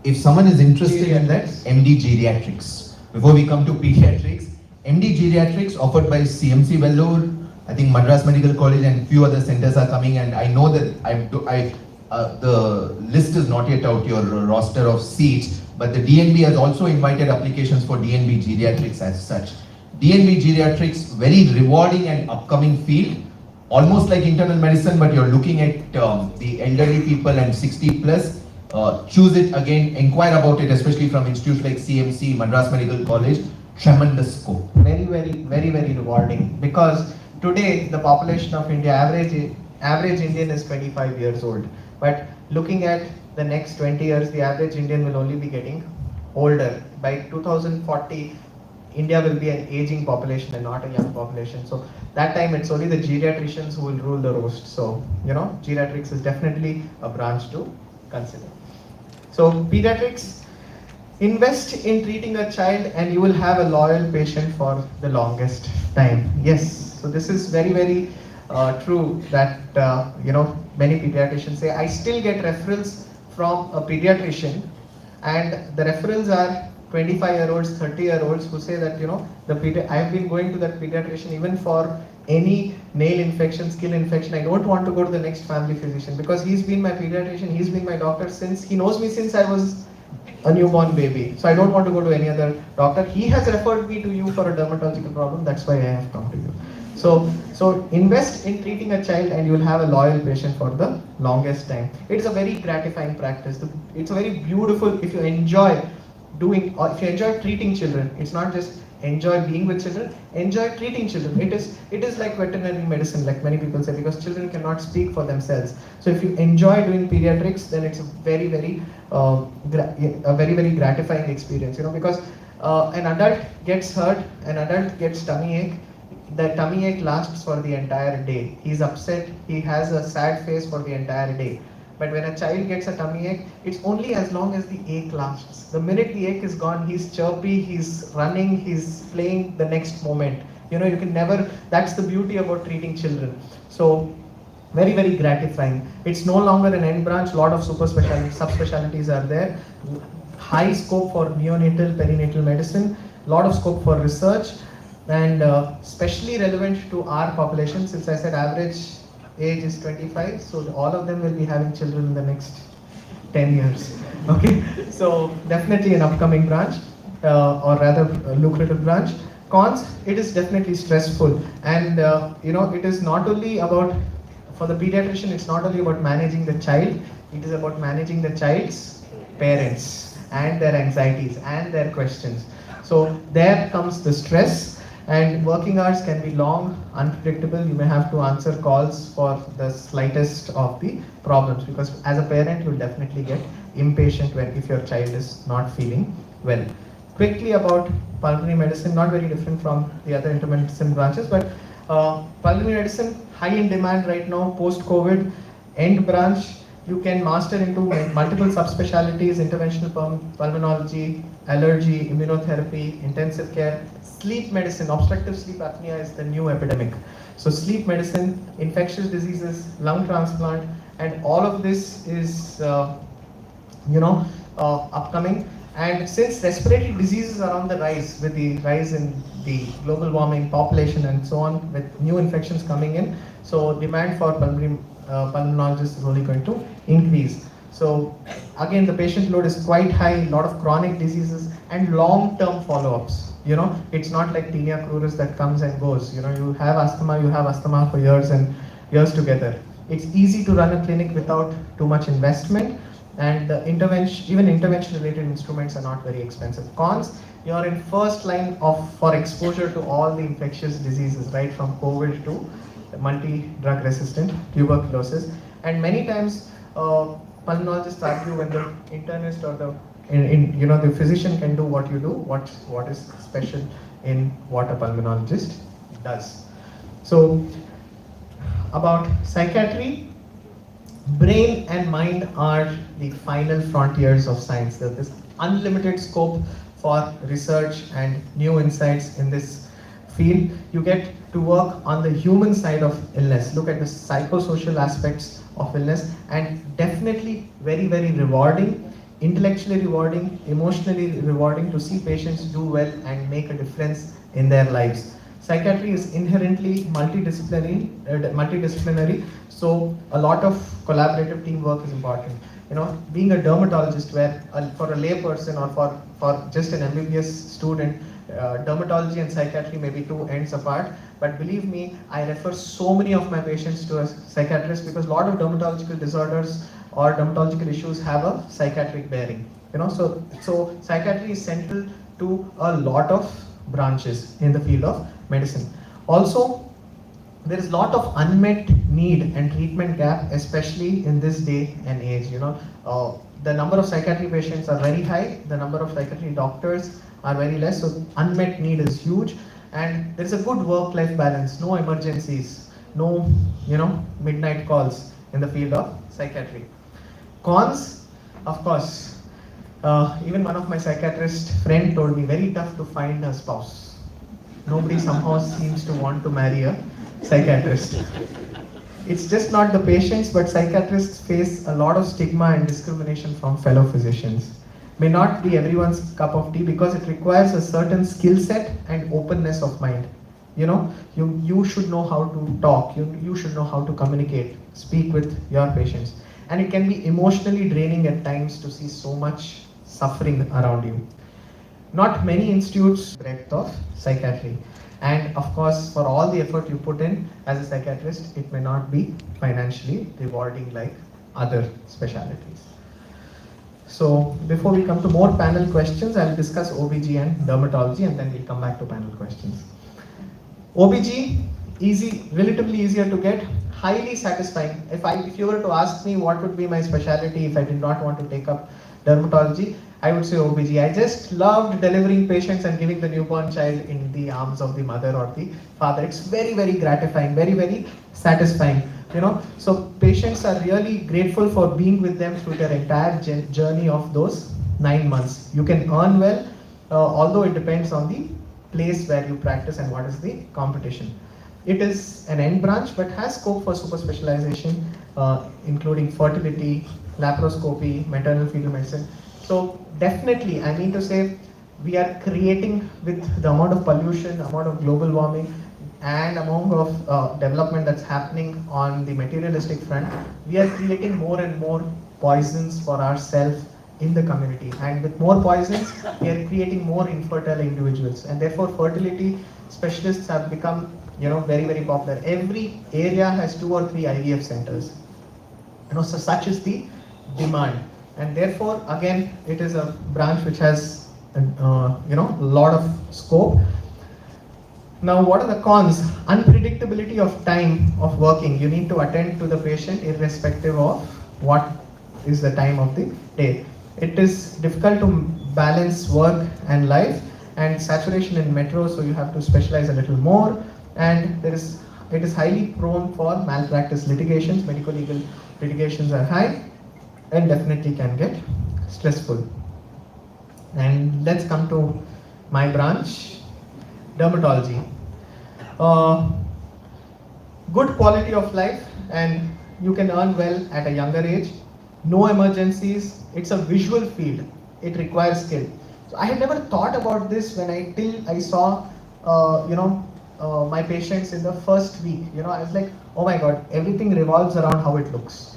if someone is interested in that, MD Geriatrics. Before we come to Pediatrics, MD Geriatrics offered by CMC Vellore, I think Madras Medical College and few other centers are coming, and I know that the list is not yet out, your roster of seats, but the DNB has also invited applications for DNB Geriatrics as such. DNB Geriatrics, very rewarding and upcoming field, almost like internal medicine, but you're looking at the elderly people and 60 plus. Choose it again, inquire about it, especially from institutes like CMC, Madras Medical College. Tremendous scope. Very, very, very, very rewarding, because today the population of India, average Indian is 25 years old. But looking at the next 20 years, the average Indian will only be getting older. By 2040, India will be an aging population and not a young population. So that time it's only the geriatricians who will rule the roast. So, geriatrics is definitely a branch to consider. So pediatrics, invest in treating a child and you will have a loyal patient for the longest time. Yes, so this is very, very true that, many pediatricians say, I still get referrals from a pediatrician, and the referrals are 25-year-olds, 30-year-olds who say that, I've been going to that pediatrician even for any nail infection, skin infection. I don't want to go to the next family physician because he's been my pediatrician, he's been my doctor since, he knows me since I was a newborn baby. So I don't want to go to any other doctor. He has referred me to you for a dermatological problem, that's why I have come to you. So invest in treating a child and you will have a loyal patient for the longest time. It's a very gratifying practice. It's a very beautiful, if you enjoy doing, or if you enjoy treating children, it's not just enjoy being with children, enjoy treating children. It is like veterinary medicine, like many people say, because children cannot speak for themselves. So if you enjoy doing pediatrics, then it's a very, very gratifying experience, because an adult gets hurt, an adult gets tummy ache, the tummy ache lasts for the entire day. He's upset, he has a sad face for the entire day. But when a child gets a tummy ache, it's only as long as the ache lasts. The minute the ache is gone, he's chirpy, he's running, he's playing the next moment. You can never, that's the beauty about treating children. So, very, very gratifying. It's no longer an end branch, lot of subspecialties are there. High scope for neonatal, perinatal medicine, lot of scope for research, and especially relevant to our population, since I said average age is 25, so all of them will be having children in the next 10 years. Okay, so definitely an upcoming branch, or rather a lucrative branch. Cons, it is definitely stressful, and it is not only about, for the pediatrician, it's not only about managing the child, it is about managing the child's parents and their anxieties and their questions. So there comes the stress. And working hours can be long, unpredictable. You may have to answer calls for the slightest of the problems, because as a parent, you'll definitely get impatient if your child is not feeling well. Quickly about pulmonary medicine, not very different from the other internal medicine branches, but pulmonary medicine, high in demand right now, post-COVID, end branch. You can master into multiple subspecialties, interventional pulmonology, allergy, immunotherapy, intensive care, sleep medicine. Obstructive sleep apnea is the new epidemic. So sleep medicine, infectious diseases, lung transplant, and all of this is, upcoming. And since respiratory diseases are on the rise, with the rise in the global warming, population, and so on, with new infections coming in, so demand for pulmonologists is only going to increase. So again, the patient load is quite high, a lot of chronic diseases and long-term follow-ups. It's not like tinea cruris that comes and goes. You have asthma for years and years together. It's easy to run a clinic without too much investment, and even intervention-related instruments are not very expensive. Cons, you're in first line for exposure to all the infectious diseases, right from COVID to multi-drug resistant tuberculosis. And many times, pulmonologists argue when the internist or the physician can do what you do, what is special in what a pulmonologist does. So, about psychiatry, brain and mind are the final frontiers of science. There's this unlimited scope for research and new insights in this field. You get to work on the human side of illness, look at the psychosocial aspects of illness, and definitely very, very rewarding, intellectually rewarding, emotionally rewarding to see patients do well and make a difference in their lives. Psychiatry is inherently multidisciplinary, so a lot of collaborative teamwork is important. Being a dermatologist, where for a layperson or for just an MBBS student, dermatology and psychiatry may be two ends apart, but believe me, I refer so many of my patients to a psychiatrist because a lot of dermatological disorders or dermatological issues have a psychiatric bearing. So psychiatry is central to a lot of branches in the field of medicine. Also, there is a lot of unmet need and treatment gap, especially in this day and age. The number of psychiatry patients are very high, the number of psychiatry doctors are very less, so unmet need is huge, and there is a good work-life balance, no emergencies, no midnight calls in the field of psychiatry. Cons, of course, even one of my psychiatrist friend told me, very tough to find a spouse. Nobody somehow seems to want to marry a psychiatrist. It's just not the patients, but psychiatrists face a lot of stigma and discrimination from fellow physicians. May not be everyone's cup of tea because it requires a certain skill set and openness of mind. You know, you should know how to talk, you should know how to communicate, speak with your patients. And it can be emotionally draining at times to see so much suffering around you. Not many institutes breadth of psychiatry. And of course, for all the effort you put in as a psychiatrist, it may not be financially rewarding like other specialities. So before we come to more panel questions, I'll discuss OBG and dermatology, and then we'll come back to panel questions. OBG, easy, relatively easier to get, highly satisfying. If you were to ask me what would be my specialty if I did not want to take up dermatology, I would say OBG. I just loved delivering patients and giving the newborn child in the arms of the mother or the father. It's very, very gratifying, very, very satisfying. You know, so patients are really grateful for being with them through their entire journey of those 9 months. You can earn well, although it depends on the place where you practice and what is the competition. It is an end branch, but has scope for super specialization, including fertility, laparoscopy, maternal fetal medicine. So definitely, I mean to say, we are creating, with the amount of pollution, amount of global warming, and amount of development that's happening on the materialistic front, we are creating more and more poisons for ourselves in the community. And with more poisons, we are creating more infertile individuals. And therefore, fertility specialists have become, you know, very, very popular. Every area has 2 or 3 IVF centers. You know, so such is the demand. And therefore, again, it is a branch which has, you know, a lot of scope. Now, what are the cons? Unpredictability of time of working. You need to attend to the patient irrespective of what is the time of the day. It is difficult to balance work and life, and saturation in metro, so you have to specialize a little more. And it is highly prone for malpractice litigations. Medical legal litigations are high and definitely can get stressful. And let's come to my branch, dermatology. Good quality of life, and you can earn well at a younger age. No emergencies. It's a visual field. It requires skill. So I had never thought about this till I saw, my patients in the first week. You know, I was like, oh my God, everything revolves around how it looks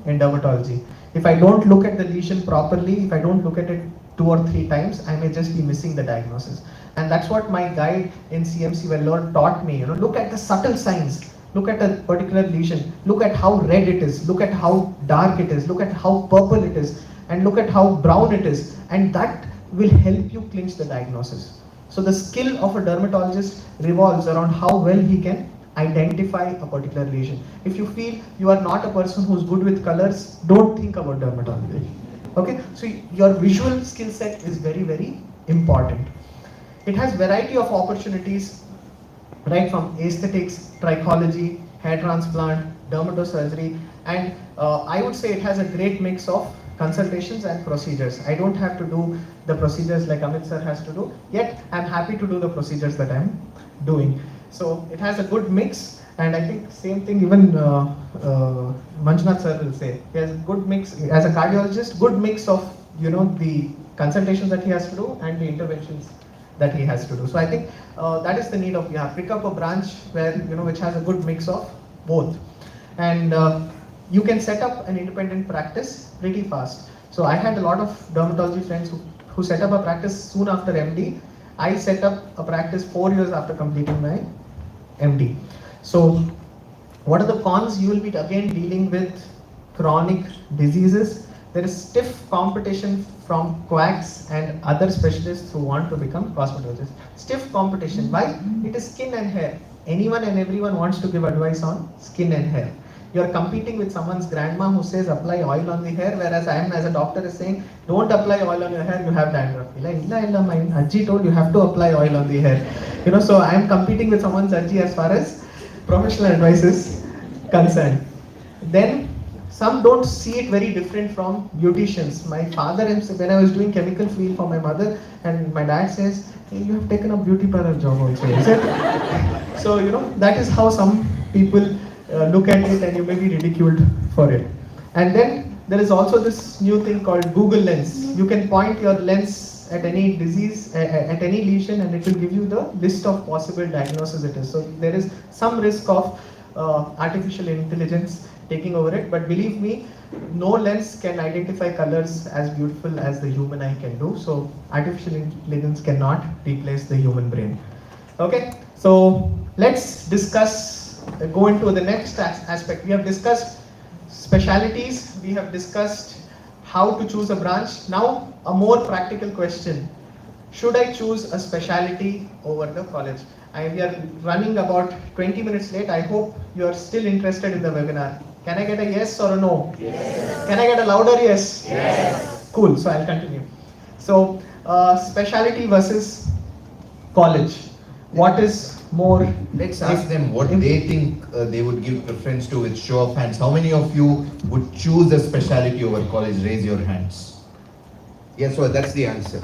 in dermatology. If I don't look at the lesion properly, if I don't look at it 2 or 3 times, I may just be missing the diagnosis. And that's what my guide in CMC Vellore taught me. You know, look at the subtle signs. Look at a particular lesion. Look at how red it is. Look at how dark it is. Look at how purple it is. And look at how brown it is. And that will help you clinch the diagnosis. So the skill of a dermatologist revolves around how well he can identify a particular lesion. If you feel you are not a person who's good with colors, don't think about dermatology. Okay, so your visual skill set is very, very important. It has variety of opportunities, right from aesthetics, trichology, hair transplant, dermatosurgery, and I would say it has a great mix of consultations and procedures. I don't have to do the procedures like Amit sir has to do, yet I'm happy to do the procedures that I'm doing. So it has a good mix, and I think same thing even Manjunath sir will say. He has a good mix, as a cardiologist, good mix of, you know, the consultations that he has to do and the interventions that he has to do. So I think that is the need of, pick up a branch where, you know, which has a good mix of both. And you can set up an independent practice pretty fast. So I had a lot of dermatology friends who set up a practice soon after MD. I set up a practice 4 years after completing my MD. So what are the cons? You will be again dealing with chronic diseases. There is stiff competition from quacks and other specialists who want to become cosmetologists. Stiff competition. Why? It is skin and hair. Anyone and everyone wants to give advice on skin and hair. You are competing with someone's grandma who says apply oil on the hair, whereas I am, as a doctor, is saying don't apply oil on your hair, you have dandruff. My Ajji told you have to apply oil on the hair. You know, so I am competing with someone's Ajji as far as professional advice is concerned. Then some don't see it very different from beauticians. My father, when I was doing chemical field for my mother, and my dad says, hey, you have taken a beauty parlor job also. So, you know, that is how some people look at it and you may be ridiculed for it. And then there is also this new thing called Google Lens. You can point your lens at any disease, at any lesion, and it will give you the list of possible diagnoses it is. So there is some risk of artificial intelligence taking over it, but believe me, no lens can identify colors as beautiful as the human eye can do. So artificial intelligence cannot replace the human brain. Okay, so let's discuss, go into the next aspect. We have discussed specialities, we have discussed how to choose a branch. Now a more practical question: should I choose a specialty over the college? We are running about 20 minutes late. I hope you are still interested in the webinar. Can I get a yes or a no? Yes. Can I get a louder yes? Yes. Cool, so I'll continue. So specialty versus college. What is more? Let's ask them what they think they would give preference to with show of hands. How many of you would choose a specialty over college? Raise your hands. Yes, so that's the answer.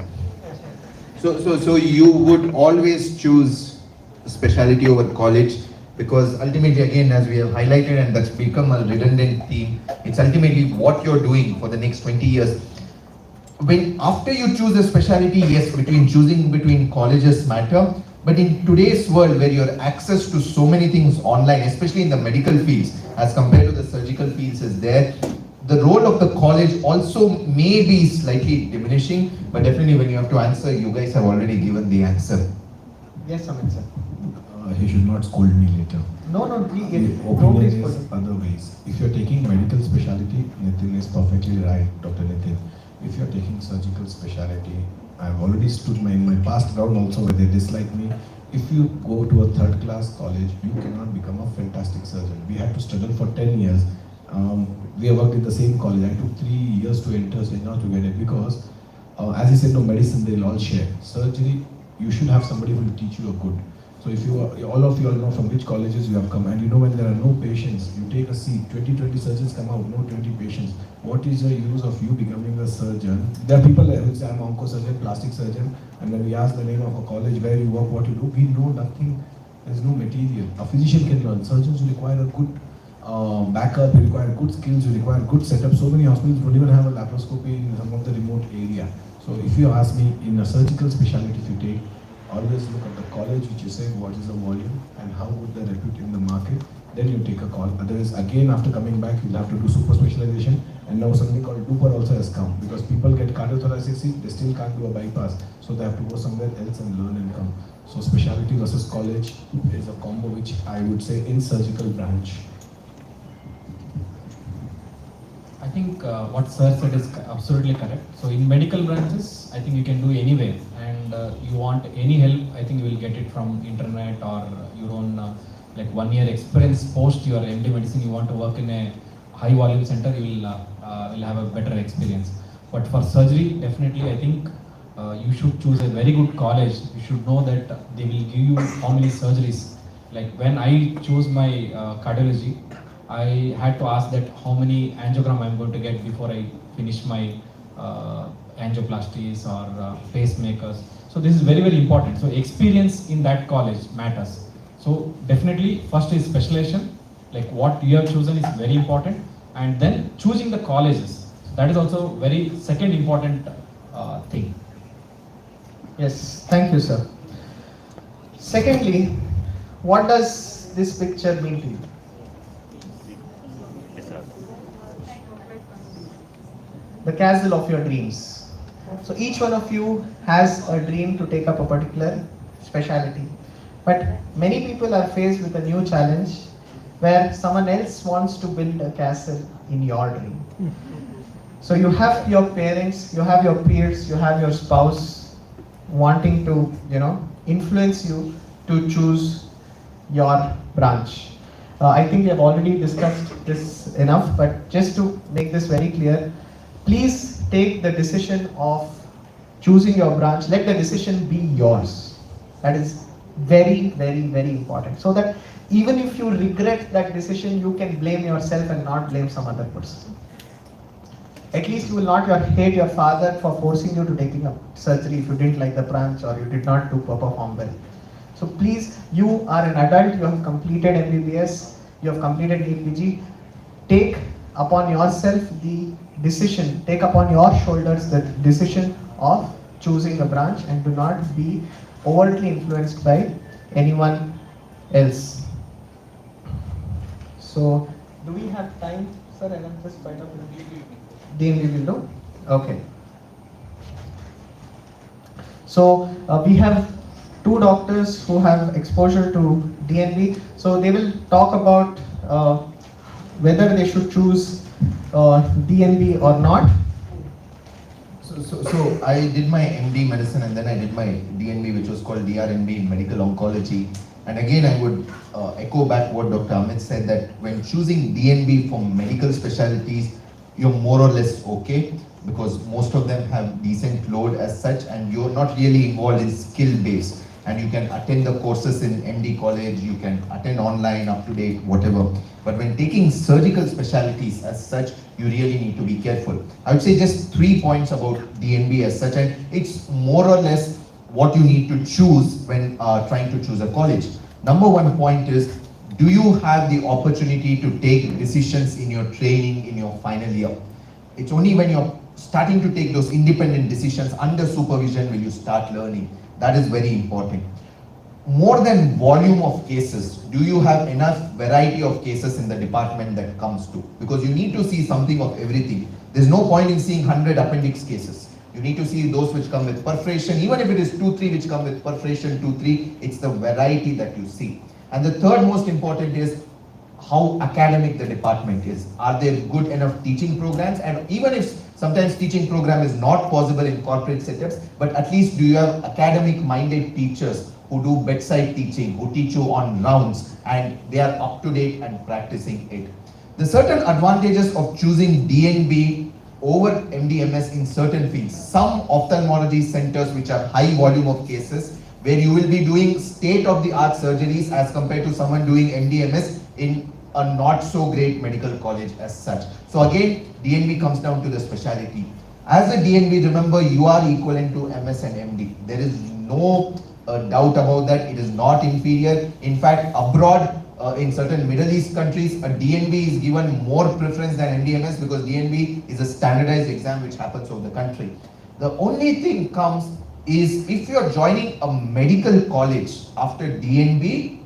So you would always choose specialty over college, because ultimately, again, as we have highlighted, and that's become a redundant theme, it's ultimately what you're doing for the next 20 years. When after you choose a specialty, yes, choosing between colleges matter, but in today's world where you have access to so many things online, especially in the medical fields as compared to the surgical fields is there, the role of the college also may be slightly diminishing, but definitely when you have to answer, you guys have already given the answer. Yes, Amit sir. He should not scold me later. No, The opinion is other ways. If you're taking medical specialty, Nitin is perfectly right, Dr. Nitin. If you're taking surgical specialty, I've already stood in my past ground also where they dislike me. If you go to a third class college, you cannot become a fantastic surgeon. We had to struggle for 10 years. We have worked in the same college. I took 3 years to enter to get it, because as I said, no, medicine they'll all share. Surgery, you should have somebody who will teach you a good. So if you all of you all know from which colleges you have come, and you know when there are no patients, you take a seat, 20 surgeons come out, no 20 patients. What is the use of you becoming a surgeon? There are people who say, I'm onco surgeon, plastic surgeon, and when we ask the name of a college, where you work, what you do, we know nothing, there's no material. A physician can learn. Surgeons require a good backup, you require good skills, you require good setup. So many hospitals don't even have a laparoscopy in some of the remote area. So if you ask me, in a surgical specialty, if you take, always look at the college which you say what is the volume and how good the repute in the market, then you take a call. Otherwise, again, after coming back, you'll have to do super specialization, and now something called Duper also has come, because people get cardiothoracic, they still can't do a bypass, so they have to go somewhere else and learn and come. So specialty versus college is a combo which I would say in surgical branch. I think what Sir said is absolutely correct. So in medical branches, I think you can do anywhere, and you want any help, I think you will get it from internet or your own like 1 year experience post your MD medicine. You want to work in a high volume center, you will have a better experience. But for surgery, definitely I think you should choose a very good college. You should know that they will give you how many surgeries. Like when I chose my cardiology, I had to ask that how many angiogram I'm going to get before I finish my angioplasties or pacemakers. So this is very, very important. So experience in that college matters. So definitely first is specialization, like what you have chosen is very important, and then choosing the colleges. That is also very second important thing. Yes, thank you, sir. Secondly, what does this picture mean to you? The castle of your dreams. So each one of you has a dream to take up a particular specialty. But many people are faced with a new challenge where someone else wants to build a castle in your dream. So you have your parents, you have your peers, you have your spouse wanting to, influence you to choose your branch. I think we have already discussed this enough, but just to make this very clear, please take the decision of choosing your branch. Let the decision be yours. That is very, very, very important. So that even if you regret that decision, you can blame yourself and not blame some other person. At least you will not hate your father for forcing you to taking up surgery if you didn't like the branch or you did not perform well. So please, you are an adult, you have completed MBBS. you have completed NEET PG, take upon yourself the decision, take upon your shoulders the decision of choosing a branch, and do not be overtly influenced by anyone else. So, do we have time, sir? And I'm just right up DNB will do? Okay. So, we have two doctors who have exposure to DNB. So, they will talk about whether they should choose DNB or not. So I did my MD medicine and then I did my DNB, which was called DRNB in medical oncology. And again, I would echo back what Dr. Amit said, that when choosing DNB for medical specialties, you're more or less okay, because most of them have decent load as such, and you're not really involved in skill base. And you can attend the courses in MD college, you can attend online, up to date, whatever. But when taking surgical specialties as such, you really need to be careful. I would say just 3 points about DNB as such, and it's more or less what you need to choose when trying to choose a college. Number 1 point is, do you have the opportunity to take decisions in your training in your final year? It's only when you're starting to take those independent decisions under supervision will you start learning. That is very important. More than volume of cases, do you have enough variety of cases in the department that comes to? Because you need to see something of everything. There's no point in seeing 100 appendix cases. You need to see those which come with perforation, even if it is 2-3 which come with perforation, 2-3, it's the variety that you see. And the third most important is how academic the department is. Are there good enough teaching programs? And even if sometimes teaching program is not possible in corporate setups, but at least do you have academic minded teachers who do bedside teaching, who teach you on rounds, and they are up to date and practicing it. The certain advantages of choosing DNB over MDMS in certain fields. Some ophthalmology centers which have high volume of cases, where you will be doing state-of-the-art surgeries as compared to someone doing MDMS in a not so great medical college as such. So again, DNB comes down to the specialty. As a DNB, remember, you are equivalent to MS and MD. There is no doubt about that. It is not inferior. In fact, abroad, in certain Middle East countries, a DNB is given more preference than MDMS, because DNB is a standardized exam which happens over the country. The only thing comes is, if you are joining a medical college after DNB,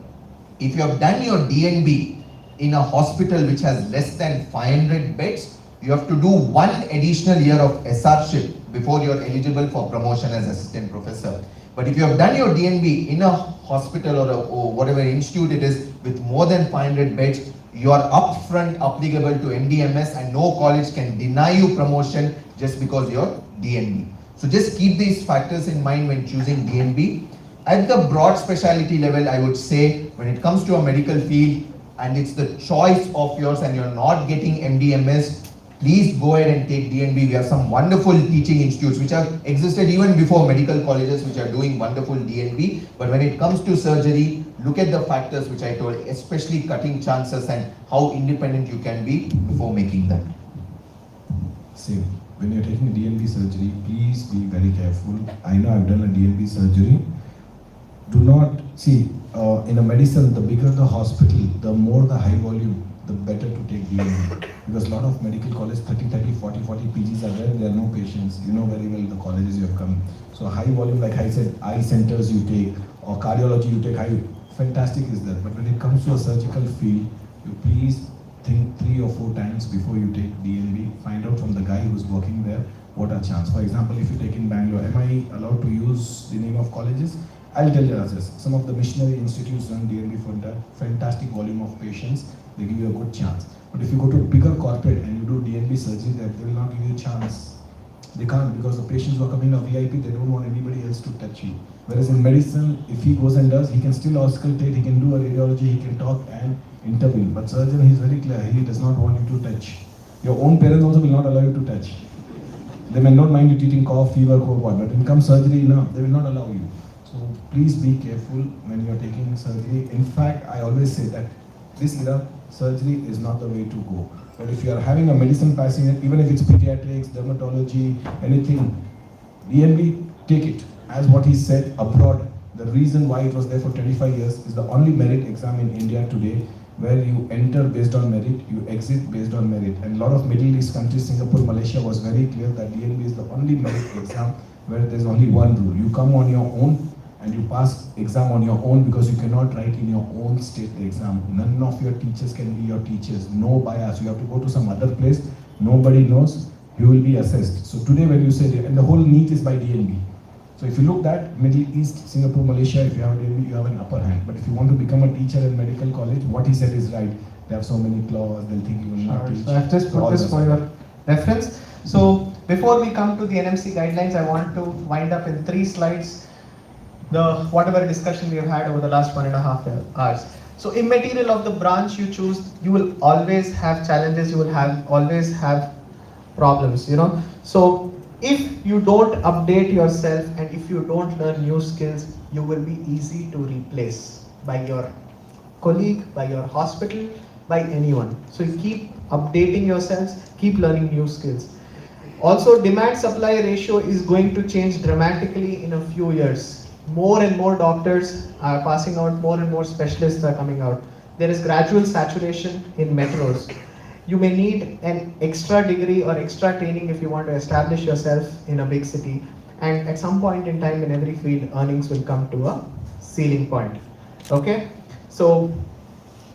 if you have done your DNB in a hospital which has less than 500 beds, you have to do 1 additional year of SRship before you are eligible for promotion as assistant professor. But if you have done your DNB in a hospital or whatever institute it is with more than 500 beds, you are upfront applicable to MDMS, and no college can deny you promotion just because you're DNB. So just keep these factors in mind when choosing DNB. At the broad specialty level, I would say, when it comes to a medical field and it's the choice of yours and you're not getting MDMS, please go ahead and take DNB. We have some wonderful teaching institutes which have existed even before medical colleges which are doing wonderful DNB. But when it comes to surgery, look at the factors which I told, especially cutting chances and how independent you can be before making that. Same. When you're taking a DNB surgery, please be very careful. I know I've done a DNB surgery. Do not see, in a medicine, the bigger the hospital, the more the high volume, the better to take DNB. Because a lot of medical colleges, 30, 40 PGs are there are no patients. You know very well the colleges you have come. So high volume, like I said, eye centers you take, or cardiology you take, high, fantastic is that. But when it comes to a surgical field, you please think 3 or 4 times before you take DNB. Find out from the guy who's working there what are chance. For example, if you take in Bangalore, am I allowed to use the name of colleges? I'll tell you this. Some of the missionary institutes run DNB for that fantastic volume of patients. They give you a good chance. But if you go to a bigger corporate and you do DNB surgery, they will not give you a chance. They can't, because the patients who are coming a VIP, they don't want anybody else to touch you. Whereas in medicine, if he goes and does, he can still auscultate, he can do a radiology, he can talk and intervene. But surgeon, he's very clear, he does not want you to touch. Your own parents also will not allow you to touch. They may not mind you treating cough, fever, cold, but when it comes surgery, no, they will not allow you. So please be careful when you're taking surgery. In fact, I always say that this era, surgery is not the way to go. But if you are having a medicine passing, even if it's pediatrics, dermatology, anything, DNB, take it. As what he said, abroad, the reason why it was there for 25 years is the only merit exam in India today. where you enter based on merit, you exit based on merit. And a lot of Middle East countries, Singapore, Malaysia, was very clear that DNB is the only merit exam where there's only one rule. You come on your own and you pass exam on your own because you cannot write in your own state the exam. None of your teachers can be your teachers. No bias. You have to go to some other place. Nobody knows. You will be assessed. So today when you say, and the whole NEET is by DNB. So if you look at Middle East, Singapore, Malaysia, if you have DNB, you have an upper hand. But if you want to become a teacher in medical college, what he said is right. They have so many clauses, they'll think you will not teach. So I've just put this for your reference. So before we come to the NMC guidelines, I want to wind up in 3 slides whatever discussion we have had over the last 1.5 hours. So immaterial of the branch you choose, you will always have challenges, you will always have problems, you know. So if you don't update yourself and if you don't learn new skills, you will be easy to replace by your colleague, by your hospital, by anyone. So you keep updating yourselves, keep learning new skills. Also, demand-supply ratio is going to change dramatically in a few years. More and more doctors are passing out, more and more specialists are coming out. There is gradual saturation in metros. You may need an extra degree or extra training if you want to establish yourself in a big city. And at some point in time in every field, earnings will come to a ceiling point. Okay? So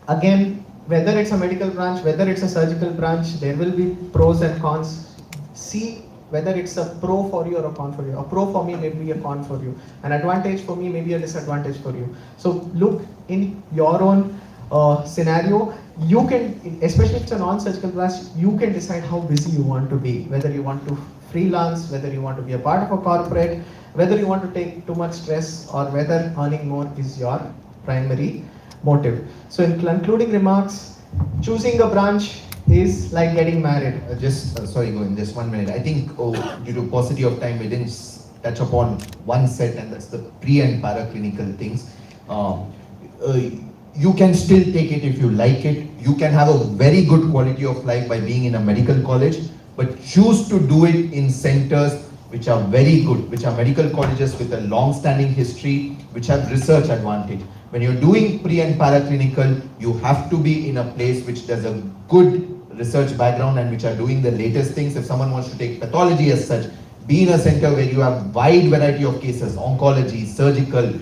again, whether it's a medical branch, whether it's a surgical branch, there will be pros and cons. See whether it's a pro for you or a con for you. A pro for me may be a con for you. An advantage for me may be a disadvantage for you. So look in your own scenario. You can, especially if it's a non-surgical branch, you can decide how busy you want to be. Whether you want to freelance, whether you want to be a part of a corporate, whether you want to take too much stress, or whether earning more is your primary motive. So in concluding remarks, choosing a branch is like getting married. Sorry, Govind, just 1 minute. I think due to paucity of time, we didn't touch upon one set, and that's the pre and paraclinical things. You can still take it if you like it. You can have a very good quality of life by being in a medical college, but choose to do it in centers which are very good, which are medical colleges with a long-standing history, which have research advantage. When you're doing pre and paraclinical, you have to be in a place which does a good research background and which are doing the latest things. If someone wants to take pathology as such, be in a center where you have wide variety of cases, oncology, surgical,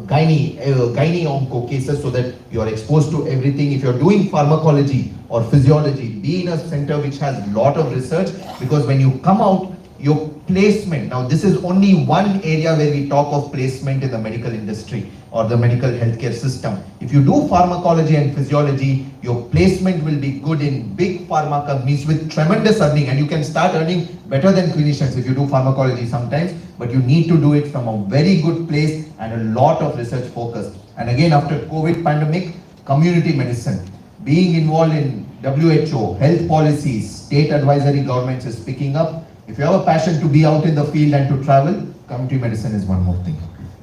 gynae onco cases, so that you are exposed to everything. If you're doing pharmacology or physiology, be in a center which has a lot of research, because when you come out, your placement, now this is only one area where we talk of placement in the medical industry or the medical healthcare system. If you do pharmacology and physiology, your placement will be good in big pharma companies with tremendous earning, and you can start earning better than clinicians if you do pharmacology sometimes, but you need to do it from a very good place and a lot of research focus. And again, after COVID pandemic, community medicine, being involved in WHO, health policies, state advisory governments is picking up. If you have a passion to be out in the field and to travel, community medicine is one more thing.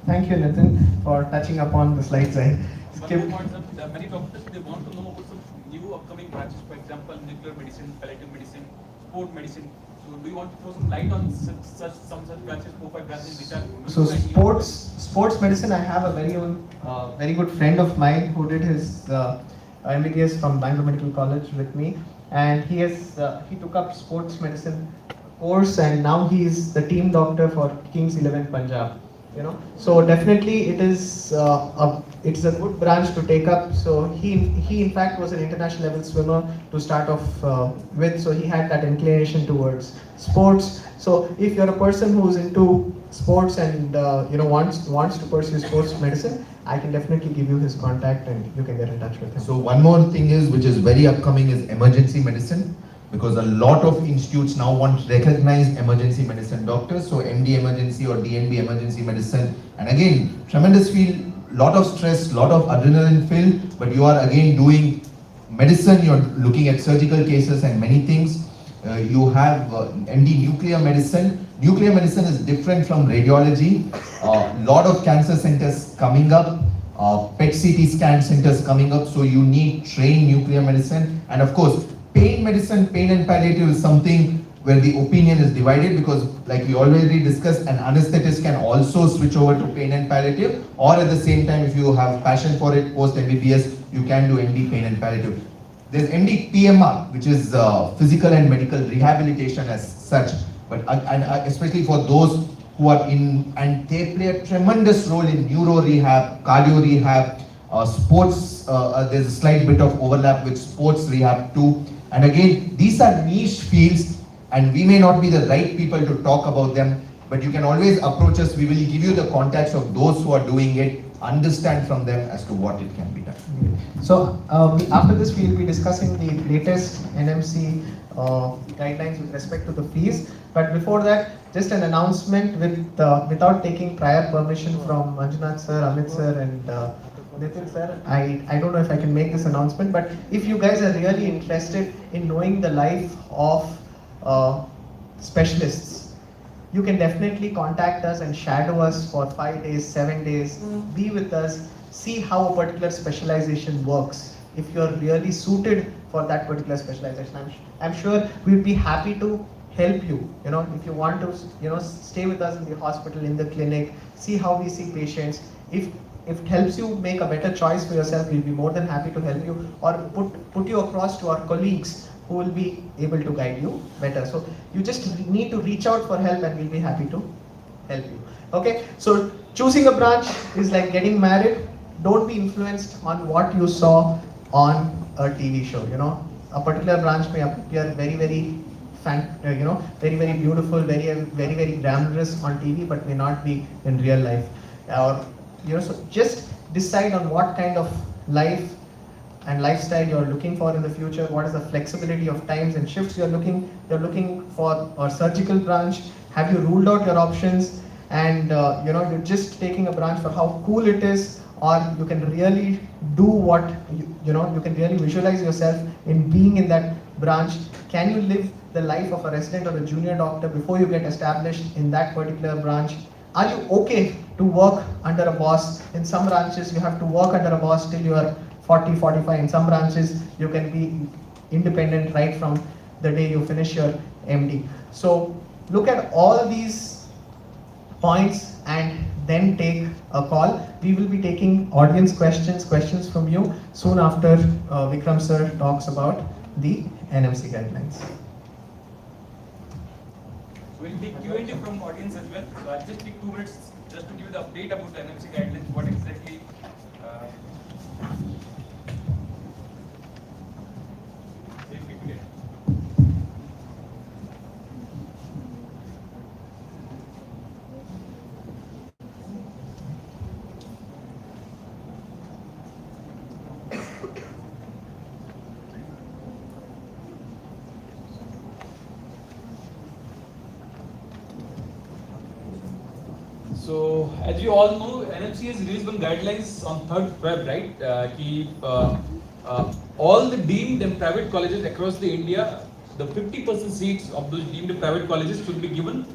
Thank you, Nitin, for touching upon the slides I skipped. Many doctors, they want to know about some new upcoming branches, for example, nuclear medicine, palliative medicine, sport medicine. So do you want to throw some light on such branches, 4-5 branches which are... So sports medicine, I have a very good friend of mine who did his MBBS from Bangalore Medical College with me, and he took up sports medicine course, and now he is the team doctor for Kings 11 Punjab. You know, so definitely it's a good branch to take up. So he in fact was an international level swimmer to start off with, so he had that inclination towards sports. So if you're a person who's into sports and wants to pursue sports medicine, I can definitely give you his contact and you can get in touch with him. So one more thing is, which is very upcoming, is emergency medicine. Because a lot of institutes now want recognized emergency medicine doctors, so MD emergency or DNB emergency medicine. And again, tremendous field, lot of stress, lot of adrenaline filled, but you are again doing medicine, you're looking at surgical cases and many things. You have MD nuclear medicine. Nuclear medicine is different from radiology. Lot of cancer centers coming up, PET CT scan centers coming up, so you need trained nuclear medicine. And of course, pain medicine, pain and palliative is something where the opinion is divided, because like we already discussed, an anesthetist can also switch over to pain and palliative, or at the same time, if you have passion for it, post MBBS, you can do ND pain and palliative. There's ND PMR, which is physical and medical rehabilitation as such, but especially for those who are in, and they play a tremendous role in neuro rehab, cardio rehab, sports. There's a slight bit of overlap with sports rehab too. And again, these are niche fields, and we may not be the right people to talk about them, but you can always approach us. We will give you the contacts of those who are doing it, understand from them as to what it can be done. So after this, we will be discussing the latest NMC guidelines with respect to the fees. But before that, just an announcement without taking prior permission from Manjunath sir, Amit sir, and Nitin sir. I don't know if I can make this announcement, but if you guys are really interested in knowing the life of specialists, you can definitely contact us and shadow us for 5 days, 7 days, be with us, see how a particular specialization works. If you're really suited for that particular specialization, I'm sure we'd be happy to help you. You know, if you want to, stay with us in the hospital, in the clinic, see how we see patients. If it helps you make a better choice for yourself, we'll be more than happy to help you, or put you across to our colleagues who will be able to guide you better. So you just need to reach out for help, and we'll be happy to help you. Okay, so choosing a branch is like getting married. Don't be influenced on what you saw on a TV show. A particular branch may appear very, very very, very beautiful, very, very, very glamorous on TV, but may not be in real life. Or so just decide on what kind of life and lifestyle you're looking for in the future. What is the flexibility of times and shifts you're looking for a surgical branch? Have you ruled out your options? And you're just taking a branch for how cool it is, or you can really do what you can really visualize yourself in being in that branch. Can you live the life of a resident or a junior doctor before you get established in that particular branch? Are you okay to work under a boss? In some branches, you have to work under a boss till you are 40, 45. In some branches, you can be independent right from the day you finish your MD. So look at all these points and then take a call. We will be taking audience questions from you soon after Vikram sir talks about the NMC guidelines. We'll take Q&A from audience as well. So I'll just take 2 minutes just to give the update about the NMC guidelines, what exactly So, as you all know, NMC has released one guidelines on 3rd Feb, right? All the deemed and private colleges across the India, the 50% seats of those deemed and private colleges should be given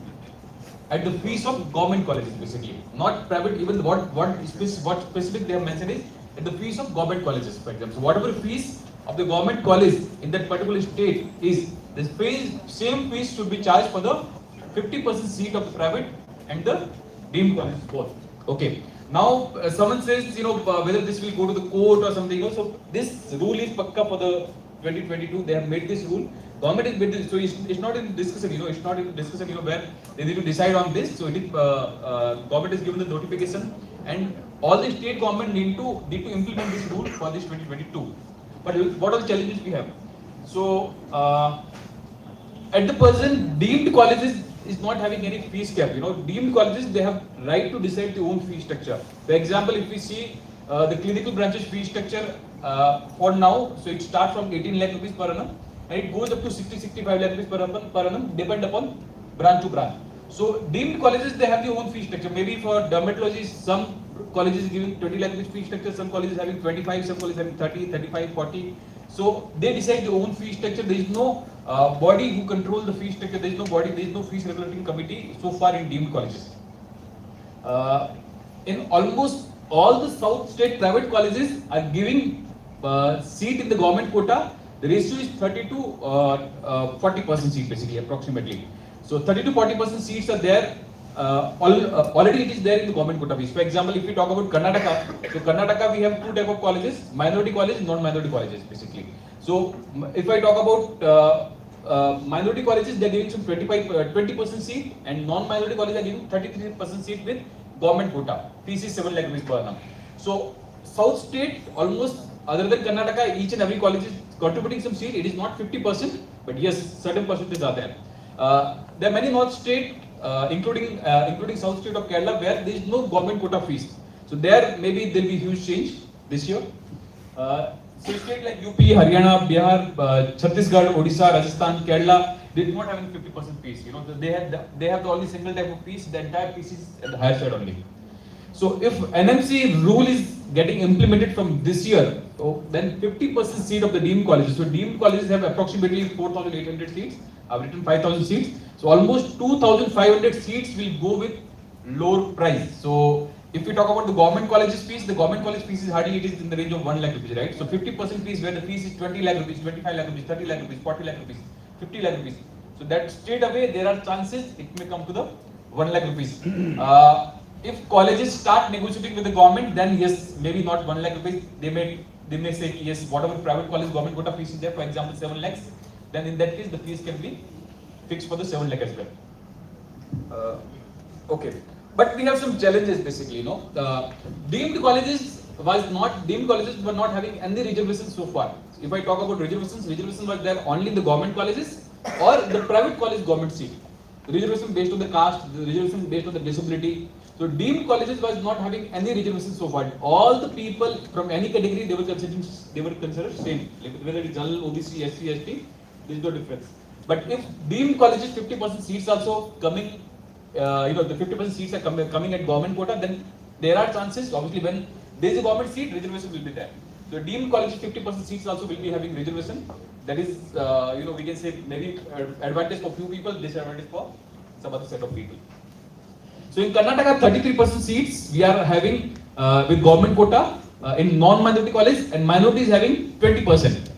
at the fees of government colleges, basically. Not private, even what specific they have mentioned is at the fees of government colleges, for example. So, whatever fees of the government college in that particular state is, the same fees should be charged for the 50% seat of the private and the deemed colleges both. Okay. Now someone says, whether this will go to the court or something. So this rule is pakka for the 2022. They have made this rule. Government has made this, so it's not in discussion. It's not in discussion. Where they need to decide on this. So it is government has given the notification, and all the state government need to implement this rule for this 2022. But what are the challenges we have? So at the present, deemed colleges is not having any fees cap. Deemed colleges, they have right to decide their own fee structure. For example, if we see the clinical branches fee structure for now, so it starts from 18 lakh rupees per annum and it goes up to 60-65 lakh rupees per annum, depend upon branch to branch. So deemed colleges, they have their own fee structure. Maybe for dermatology, some colleges giving 20 lakh rupees fee structure, some colleges having 25, some colleges having 30, 35, 40. So they decide their own fee structure. There is no body who controls the fee structure. There is no fees regulating committee so far in deemed colleges. In almost all the South state private colleges are giving seat in the government quota. The ratio is 30 to 40% seat, basically, approximately. So 30 to 40% seats are there already it is there in the government quota fees. For example, if we talk about Karnataka, so Karnataka we have two type of colleges: minority college, non-minority colleges, basically. So if I talk about minority colleges, they are giving some 20% seat, and non-minority colleges are giving 33% seat with government quota. Fees is 7 lakh rupees per annum. So South state almost, other than Karnataka, each and every college is contributing some seat. It is not 50%, but yes, certain percentages are there. There are many North state, including South state of Kerala, where there is no government quota fees. So there maybe there will be huge change this year. So states like UP, Haryana, Bihar, Chhattisgarh, Odisha, Rajasthan, Kerala, they do not have any 50% fees. You know, they have the only single type of fees. The entire fees is at the higher side only. So if NMC rule is getting implemented from this year, so then 50% seat of the deemed colleges. So deemed colleges have approximately 4,800 seats. I've written 5,000 seats. So almost 2,500 seats will go with lower price. So if we talk about the government colleges fees, the government college fees is hardly, it is in the range of 1 lakh rupees, right? So 50% fees where the fees is 20 lakh rupees, 25 lakh rupees, 30 lakh rupees, 40 lakh rupees, 50 lakh rupees. So that straight away there are chances it may come to the 1 lakh rupees. If colleges start negotiating with the government, then yes, maybe not 1 lakh rupees. They may say yes, whatever private college government quota fees is there, for example 7 lakhs, then in that case the fees can be fixed for the 7 lakh as well. Okay, but we have some challenges basically. You know, deemed colleges were not having any reservations so far. If I talk about reservations was there only in the government colleges or the private college government seat. Reservation based on the caste, the reservation based on the disability. So deemed colleges was not having any reservation so far. All the people from any category they were considered same. Like whether it is general, OBC, SC, ST, there is no difference. But if deemed colleges 50% seats also coming, the 50% seats are coming at government quota, then there are chances. Obviously, when there is a government seat, reservation will be there. So deemed colleges 50% seats also will be having reservation. That is, we can say maybe advantage for few people, disadvantage for some other set of people. So in Karnataka, 33% seats we are having with government quota in non-minority college, and minority is having 20%.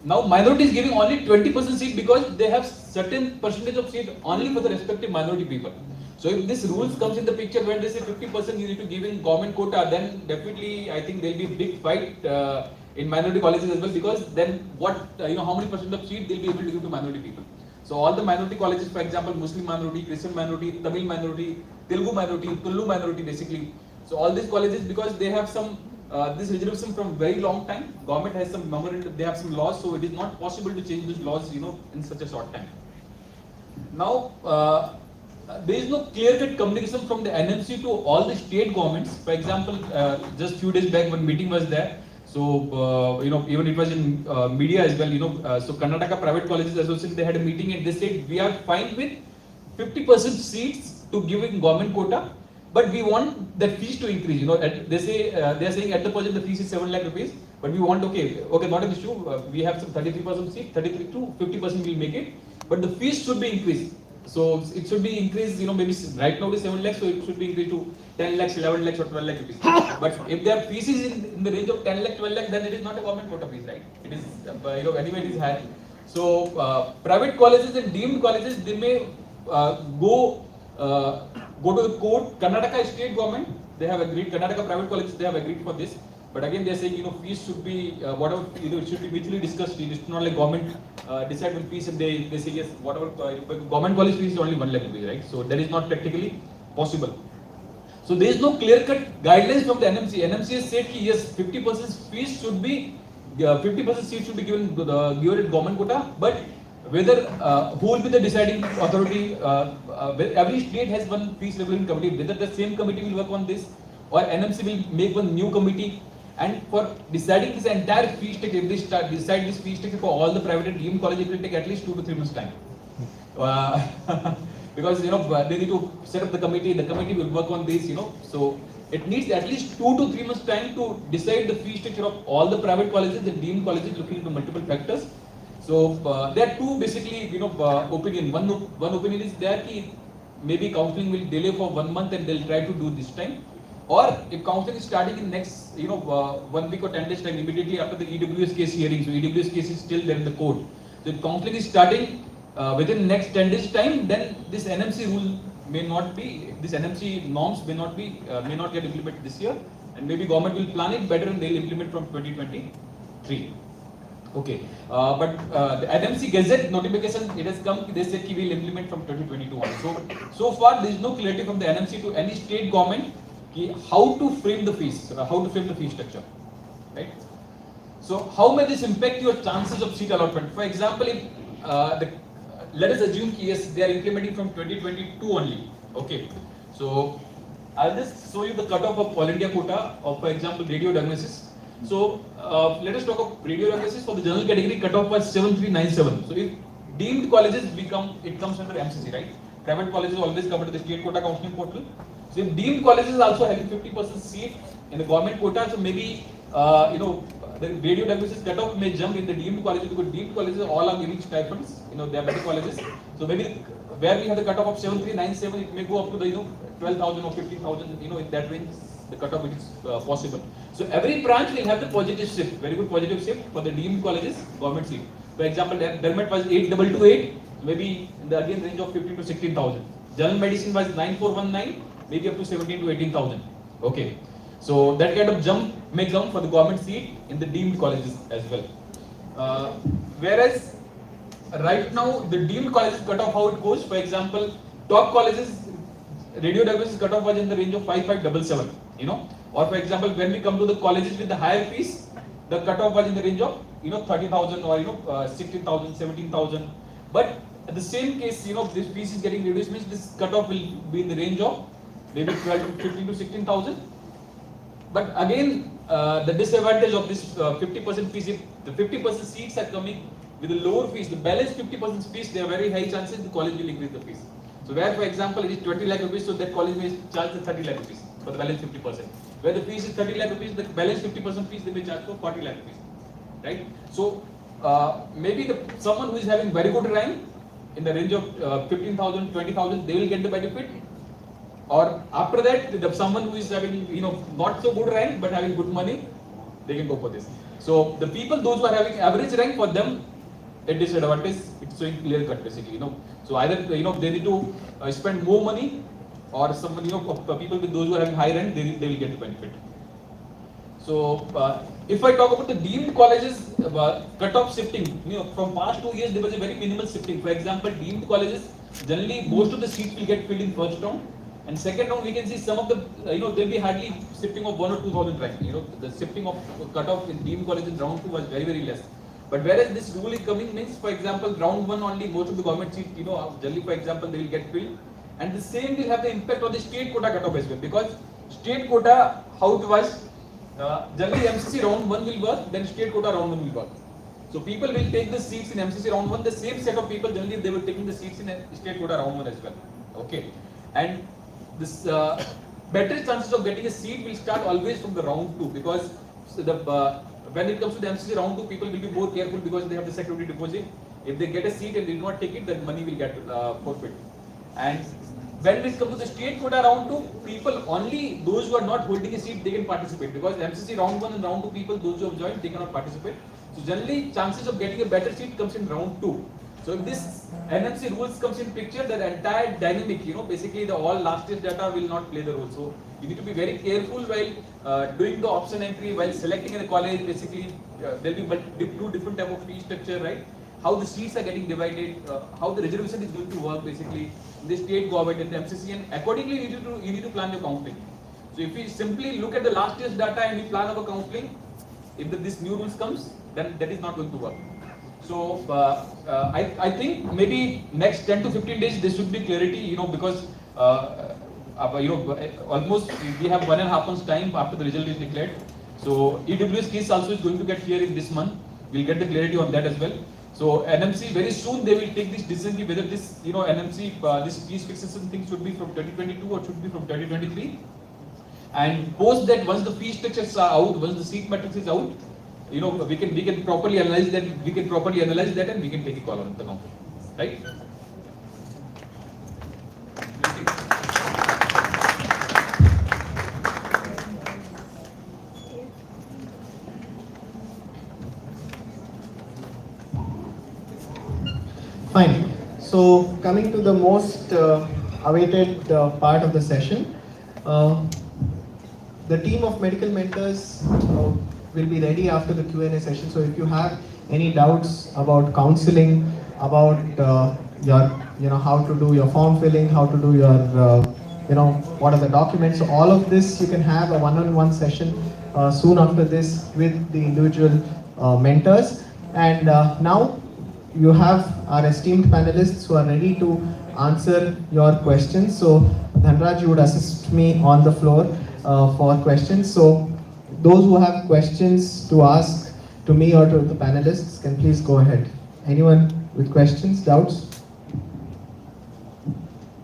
Now minority is giving only 20% seat because they have certain percentage of seat only for the respective minority people. So if this rules comes in the picture when they say 50% you need to give in government quota, then definitely I think there will be a big fight in minority colleges as well, because then how many percent of seat they'll be able to give to minority people. So all the minority colleges, for example, Muslim minority, Christian minority, Tamil minority, Telugu minority, Tulu minority basically. So all these colleges, because they have some this reservation from very long time, government has some memorandum, they have some laws, so it is not possible to change these laws, in such a short time. Now, there is no clear-cut communication from the NMC to all the state governments. For example, just few days back, one meeting was there. So, even it was in media as well, so Karnataka Private Colleges Association, they had a meeting and they said, we are fine with 50% seats to give in government quota, but we want the fees to increase. They are saying at the present the fees is 7 lakh rupees, but we want, okay, not an issue, we have some 33% seat, 33 to 50% we'll make it, but the fees should be increased. So it should be increased, maybe right now it is 7 lakhs, so it should be increased to 10 lakhs, 11 lakhs or 12 lakh rupees. But if their fees is in the range of 10 lakh, 12 lakh, then it is not a government quota fees, right? It is, anyway it is high. So private colleges and deemed colleges, they may go to the court. Karnataka state government, they have agreed, Karnataka private colleges, they have agreed for this. But again, they are saying, fees should be, whatever, it should be mutually discussed. It's not like government decide on fees and they say, yes, whatever, government college fees is only 1 lakh rupees, right? So that is not practically possible. So there is no clear-cut guidelines from the NMC. NMC has said, yes, 50% fees should be, 50% seats should be given at government quota, but whether, who will be the deciding authority, every state has one fees regulating committee, whether the same committee will work on this, or NMC will make one new committee. And for deciding this entire fee structure, if they decide this fee structure for all the private and deemed colleges, it will take at least 2 to 3 months time. Because they need to set up the committee will work on this, so it needs at least 2 to 3 months time to decide the fee structure of all the private colleges and deemed colleges, looking into multiple factors. So there are two basically opinion. One opinion is that maybe counseling will delay for 1 month and they'll try to do this time. Or if counseling is starting in next 1 week or 10 days time, immediately after the EWS case hearing. So EWS case is still there in the court. So if counseling is starting within next 10 days time, then this NMC rule may not be, this NMC norms may not get implemented this year, and maybe government will plan it better and they'll implement from 2023. Okay, but the NMC Gazette notification, it has come, they said we will implement from 2022 on. So far there is no clarity from the NMC to any state government how to frame the fees, structure, right? So how may this impact your chances of seat allotment? For example, if let us assume yes, they are implementing from 2022 only. Okay, so I'll just show you the cutoff of all India quota of, for example, radio diagnosis. So let us talk of radio diagnosis. For the general category, cutoff was 7397. So if deemed colleges it comes under MCC, right? Private colleges always come to the state quota counseling portal. So if deemed colleges also having 50% seat in the government quota, so maybe the radio diagnosis cutoff may jump in the deemed colleges, because deemed colleges all are giving stipends. They are better colleges. So maybe where we have the cutoff of 7397, it may go up to the 12,000 or 15,000. In that range, the cutoff is possible. So every branch will have the positive shift, very good positive shift for the deemed colleges government seat. For example, Dermat was 8228, maybe in the again range of 15 to 16,000. General medicine was 9419, maybe up to 17 to 18,000. Okay. So that kind of jump may come for the government seat in the deemed colleges as well. Whereas right now the deemed colleges cutoff, how it goes, for example, top colleges radio diagnosis cutoff was in the range of 5577, or for example, when we come to the colleges with the higher fees, the cutoff was in the range of 30,000 or 16,000, 17,000. But at the same case, this fees is getting reduced, means this cutoff will be in the range of maybe 12 to 15 to 16,000. But again, the disadvantage of this 50% fees, if the 50% seats are coming with the lower fees, the balance 50% fees, there are very high chances the college will increase the fees. So where, for example, it is 20 lakh rupees, so that college may charge the 30 lakh rupees for the balance 50%. Where the fees is 30 lakh rupees, the balance 50% fees they may charge for 40 lakh rupees, right? So maybe someone who is having very good rank in the range of 15,000, 20,000, they will get the benefit. Or after that, someone who is having not so good rank but having good money, they can go for this. So the people, those who are having average rank, for them a disadvantage, it's showing clear cut basically. So either they need to spend more money, or someone people with those who are having high rank, they will get the benefit. So if I talk about the deemed colleges cutoff shifting, from past 2 years there was a very minimal shifting. For example, deemed colleges generally most of the seats will get filled in first round. And second round, we can see some of the, there will be hardly shifting of 1 or 2,000 rank. The shifting of cutoff in deemed colleges in round 2 was very, very less. But whereas this rule is coming means, for example, round 1 only most of the government seats, generally, for example, they will get filled. And the same will have the impact on the state quota cutoff as well. Because state quota, how it was, generally MCC round 1 will work, then state quota round 1 will work. So people will take the seats in MCC round 1, the same set of people, generally they were taking the seats in state quota round 1 as well. Okay. And this better chances of getting a seat will start always from the round 2, because when it comes to the MCC round 2, people will be more careful because they have the security deposit. If they get a seat and they do not take it, then money will get forfeit. And when it comes to the state quota round 2, people, only those who are not holding a seat, they can participate, because MCC round 1 and round 2 people, those who have joined, they cannot participate. So generally chances of getting a better seat comes in round 2. So if this NMC rules comes in picture, the entire dynamic, basically the all last year's data will not play the role. So you need to be very careful while doing the option entry, while selecting a college. Basically, there will be two different type of fee structure, right? How the seats are getting divided, how the reservation is going to work, basically in the state government and the MCC, and accordingly you need to plan your counseling. So if we simply look at the last year's data and we plan our counseling, if this new rules comes, then that is not going to work. So I think maybe next 10 to 15 days there should be clarity, because almost we have 1.5 months time after the result is declared. So EWS case also is going to get clear in this month. We'll get the clarity on that as well. So NMC very soon they will take this decision whether this NMC this fees fixation thing should be from 2022 or should be from 2023. And post that, once the fee structures are out, once the seat matrix is out, we can properly analyze that. We can properly analyze that, and we can take a call on the counseling, right? Fine. So coming to the most awaited part of the session. The team of medical mentors will be ready after the Q&A session. So if you have any doubts about counseling, about how to do your form filling, how to do your what are the documents. So all of this you can have a one-on-one session soon after this with the individual mentors. And now you have our esteemed panelists who are ready to answer your questions. So Dhanraj, you would assist me on the floor for questions. So those who have questions to ask to me or to the panelists can please go ahead. Anyone with questions, doubts?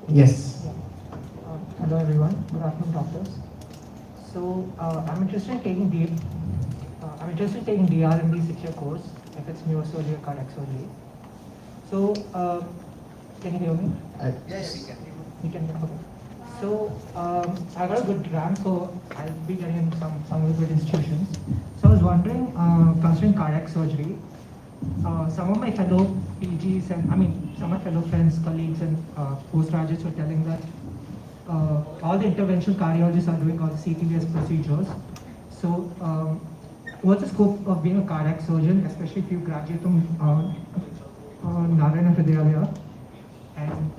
Yes. Hello everyone, good afternoon doctors. So I'm interested in taking DNB 6-year course if it's neurosurgery or cardiac surgery. So can you hear me? Yes, you can. You can hear me. So I got a good rank, so I'll be getting in some of the good institutions. So I was wondering, considering cardiac surgery, some of my fellow PGs and some of my fellow friends, colleagues and postgraduates were telling that all the interventional cardiologists are doing all the CTVS procedures. So what's the scope of being a cardiac surgeon, especially if you graduate from Narayana Hridayalaya? And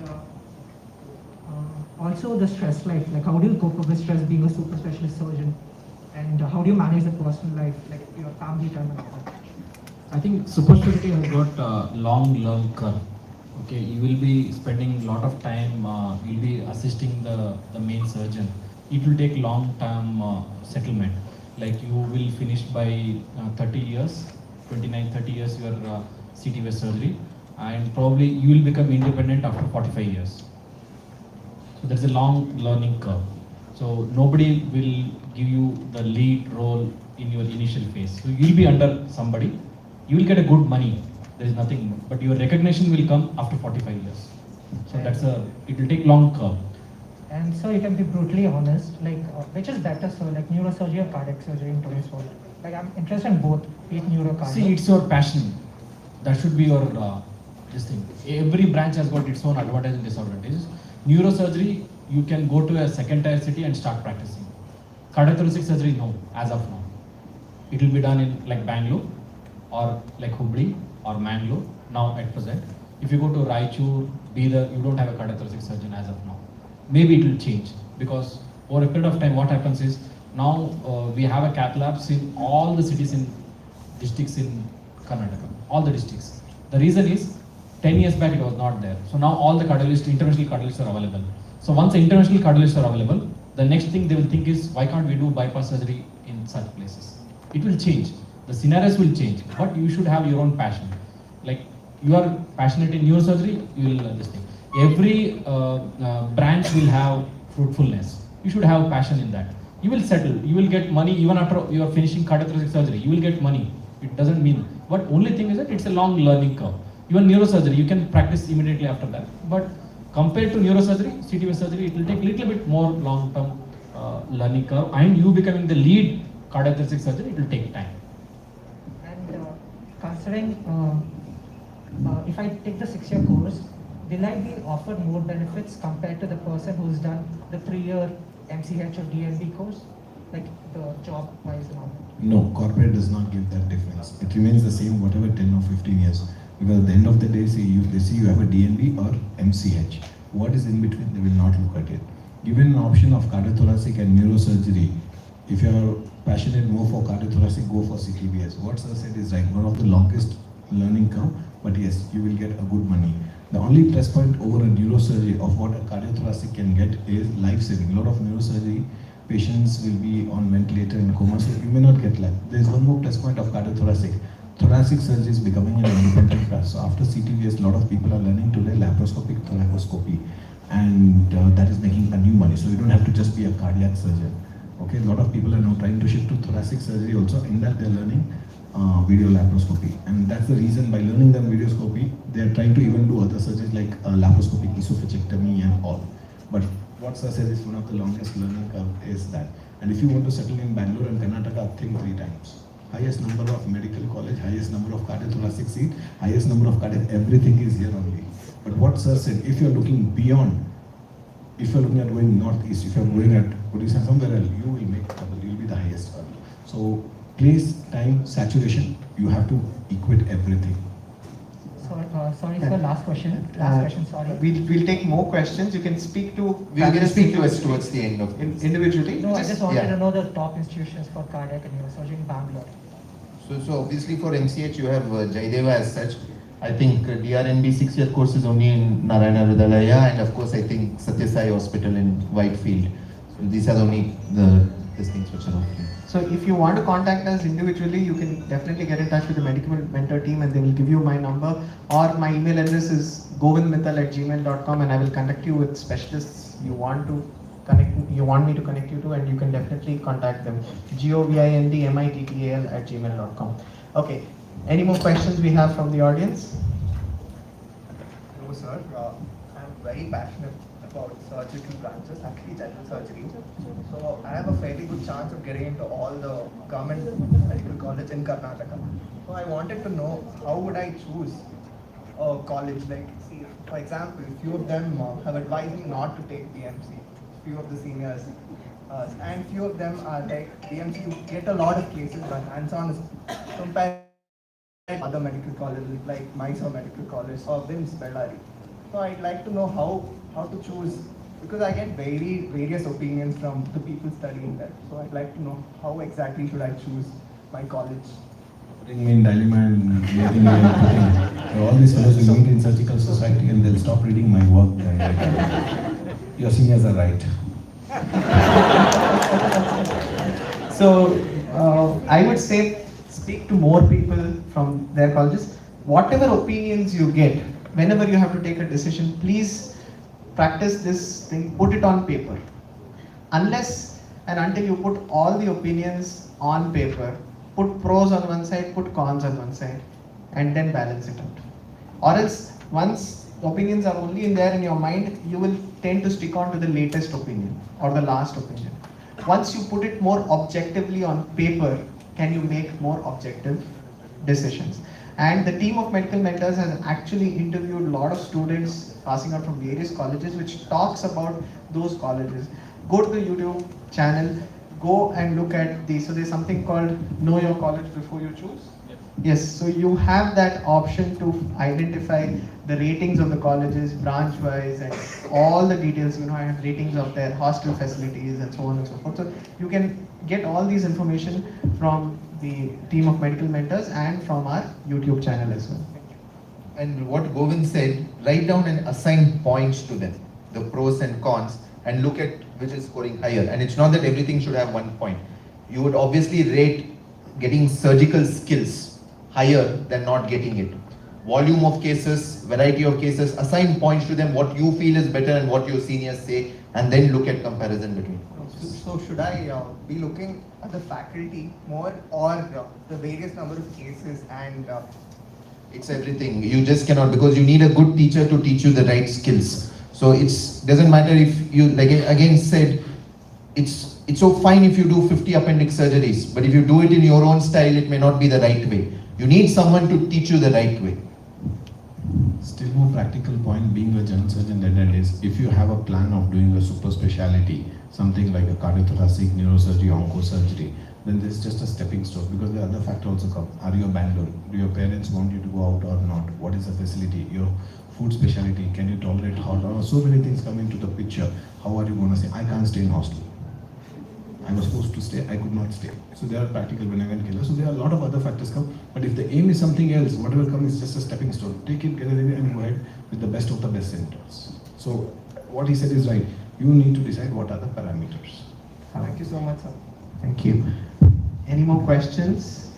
also the stress life, like how do you cope with stress being a super specialist surgeon? And how do you manage the personal life, like your family time and all that? I think super specialty has got a long learning curve. Okay, you will be spending a lot of time, you'll be assisting the main surgeon. It will take long term settlement. Like you will finish by 30 years, 29, 30 years your CTVS surgery, and probably you will become independent after 45 years. So there's a long learning curve. So nobody will give you the lead role in your initial phase. So you'll be under somebody. You will get a good money. There is nothing, but your recognition will come after 45 years. So it will take long curve. And so you can be brutally honest, like which is better, so like neurosurgery or cardiac surgery in today's world? Like I'm interested in both, be it neurocardiac. See, it's your passion. That should be your this thing. Every branch has got its own advantages and disadvantages. Neurosurgery, you can go to a second tier city and start practicing. Cardiothoracic surgery, no, as of now. It will be done in like Bangalore or like Hubli or Mangalore now at present. If you go to Raichur, Bidar, you don't have a cardiothoracic surgeon as of now. Maybe it will change because over a period of time what happens is now we have a cath labs in all the cities in districts in Karnataka, all the districts. The reason is 10 years back it was not there. So now all the cardiologists, interventional cardiologists are available. So once the interventional cardiologists are available, the next thing they will think is why can't we do bypass surgery in such places? It will change. The scenarios will change, but you should have your own passion. Like you are passionate in neurosurgery, you will this thing. Every branch will have fruitfulness. You should have passion in that. You will settle. You will get money even after you are finishing cardiothoracic surgery. You will get money. It doesn't mean. But only thing is that it's a long learning curve. Even neurosurgery, you can practice immediately after that. But compared to neurosurgery, CTVS surgery, it will take a little bit more long-term learning curve. And you becoming the lead cardiothoracic surgeon, it will take time. And considering if I take the 6-year course, will I be offered more benefits compared to the person who's done the 3-year MCH or DNB course, like the job wise and all? No, corporate does not give that difference. It remains the same whatever 10 or 15 years. Because at the end of the day, they see you have a DNB or MCH. What is in between, they will not look at it. Given an option of cardiothoracic and neurosurgery, if you are passionate more for cardiothoracic, go for CTVS. What sir said is right, one of the longest learning curve, but yes, you will get a good money. The only plus point over a neurosurgery of what a cardiothoracic can get is life-saving. A lot of neurosurgery patients will be on ventilator and coma, so you may not get life. There is one more plus point of cardiothoracic. Thoracic surgery is becoming an independent class. So after CTVS, a lot of people are learning today laparoscopic thoracoscopy, and that is making a new money. So you don't have to just be a cardiac surgeon. Okay, a lot of people are now trying to shift to thoracic surgery also. In that, they're learning video laparoscopy, and that's the reason by learning them videoscopy, they're trying to even do other surgeries like laparoscopic esophageectomy and all. But what sir says is one of the longest learning curve is that. And if you want to settle in Bangalore and Karnataka, think 3 times. Highest number of medical college, highest number of cardiothoracic seat, highest number of cardiac, everything is here only. But what sir said, if you're looking beyond if you're looking at going northeast, if you're going at Odisha, somewhere else, you will make trouble, you'll be the highest earner. So place, time, saturation, you have to equate everything. Sorry, sir, last question. Sorry. We'll take more questions. You can speak to. We will speak to us towards the end of individually. No, I just wanted yeah. to know the top institutions for cardiac and neurosurgery in Bangalore. So obviously for MCH you have Jaideva as such. I think DNB 6-year course is only in Narayana Hridayalaya, and of course I think Satya Sai Hospital in Whitefield. So these are only the things which are offering. So if you want to contact us individually, you can definitely get in touch with the medical mentor team, and they will give you my number, or my email address is govindmittal@gmail.com, and I will connect you with specialists you want me to connect you to, and you can definitely contact them. govindmittal@gmail.com. Okay. Any more questions we have from the audience? Hello, sir. I'm very passionate about surgical branches, actually general surgery. So I have a fairly good chance of getting into all the government medical college in Karnataka. So I wanted to know, how would I choose a college? Like, see, for example, few of them have advised me not to take DMC, few of the seniors, and few of them are like, DMC, you get a lot of cases, but hands-on is compared to other medical colleges like Mysore Medical College or BIMS Bellary. So I'd like to know how to choose, because I get various opinions from the people studying that. So I'd like to know how exactly should I choose my college. Putting me in dilemma and making me putting all these fellows will meet in surgical society and they'll stop reading my work. Your seniors are right. So I would say speak to more people from their colleges. Whatever opinions you get, whenever you have to take a decision, please practice this thing, put it on paper. Unless and until you put all the opinions on paper, put pros on one side, put cons on one side, and then balance it out. Or else, once opinions are only in there in your mind, you will tend to stick on to the latest opinion or the last opinion. Once you put it more objectively on paper, can you make more objective decisions? And the team of medical mentors has actually interviewed a lot of students passing out from various colleges, which talks about those colleges. Go to the YouTube channel, go and look at so there's something called Know Your College Before You Choose. Yes, so you have that option to identify the ratings of the colleges branch-wise and all the details. I have ratings of their hostel facilities and so on and so forth. So you can get all these information from the team of medical mentors and from our YouTube channel as well. And what Govind said, write down and assign points to them, the pros and cons, and look at which is scoring higher. And it's not that everything should have 1 point. You would obviously rate getting surgical skills higher than not getting it. Volume of cases, variety of cases, assign points to them, what you feel is better and what your seniors say, and then look at comparison between. So should I be looking at the faculty more, or the various number of cases and It's everything. You just cannot, because you need a good teacher to teach you the right skills. So doesn't matter if you, like again said, it's so fine if you do 50 appendix surgeries, but if you do it in your own style, it may not be the right way. You need someone to teach you the right way. Still more practical point, being a general surgeon is, if you have a plan of doing a super specialty, something like a cardiothoracic, neurosurgery, oncosurgery, then there's just a stepping stone, because the other factor also come. Are you a Bangalore? Do your parents want you to go out or not? What is the facility? Your food specialty, can you tolerate hot? So many things come into the picture. How are you going to say, I can't stay in hostel? I was supposed to stay, I could not stay. So there are practical benevolent killers. So there are a lot of other factors come. But if the aim is something else, whatever comes is just a stepping stone. Take it, get it, and go ahead with the best of the best centers. So what he said is right. You need to decide what are the parameters. Thank you so much, sir. Thank you. Any more questions?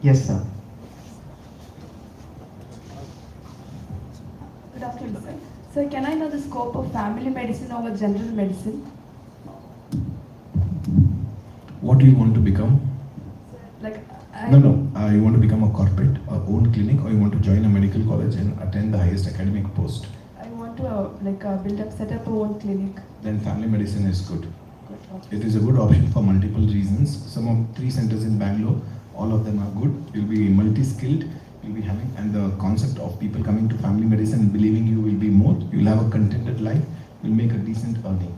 Yes, sir. Good afternoon, sir. Sir, can I know the scope of family medicine over general medicine? What do you want to become? Like, You want to become a corporate, or own clinic, or you want to join a medical college and attend the highest academic post? I want to build up, set up a own clinic. Then family medicine is good. It is a good option for multiple reasons. Some of 3 centers in Bangalore, all of them are good. You'll be multi-skilled. you'll be having, and the concept of people coming to family medicine believing you will be more, you'll have a contented life, you'll make a decent earning.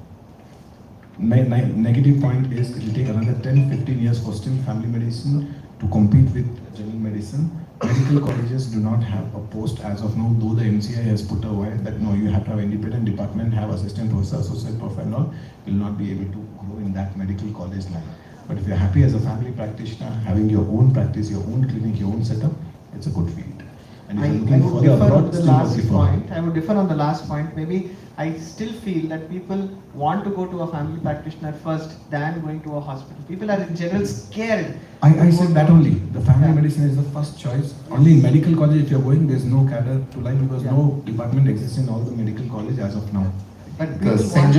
My negative point is it will take another 10-15 years for still family medicine to compete with general medicine. Medical colleges do not have a post as of now, though the MCI has put a wire that no, you have to have independent department, have assistant professor, associate professor and all, you'll not be able to grow in that medical college line. But if you're happy as a family practitioner, having your own practice, your own clinic, your own setup, it's a good field. And if you're looking for the abroad, still looking for it. I would differ on the last point. Maybe I still feel that people want to go to a family practitioner first than going to a hospital. People are in general scared. I said that only. The family medicine is the first choice. Only in medical college, if you're going, there's no cadre to line because no department exists in all the medical college as of now. But Because St.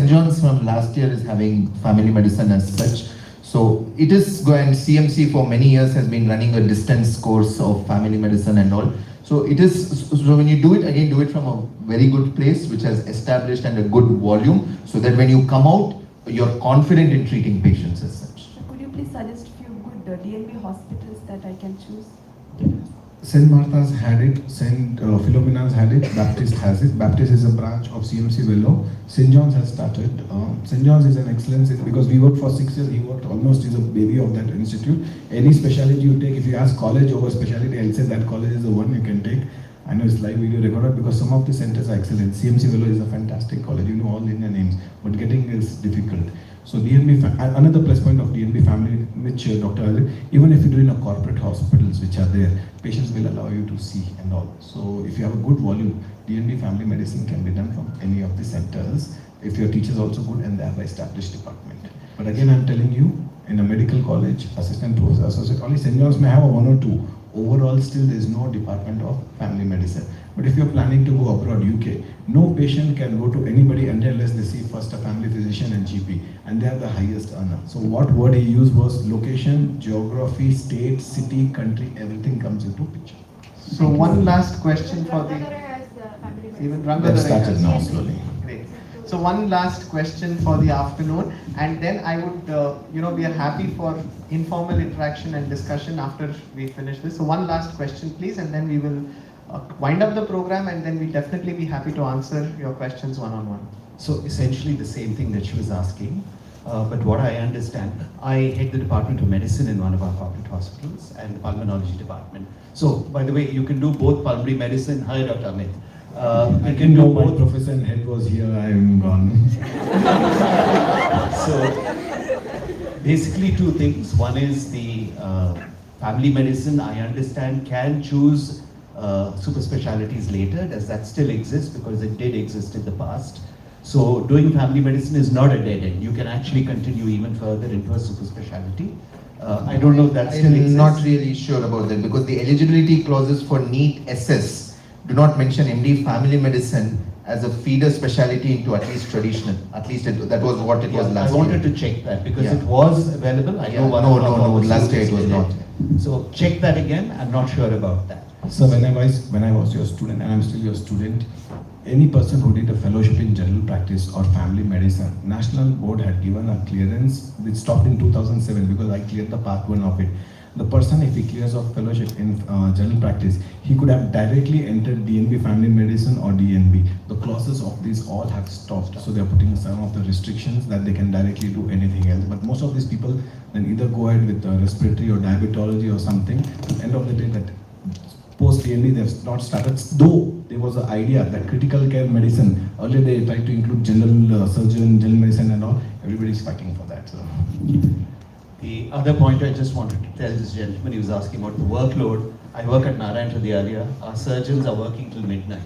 John's from last year is having family medicine as such. So it is going, CMC for many years has been running a distance course of family medicine and all. So it is, so when you do it, again, do it from a very good place which has established and a good volume so that when you come out, you're confident in treating patients as such. Could you please suggest a few good DNB hospitals that I can choose? St. Martha's had it, St. Philomena's had it, Baptist has it. Baptist is a branch of CMC Velo. St. John's has started. St. John's is an excellence because we worked for 6 years, he worked almost, is a baby of that institute. Any specialty you take, if you ask college over specialty, I'll say that college is the one you can take. I know it's live video recorded because some of the centers are excellent. CMC Velo is a fantastic college, you know all Indian names, but getting is difficult. So DNB, another plus point of DNB family, which Dr. Ali, even if you do in a corporate hospitals which are there, patients will allow you to see and all. So if you have a good volume, DNB family medicine can be done from any of the centers. If your teacher is also good and they have an established department. But again, I'm telling you, in a medical college, assistant professor, associate, only St. John's may have a 1 or 2. Overall, still there is no department of family medicine. But if you're planning to go abroad, UK, no patient can go to anybody unless they see first a family physician and GP, and they are the highest earner. So what word he used was location, geography, state, city, country, everything comes into picture. So one last question for the... Rangadhara has family medicine. Even That Rangadhara started has- now slowly. Great. So one last question for the afternoon, and then I would, we are happy for informal interaction and discussion after we finish this. So one last question, please, and then we will wind up the program, and then we'll definitely be happy to answer your questions one-on-one. So essentially the same thing that she was asking, but what I understand, I head the Department of Medicine in one of our corporate hospitals and the pulmonology department. So by the way, you can do both pulmonary medicine. Hi, Dr. Amit. I can know my professor and head was here, I'm gone. So basically two things. One is the family medicine, I understand, can choose super specialities later. Does that still exist? Because it did exist in the past. So doing family medicine is not a dead end. You can actually continue even further into a super specialty. I don't know if that still exists. I'm not really sure about that because the eligibility clauses for NEET SS do not mention MD family medicine as a feeder specialty into at least traditional. At least that was what it was last I year. wanted to check that because it was available. I know one No, of our last year it was did. not. So check that again. I'm not sure about that. So when I was your student and I'm still your student, any person who did a fellowship in general practice or family medicine, National Board had given a clearance which stopped in 2007 because I cleared the part 1 of it. The person, if he clears of fellowship in general practice, he could have directly entered DNB family medicine or DNB. The clauses of these all have stopped. So they're putting some of the restrictions that they can directly do anything else. But most of these people then either go ahead with respiratory or diabetology or something. At the end of the day, that post DNB they've not started, though there was an idea that critical care medicine, earlier they tried to include general surgeon, general medicine and all, everybody's fighting for that. So. The other point I just wanted to tell this gentleman, he was asking about the workload. I work at Narayan Hridayalaya. Our surgeons are working till midnight.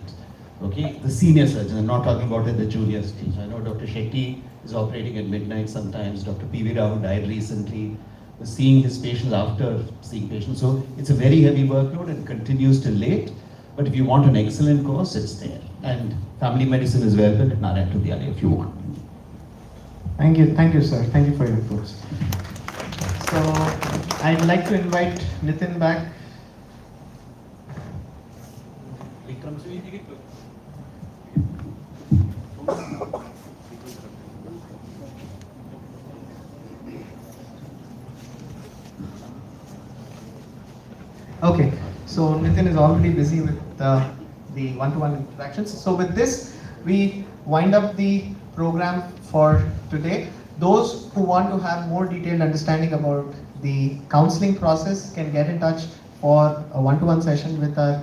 Okay, the senior surgeons, I'm not talking about at the junior stage. I know Dr. Shetty is operating at midnight sometimes. Dr. P.V. Rao died recently. Was seeing his patients after seeing patients. So it's a very heavy workload and continues till late. But if you want an excellent course, it's there. And family medicine is available at Narayan Hridayalaya if you want. Thank you, sir. Thank you for your inputs. So I'd like to invite Nitin back. Okay, So Nitin is already busy with the one-to-one interactions. So with this, we wind up the program for today. Those who want to have more detailed understanding about the counseling process can get in touch for a one-to-one session with our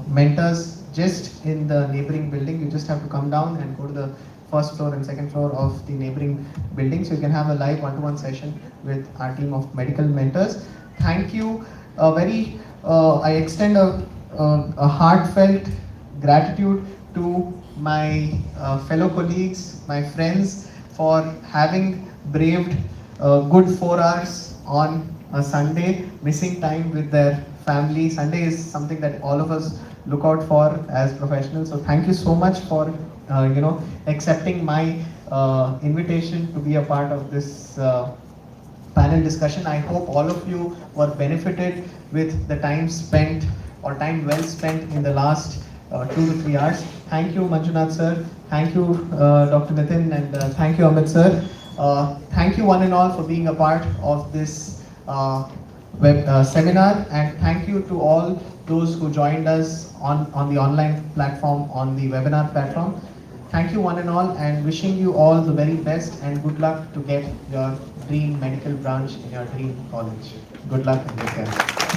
mentors just in the neighboring building. You just have to come down and go to the first floor and second floor of the neighboring building, so you can have a live one-to-one session with our team of medical mentors. Thank you. I extend a heartfelt gratitude to my fellow colleagues, my friends, for having braved good 4 hours on a Sunday, missing time with their family. Sunday is something that all of us look out for as professionals. So thank you so much for accepting my invitation to be a part of this panel discussion. I hope all of you were benefited with the time spent or time well spent in the last 2 to 3 hours. Thank you, Manjunath sir. Thank you, Dr. Nitin, and thank you, Amit sir. Thank you one and all for being a part of this seminar, and thank you to all those who joined us on the online platform, on the webinar platform. Thank you one and all, and wishing you all the very best and good luck to get your dream medical branch in your dream college. Good luck and take care.